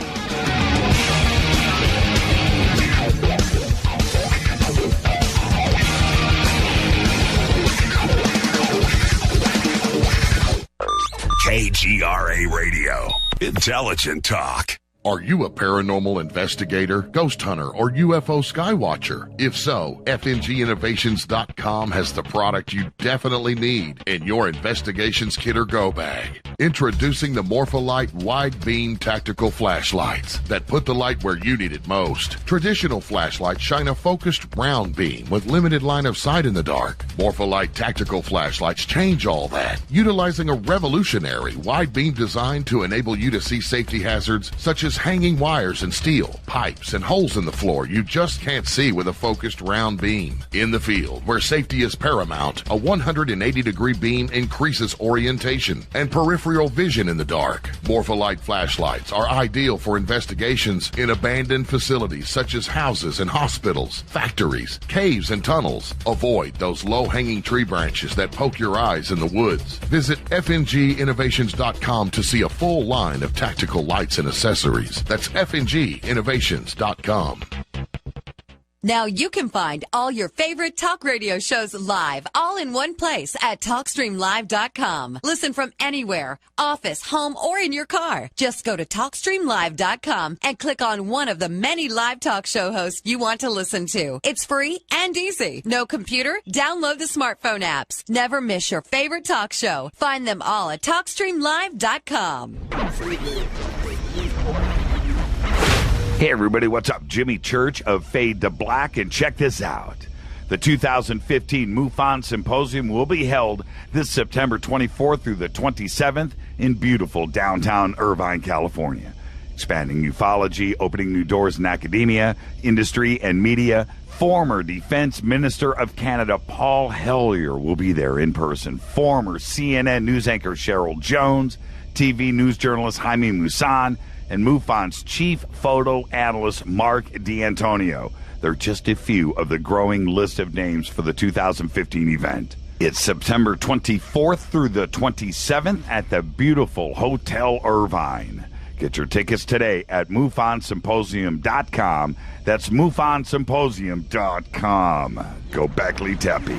KGRA Radio. Intelligent talk. Are you a paranormal investigator, ghost hunter, or UFO skywatcher? If so, FNGinnovations.com has the product you definitely need in your investigations kit or go bag. Introducing the Morpholite Wide Beam Tactical Flashlights that put the light where you need it most. Traditional flashlights shine a focused round beam with limited line of sight in the dark. Morpholite Tactical Flashlights change all that, utilizing a revolutionary wide beam design to enable you to see safety hazards such as hanging wires and steel, pipes, and holes in the floor you just can't see with a focused round beam. In the field, where safety is paramount, a 180-degree beam increases orientation and peripheral vision in the dark. Morpholite flashlights are ideal for investigations in abandoned facilities such as houses and hospitals, factories, caves, and tunnels. Avoid those low-hanging tree branches that poke your eyes in the woods. Visit FNGinnovations.com to see a full line of tactical lights and accessories. That's FNGinnovations.com. Now you can find all your favorite talk radio shows live, all in one place at TalkStreamLive.com. Listen from anywhere, office, home, or in your car. Just go to TalkStreamLive.com and click on one of the many live talk show hosts you want to listen to. It's free and easy. No computer? Download the smartphone apps. Never miss your favorite talk show. Find them all at TalkStreamLive.com. Hey everybody, what's up? Jimmy Church of Fade to Black, and check this out. The 2015 MUFON Symposium will be held this September 24th through the 27th in beautiful downtown Irvine, California. Expanding ufology, opening new doors in academia, industry, and media. Former Defense Minister of Canada Paul Hellyer will be there in person. Former CNN news anchor Cheryl Jones, TV news journalist Jaime Maussan, and MUFON's chief photo analyst Mark D'Antonio. They're just a few of the growing list of names for the 2015 event. It's September 24th through the 27th at the beautiful Hotel Irvine. Get your tickets today at MUFONSymposium.com. That's MUFONSymposium.com. Go Beckley Tepe.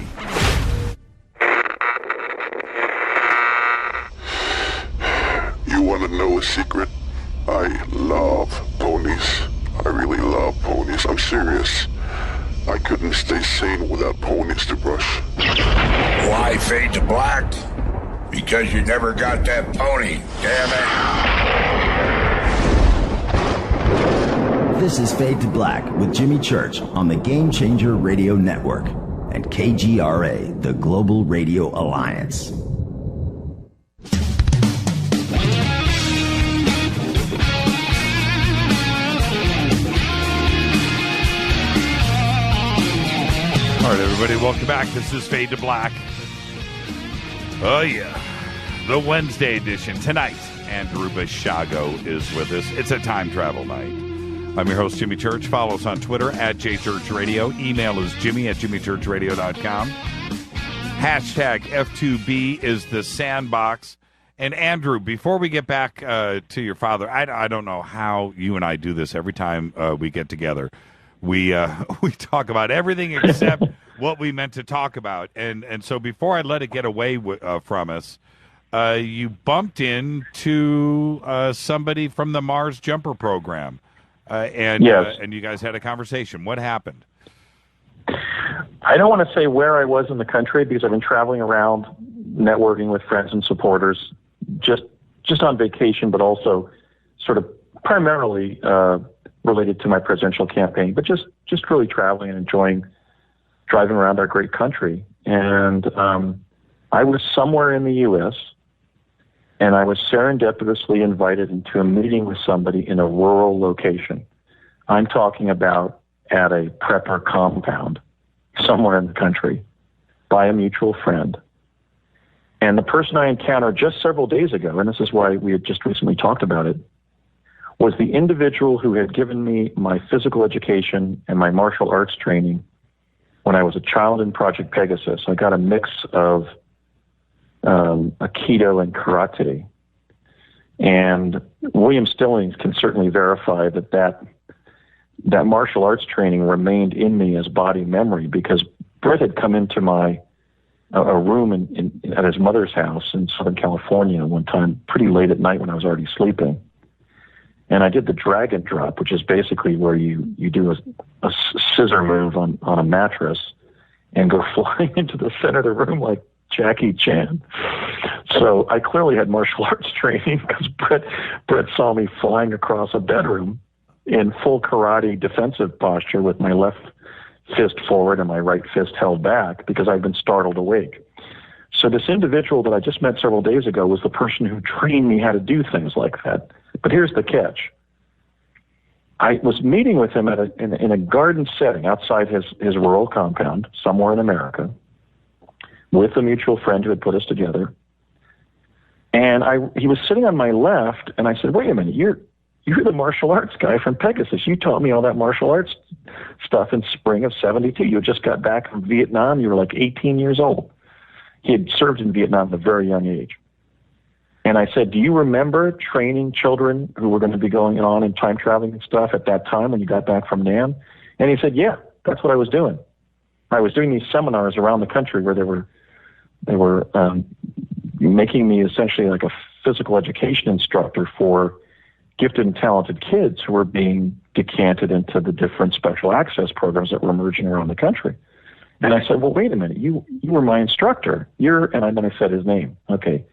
You want to know a secret? I love ponies. I really love ponies. I'm serious. I couldn't stay sane without ponies to brush. Why fade to black? Because you never got that pony, damn it. This is Fade to Black with Jimmy Church on the Game Changer Radio Network and KGRA, the Global Radio Alliance. All right, everybody, welcome back. This is Fade to Black. Oh, yeah. The Wednesday edition. Tonight, Andrew Basiago is with us. It's a time travel night. I'm your host, Jimmy Church. Follow us on Twitter at JChurchRadio. Email is jimmy@jimmychurchradio.com. Hashtag F2B is the sandbox. And Andrew, before we get back to your father, I don't know how you and I do this every time we get together. We talk about everything except what we meant to talk about, and so before I let it get away from us, you bumped into somebody from the Mars Jumper program, and yes. And you guys had a conversation. What happened? I don't want to say where I was in the country because I've been traveling around, networking with friends and supporters, just just on vacation, but also sort of primarily related to my presidential campaign, but just really traveling and enjoying driving around our great country. And I was somewhere in the U.S., and I was serendipitously invited into a meeting with somebody in a rural location. I'm talking about at a prepper compound somewhere in the country by a mutual friend. And the person I encountered just several days ago, and this is why we had just recently talked about it, was the individual who had given me my physical education and my martial arts training when I was a child in Project Pegasus. I got a mix of Aikido and Karate. And William Stillings can certainly verify that martial arts training remained in me as body memory, because Brett had come into a room at his mother's house in Southern California one time, pretty late at night when I was already sleeping. And I did the dragon drop, which is basically where you do a scissor move on a mattress and go flying into the center of the room like Jackie Chan. So I clearly had martial arts training, because Brett saw me flying across a bedroom in full karate defensive posture with my left fist forward and my right fist held back because I'd been startled awake. So this individual that I just met several days ago was the person who trained me how to do things like that. But here's the catch. I was meeting with him in a garden setting outside his rural compound somewhere in America with a mutual friend who had put us together. And he was sitting on my left, and I said, wait a minute, you're the martial arts guy from Pegasus. You taught me all that martial arts stuff in spring of 72. You had just got back from Vietnam. You were like 18 years old. He had served in Vietnam at a very young age. And I said, do you remember training children who were going to be going on and time traveling and stuff at that time when you got back from Nam? And he said, yeah, that's what I was doing. I was doing these seminars around the country where they were making me essentially like a physical education instructor for gifted and talented kids who were being decanted into the different special access programs that were emerging around the country. And I said, well, wait a minute, you were my instructor. And then I said his name. Okay.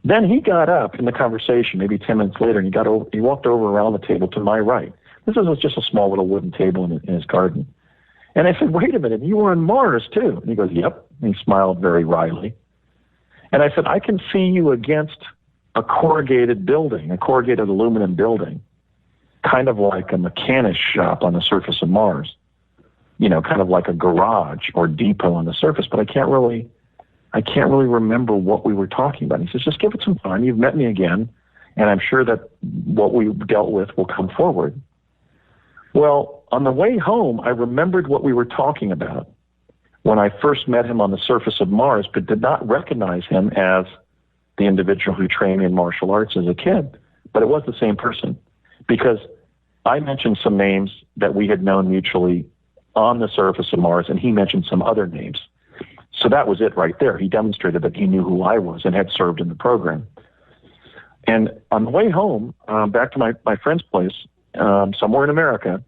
Then he got up in the conversation, maybe 10 minutes later, and he walked over around the table to my right. This was just a small little wooden table in his garden. And I said, wait a minute, you were on Mars too? And he goes, yep. And he smiled very wryly. And I said, I can see you against a corrugated building, a corrugated aluminum building, kind of like a mechanic shop on the surface of Mars, kind of like a garage or depot on the surface, but I can't really remember what we were talking about. He says, just give it some time. You've met me again, and I'm sure that what we dealt with will come forward. Well, on the way home, I remembered what we were talking about when I first met him on the surface of Mars, but did not recognize him as the individual who trained me in martial arts as a kid. But it was the same person, because I mentioned some names that we had known mutually on the surface of Mars, and he mentioned some other names. So that was it right there. He demonstrated that he knew who I was and had served in the program. And on the way home, back to my friend's place, somewhere in America,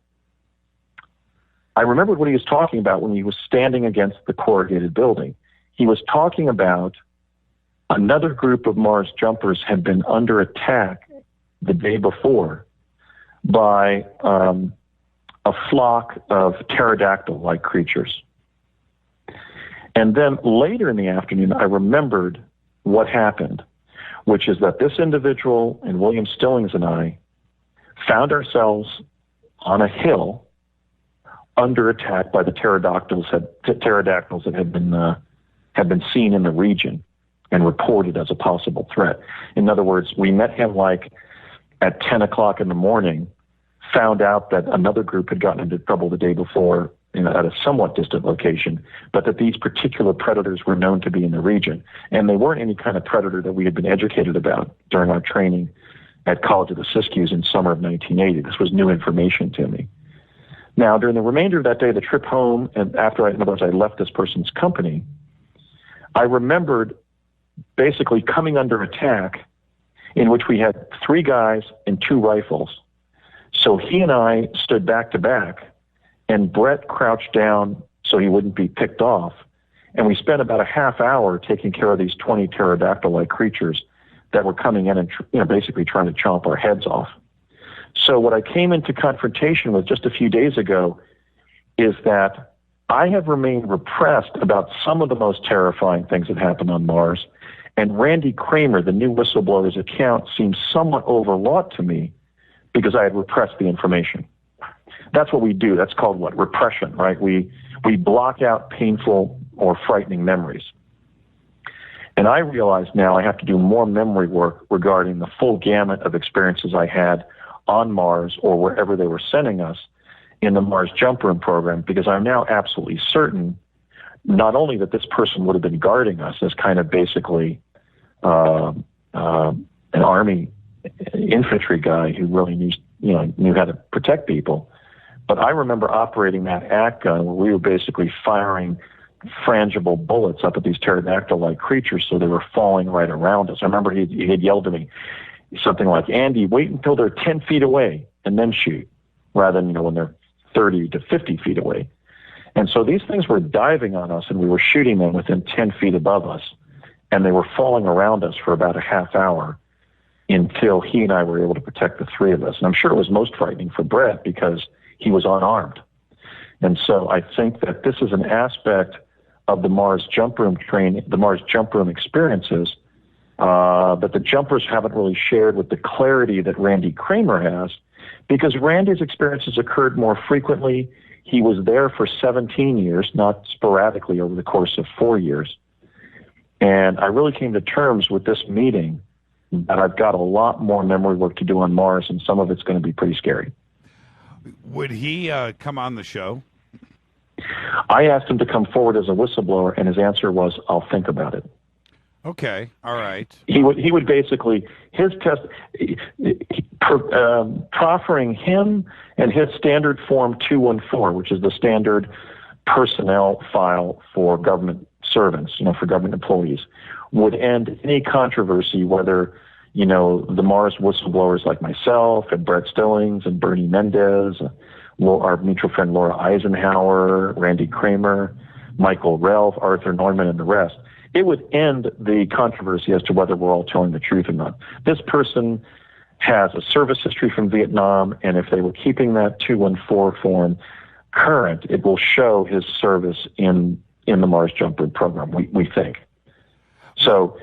I remembered what he was talking about when he was standing against the corrugated building. He was talking about another group of Mars jumpers had been under attack the day before by a flock of pterodactyl-like creatures. And then later in the afternoon, I remembered what happened, which is that this individual and William Stillings and I found ourselves on a hill under attack by the pterodactyls that had been seen in the region and reported as a possible threat. In other words, we met him like at 10 o'clock in the morning, found out that another group had gotten into trouble the day before at a somewhat distant location, but that these particular predators were known to be in the region. And they weren't any kind of predator that we had been educated about during our training at College of the Siskiyous in summer of 1980. This was new information to me. Now, during the remainder of that day, the trip home, and after I left this person's company, I remembered basically coming under attack in which we had 3 guys and 2 rifles. So he and I stood back to back, and Brett crouched down so he wouldn't be picked off. And we spent about a half hour taking care of these 20 pterodactyl-like creatures that were coming in and basically trying to chomp our heads off. So what I came into confrontation with just a few days ago is that I have remained repressed about some of the most terrifying things that happened on Mars, and Randy Kramer, the new whistleblower's account, seems somewhat overwrought to me because I had repressed the information. That's what we do. That's called what? Repression, right? We block out painful or frightening memories. And I realize now I have to do more memory work regarding the full gamut of experiences I had on Mars or wherever they were sending us in the Mars Jump Room program, because I'm now absolutely certain not only that this person would have been guarding us as kind of basically an Army infantry guy who really knew how to protect people, but I remember operating that ACT gun where we were basically firing frangible bullets up at these pterodactyl-like creatures so they were falling right around us. I remember he had yelled to me something like, "Andy, wait until they're 10 feet away and then shoot," rather than when they're 30 to 50 feet away. And so these things were diving on us, and we were shooting them within 10 feet above us, and they were falling around us for about a half hour until he and I were able to protect the three of us. And I'm sure it was most frightening for Brett because he was unarmed. And so I think that this is an aspect of the Mars Jump Room the Mars Jump Room experiences that the jumpers haven't really shared with the clarity that Randy Kramer has, because Randy's experiences occurred more frequently. He was there for 17 years, not sporadically over the course of 4 years. And I really came to terms with this meeting that I've got a lot more memory work to do on Mars, and some of it's going to be pretty scary. Would he come on the show? I asked him to come forward as a whistleblower, and his answer was, "I'll think about it." Okay, all right. He would basically, proffering him and his standard form 214, which is the standard personnel file for government servants, for government employees, would end any controversy, whether, the Mars whistleblowers like myself and Brett Stillings and Bernie Mendez, our mutual friend Laura Eisenhower, Randy Kramer, Michael Relf, Arthur Neumann, and the rest. It would end the controversy as to whether we're all telling the truth or not. This person has a service history from Vietnam, and if they were keeping that 214 form current, it will show his service in the Mars Jump Room program, we think. So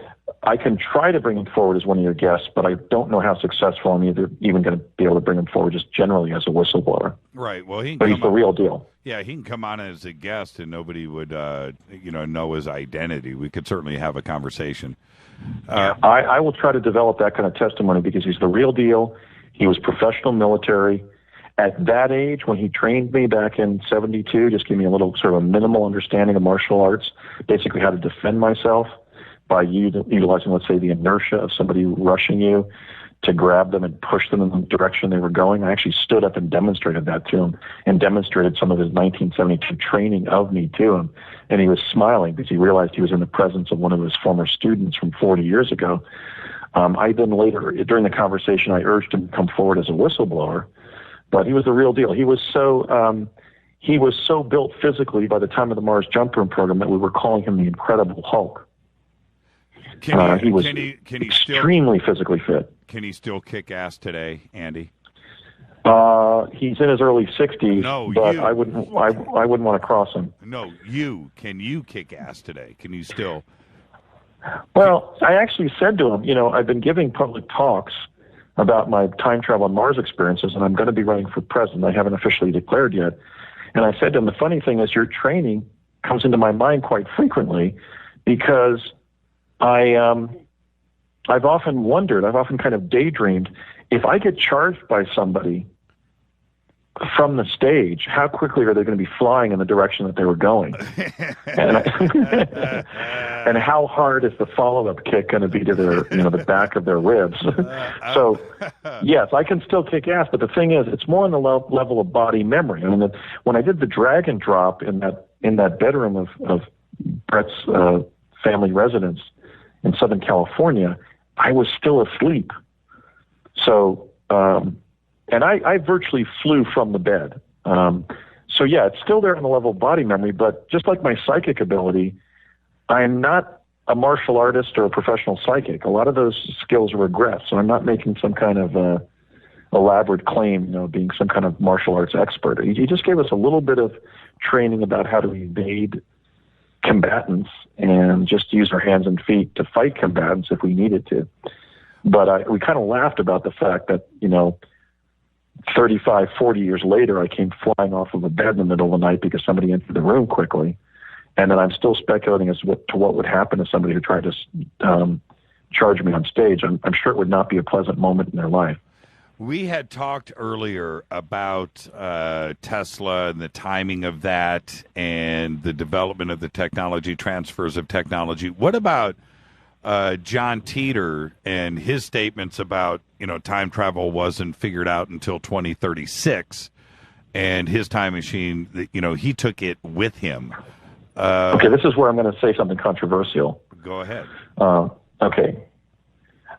I can try to bring him forward as one of your guests, but I don't know how successful I'm even going to be able to bring him forward just generally as a whistleblower. Right. Well, he's the real deal. Yeah, he can come on as a guest, and nobody would, know his identity. We could certainly have a conversation. I will try to develop that kind of testimony because he's the real deal. He was professional military. At that age, when he trained me back in 72, just gave me a little sort of a minimal understanding of martial arts, basically how to defend myself by utilizing, let's say, the inertia of somebody rushing you to grab them and push them in the direction they were going. I actually stood up and demonstrated that to him and demonstrated some of his 1972 training of me to him. And he was smiling because he realized he was in the presence of one of his former students from 40 years ago. I then later, during the conversation, I urged him to come forward as a whistleblower, but he was the real deal. He was so built physically by the time of the Mars Jump Room program that we were calling him the Incredible Hulk. He was extremely physically fit. Can he still kick ass today, Andy? He's in his early 60s, but I wouldn't want to cross him. No, can you kick ass today? Can you still? Well, I actually said to him, I've been giving public talks about my time travel on Mars experiences, and I'm going to be running for president. I haven't officially declared yet. And I said to him, the funny thing is your training comes into my mind quite frequently because I've often kind of daydreamed, if I get charged by somebody from the stage, how quickly are they going to be flying in the direction that they were going? And how hard is the follow-up kick going to be to their, the back of their ribs? So, yes, I can still kick ass, but the thing is, it's more on the level of body memory. I mean, when I did the drag and drop in that bedroom of Brett's family residence in Southern California, I was still asleep. So, and I virtually flew from the bed. So yeah, it's still there on the level of body memory, but just like my psychic ability, I'm not a martial artist or a professional psychic. A lot of those skills regress. So I'm not making some kind of elaborate claim, being some kind of martial arts expert. He just gave us a little bit of training about how to evade combatants and just use our hands and feet to fight combatants if we needed to. But we kind of laughed about the fact that, 35, 40 years later, I came flying off of a bed in the middle of the night because somebody entered the room quickly. And then I'm still speculating as to what would happen to somebody who tried to charge me on stage. I'm sure it would not be a pleasant moment in their life. We had talked earlier about Tesla and the timing of that and the development of the technology, transfers of technology. What about John Teeter and his statements about, time travel wasn't figured out until 2036 and his time machine, he took it with him. Okay, this is where I'm going to say something controversial. Go ahead. Okay.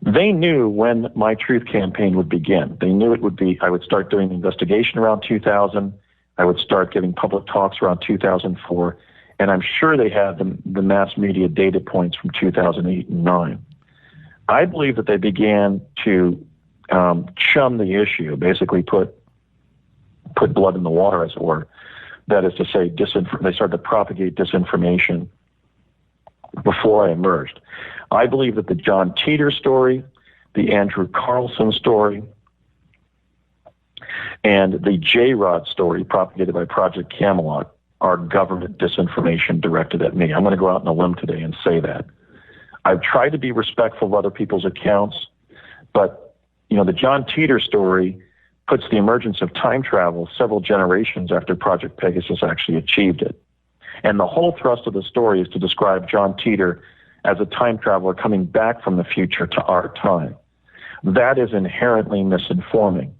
They knew when my truth campaign would begin. They knew it would be, I would start doing the investigation around 2000. I would start giving public talks around 2004. And I'm sure they had the mass media data points from 2008 and 9. I believe that they began to chum the issue, basically put blood in the water, as it were. That is to say, they started to propagate disinformation before I emerged. I believe that the John Teeter story, the Andrew Carlson story, and the J-Rod story propagated by Project Camelot are government disinformation directed at me. I'm going to go out on a limb today and say that. I've tried to be respectful of other people's accounts, but, the John Teeter story puts the emergence of time travel several generations after Project Pegasus actually achieved it. And the whole thrust of the story is to describe John Teeter as a time traveler coming back from the future to our time. That is inherently misinforming.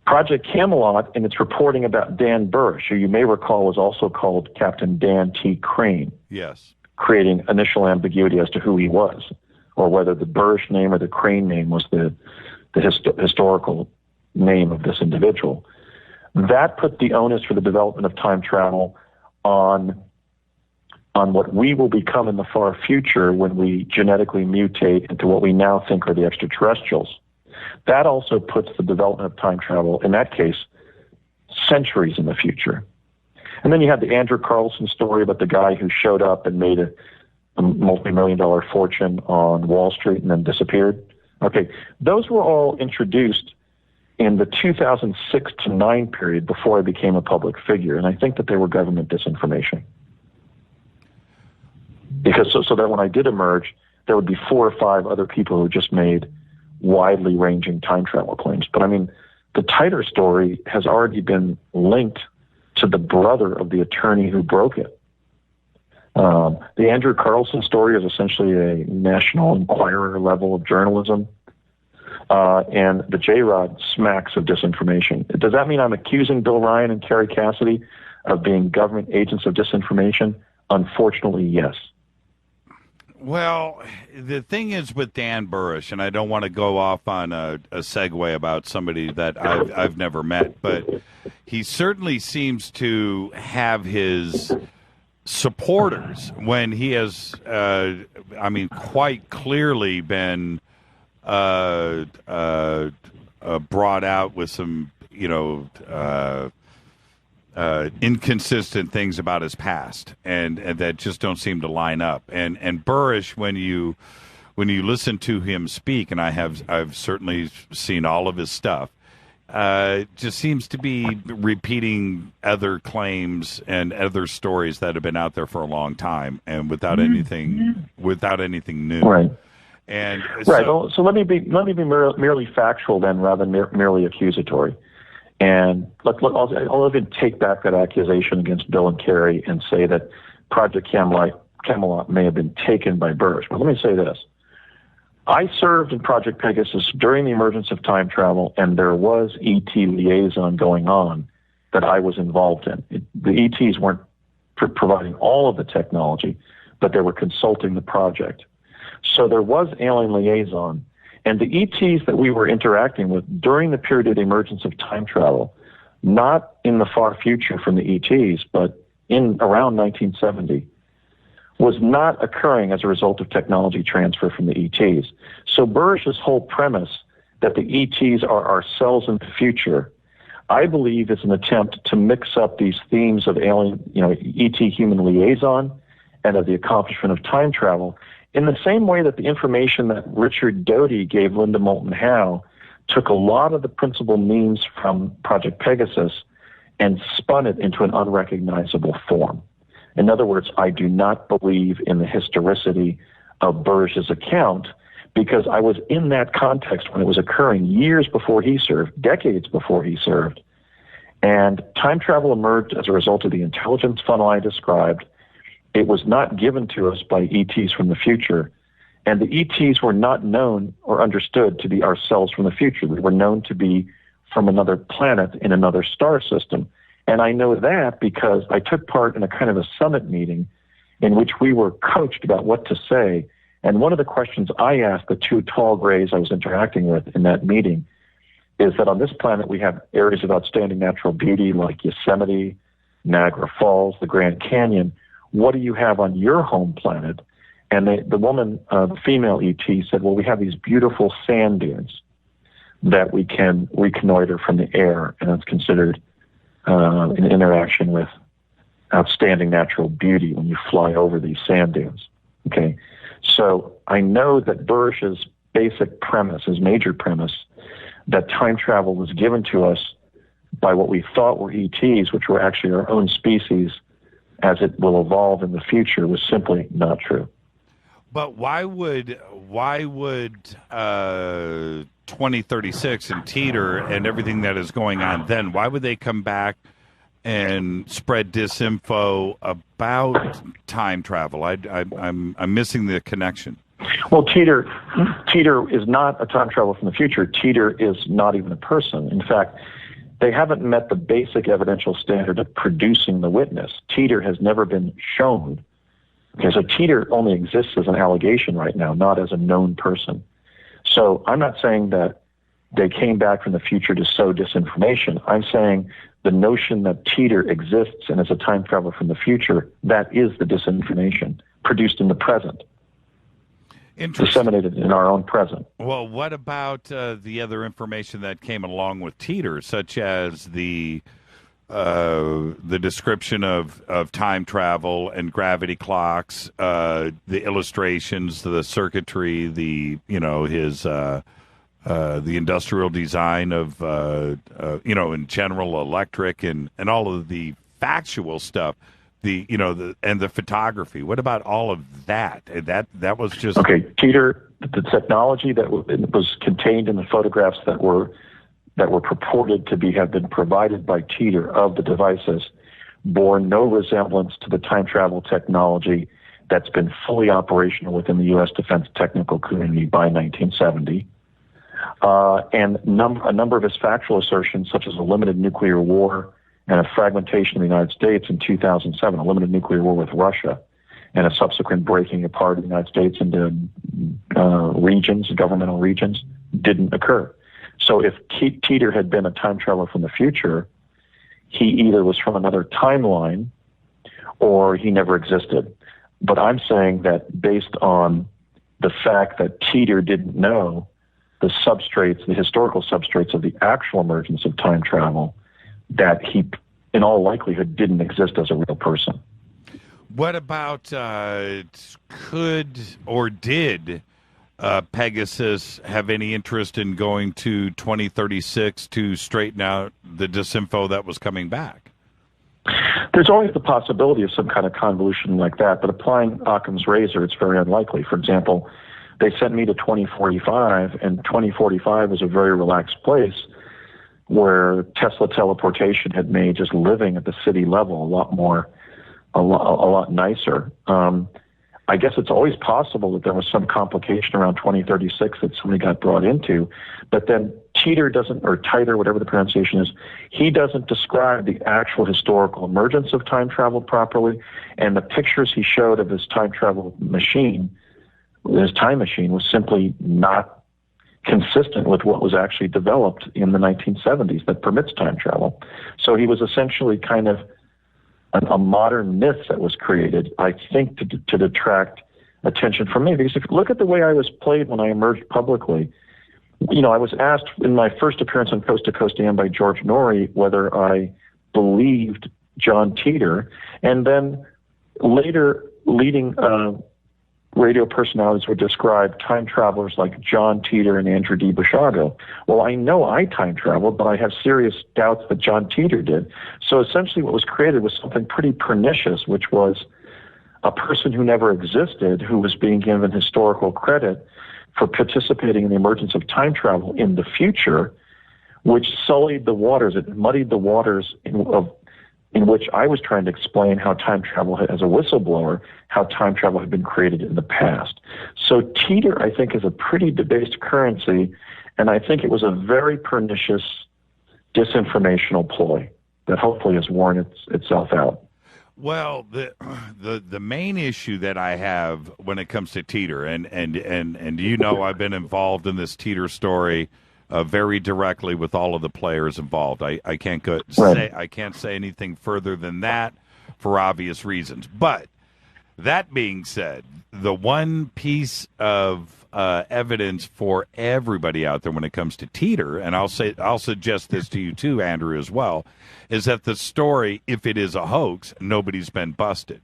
Project Camelot, in its reporting about Dan Burrish, who you may recall was also called Captain Dan T. Crane. Yes. Creating initial ambiguity as to who he was, or whether the Burrish name or the Crane name was the historical name of this individual. That put the onus for the development of time travel on what we will become in the far future when we genetically mutate into what we now think are the extraterrestrials. That also puts the development of time travel, in that case, centuries in the future. And then you have the Andrew Carlson story about the guy who showed up and made a multi-million-dollar fortune on Wall Street and then disappeared. Okay, those were all introduced in the 2006 to 9 period before I became a public figure, and I think that they were government disinformation. Because so that when I did emerge, there would be 4 or 5 other people who just made widely ranging time travel claims. But I mean, the Teeter story has already been linked to the brother of the attorney who broke it. The Andrew Carlson story is essentially a National Enquirer level of journalism. And the J-Rod smacks of disinformation. Does that mean I'm accusing Bill Ryan and Kerry Cassidy of being government agents of disinformation? Unfortunately, yes. Well, the thing is with Dan Burrish, and I don't want to go off on a segue about somebody that I've never met, but he certainly seems to have his supporters when he has, quite clearly been brought out with some, inconsistent things about his past, and that just don't seem to line up. And Burrish, when you listen to him speak, and I've certainly seen all of his stuff, just seems to be repeating other claims and other stories that have been out there for a long time, and without anything new. Right. And right. So let me be merely factual then, rather than merely accusatory. And I'll even take back that accusation against Bill and Kerry and say that Project Camelot may have been taken by Burrish. But let me say this. I served in Project Pegasus during the emergence of time travel, and there was ET liaison going on that I was involved in. The ETs weren't providing all of the technology, but they were consulting the project. So there was alien liaison. And the ETs that we were interacting with during the period of the emergence of time travel, not in the far future from the ETs, but in around 1970, was not occurring as a result of technology transfer from the ETs. So Burrish's whole premise that the ETs are ourselves in the future, I believe, is an attempt to mix up these themes of alien, ET human liaison and of the accomplishment of time travel in the same way that the information that Richard Doty gave Linda Moulton Howe took a lot of the principal means from Project Pegasus and spun it into an unrecognizable form. In other words, I do not believe in the historicity of Burrish's account because I was in that context when it was occurring years before he served, decades before he served. And time travel emerged as a result of the intelligence funnel I described. It was not given to us by ETs from the future. And the ETs were not known or understood to be ourselves from the future. They were known to be from another planet in another star system. And I know that because I took part in a kind of a summit meeting in which we were coached about what to say. And one of the questions I asked the two tall grays I was interacting with in that meeting is that on this planet we have areas of outstanding natural beauty like Yosemite, Niagara Falls, the Grand Canyon. What do you have on your home planet? And the woman, the female ET, said, well, we have these beautiful sand dunes that we can reconnoiter from the air, and it's considered an interaction with outstanding natural beauty when you fly over these sand dunes. Okay, so I know that Burrish's basic premise, his major premise, that time travel was given to us by what we thought were ETs, which were actually our own species, as it will evolve in the future, was simply not true. But why would 2036 and Teeter and everything that is going on then, why would they come back and spread disinfo about time travel? I'm missing the connection. Well, Teeter is not a time traveler from the future. Teeter is not even a person. In fact, they haven't met the basic evidential standard of producing the witness. Teeter has never been shown. Okay, so Teeter only exists as an allegation right now, not as a known person. So I'm not saying that they came back from the future to sow disinformation. I'm saying the notion that Teeter exists and is a time traveler from the future, that is the disinformation produced in the present, disseminated in our own present. Well, what about the other information that came along with Teeter, such as the description of time travel and gravity clocks, the illustrations, the circuitry, his the industrial design of in General Electric and all of the factual stuff, and the photography. What about all of that? That was just okay. Teeter, the technology that was contained in the photographs that were purported to have been provided by Teeter of the devices bore no resemblance to the time travel technology that's been fully operational within the U.S. defense technical community by 1970. And a number of his factual assertions, such as a limited nuclear war and a fragmentation of the United States in 2007, a limited nuclear war with Russia, and a subsequent breaking apart of the United States into regions, governmental regions, didn't occur. So if Teeter had been a time traveler from the future, he either was from another timeline or he never existed. But I'm saying that based on the fact that Teeter didn't know the substrates, the historical substrates of the actual emergence of time travel, that he, in all likelihood, didn't exist as a real person. What about could or did Pegasus have any interest in going to 2036 to straighten out the disinfo that was coming back? There's always the possibility of some kind of convolution like that, but applying Occam's razor, it's very unlikely. For example, they sent me to 2045, and 2045 is a very relaxed place where Tesla teleportation had made just living at the city level a lot nicer. I guess it's always possible that there was some complication around 2036 that somebody got brought into, but then Teeter doesn't, or Teeter, whatever the pronunciation is, he doesn't describe the actual historical emergence of time travel properly, and the pictures he showed of his time travel machine, his time machine, was simply not consistent with what was actually developed in the 1970s that permits time travel. So he was essentially kind of a modern myth that was created, I think, to detract attention from me. Because if you look at the way I was played when I emerged publicly, you know, I was asked in my first appearance on Coast to Coast AM by George Norrie whether I believed John Teeter, and then later leading radio personalities would describe time travelers like John Teeter and Andrew D. Basiago. Well, I know I time traveled, but I have serious doubts that John Teeter did. So essentially what was created was something pretty pernicious, which was a person who never existed, who was being given historical credit for participating in the emergence of time travel in the future, which sullied the waters. It muddied the waters in which I was trying to explain how time travel, as a whistleblower, how time travel had been created in the past. So Teeter, I think, is a pretty debased currency, and I think it was a very pernicious disinformational ploy that hopefully has worn itself out. Well, the main issue that I have when it comes to Teeter, and you know, I've been involved in this Teeter story very directly with all of the players involved. I can't say anything further than that for obvious reasons. But that being said, the one piece of evidence for everybody out there when it comes to Teeter, and I'll suggest this to you too, Andrew, as well, is that the story, if it is a hoax, nobody's been busted.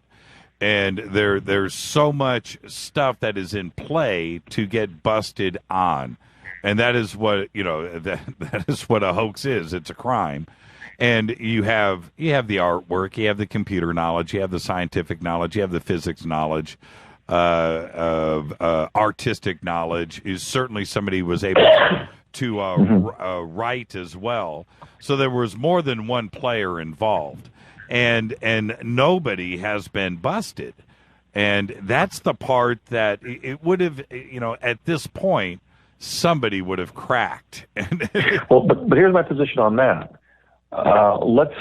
And there's so much stuff that is in play to get busted on. And that is what, you know, that is what a hoax is. It's a crime. And you have the artwork, you have the computer knowledge, you have the scientific knowledge, you have the physics knowledge, artistic knowledge. Is certainly somebody was able to write as well. So there was more than one player involved, and nobody has been busted. And that's the part that it would have, you know, at this point, somebody would have cracked. Well, but here's my position on that. Let's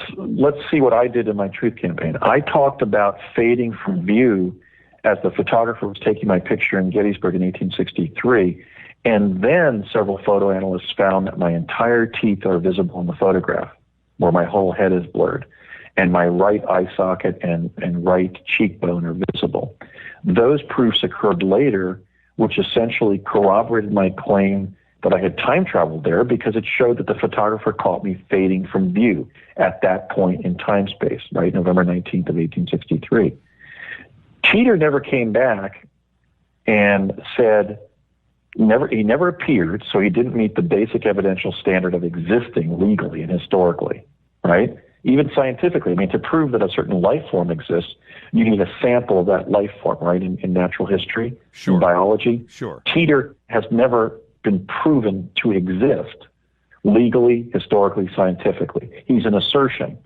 see what I did in my truth campaign. I talked about fading from view as the photographer was taking my picture in Gettysburg in 1863, and then several photo analysts found that my entire teeth are visible in the photograph, where my whole head is blurred, and my right eye socket and right cheekbone are visible. Those proofs occurred later, which essentially corroborated my claim that I had time traveled there, because it showed that the photographer caught me fading from view at that point in time space, right, November 19th of 1863. Teeter never came back and said, he never appeared, so he didn't meet the basic evidential standard of existing legally and historically, right? Even scientifically, I mean, to prove that a certain life form exists, you need a sample of that life form, right, in natural history, in biology. Sure. Teeter has never been proven to exist legally, historically, scientifically. He's an assertion.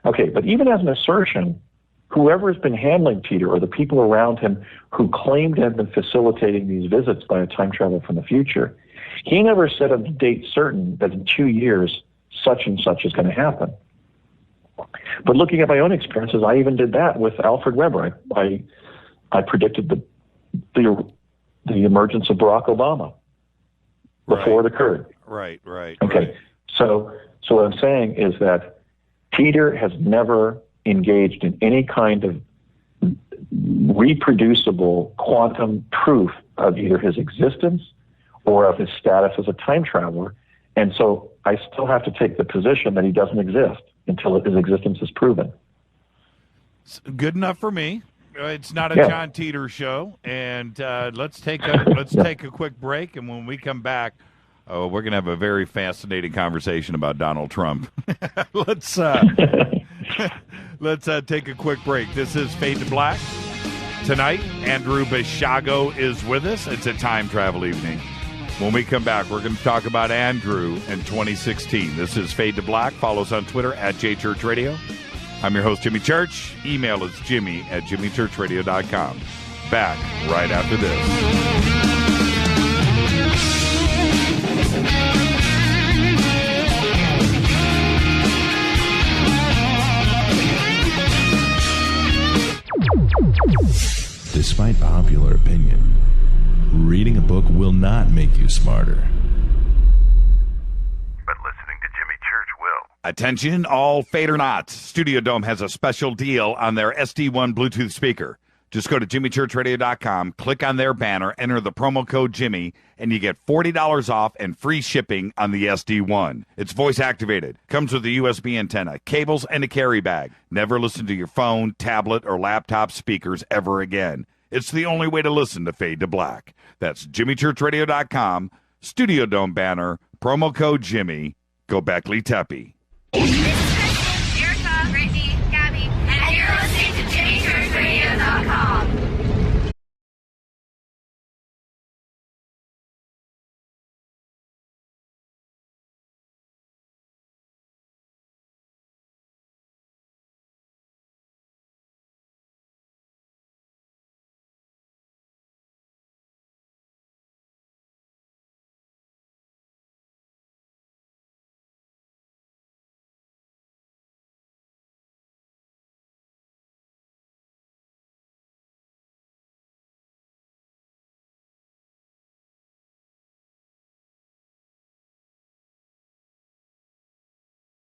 Okay, but even as an assertion, whoever has been handling Teeter or the people around him who claim to have been facilitating these visits by a time traveler from the future, he never said on a date certain that in 2 years such and such is going to happen. But looking at my own experiences, I even did that with Alfred Weber. I predicted the emergence of Barack Obama before it occurred. Right. Okay. So what I'm saying is that Teeter has never engaged in any kind of reproducible quantum proof of either his existence or of his status as a time traveler. And so I still have to take the position that he doesn't exist until his existence is proven. It's good enough for me. It's not a John Teeter show, and let's take a quick break. And when we come back, we're going to have a very fascinating conversation about Donald Trump. Let's take a quick break. This is Fade to Black. Tonight, Andrew Basiago is with us. It's a time travel evening. When we come back, we're going to talk about Andrew in 2016. This is Fade to Black. Follow us on Twitter at JChurchRadio. I'm your host, Jimmy Church. Email is jimmy@jimmychurchradio.com. Back right after this. Despite popular opinion, reading a book will not make you smarter. But listening to Jimmy Church will. Attention, all Fade or Nots. Studio Dome has a special deal on their SD1 Bluetooth speaker. Just go to jimmychurchradio.com, click on their banner, enter the promo code Jimmy, and you get $40 off and free shipping on the SD1. It's voice activated, comes with a USB antenna, cables, and a carry bag. Never listen to your phone, tablet, or laptop speakers ever again. It's the only way to listen to Fade to Black. That's jimmychurchradio.com, Studio Dome banner, promo code Jimmy. Go Beckley Teppy. This is Kristen, Erica, Brittany, Gabby, and you're listening to JimmyChurchRadio.com.